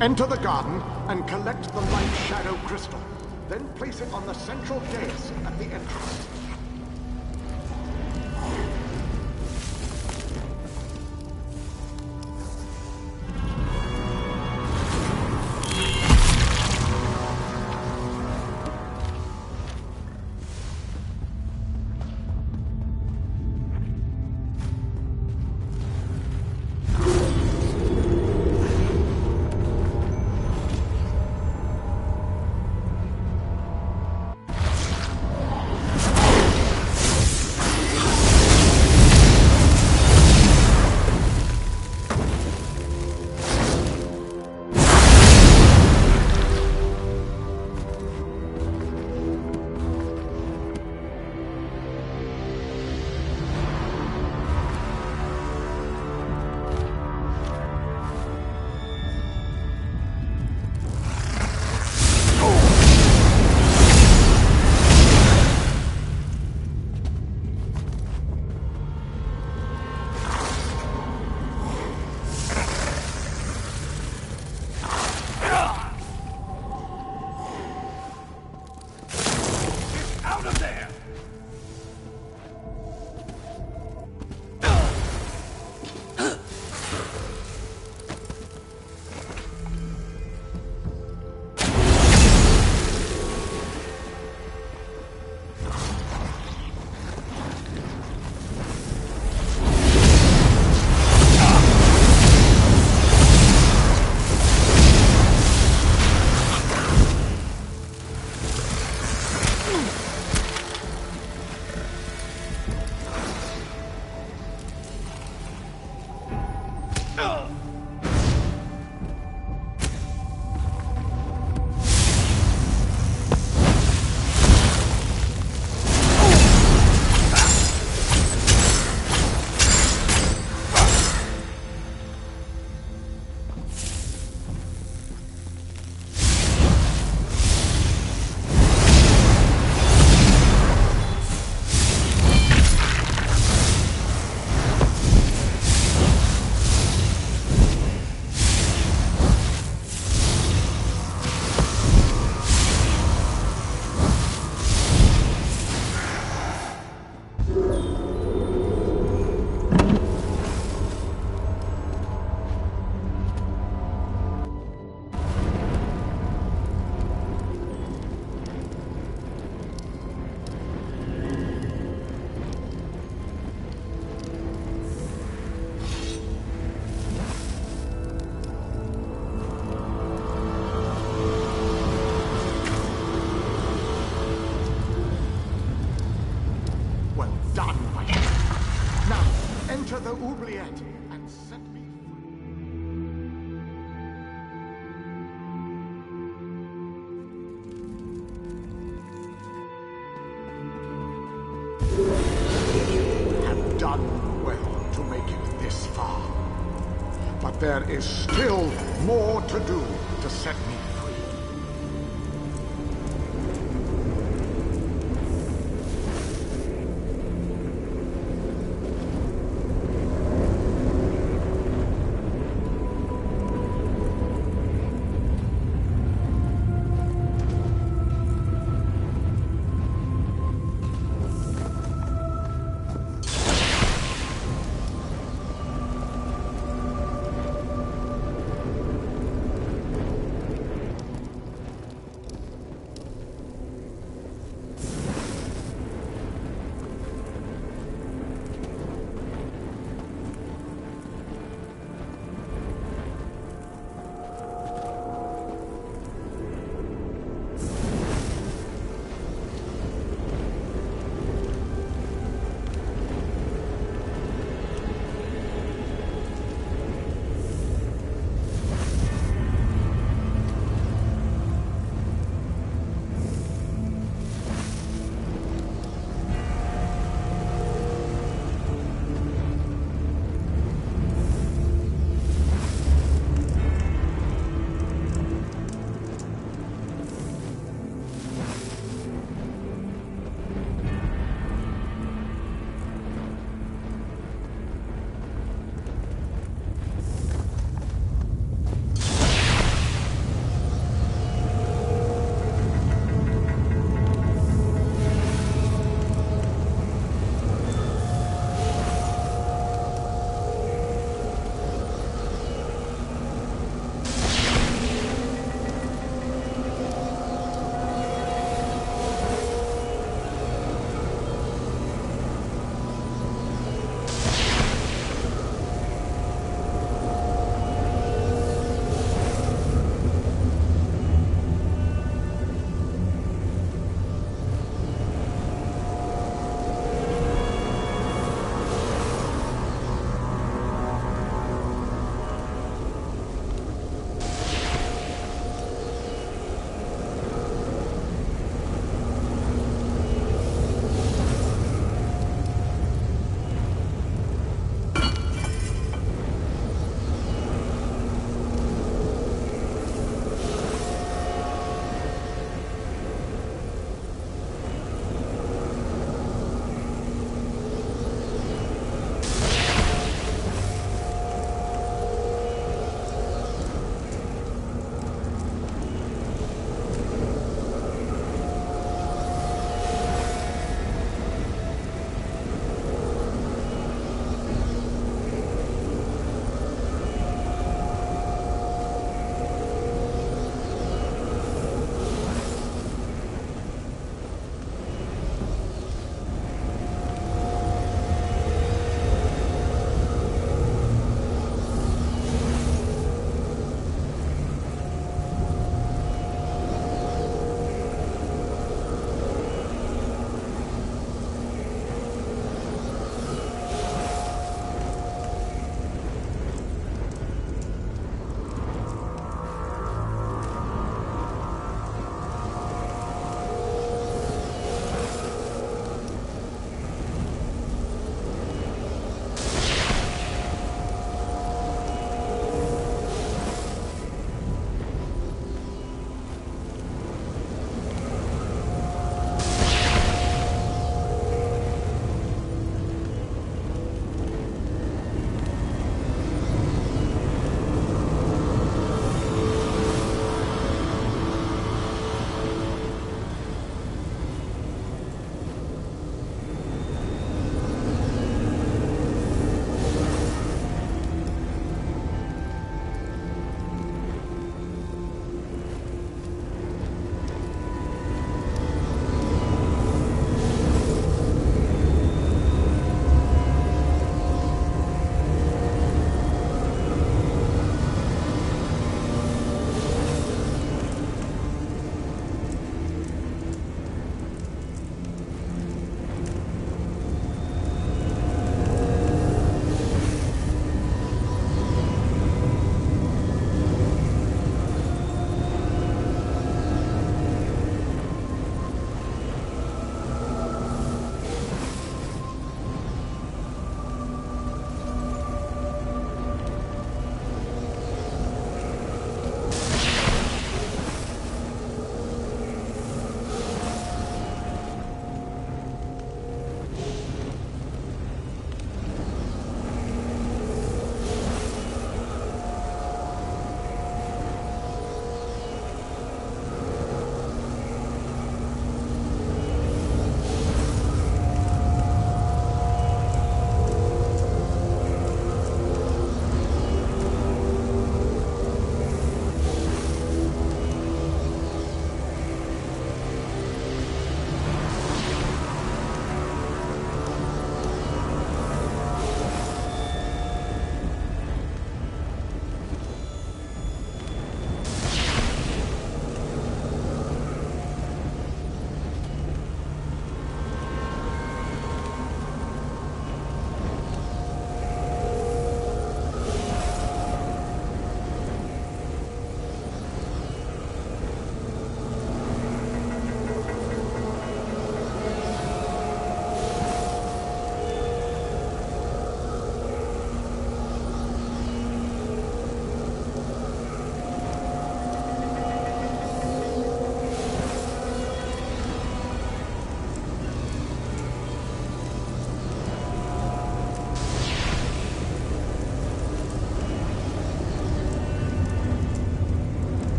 Enter the garden and collect the light shadow crystal. Then place it on the central dais at the entrance. The oubliette and set me free. You have done well to make it this far. But there is still more to do to set me free.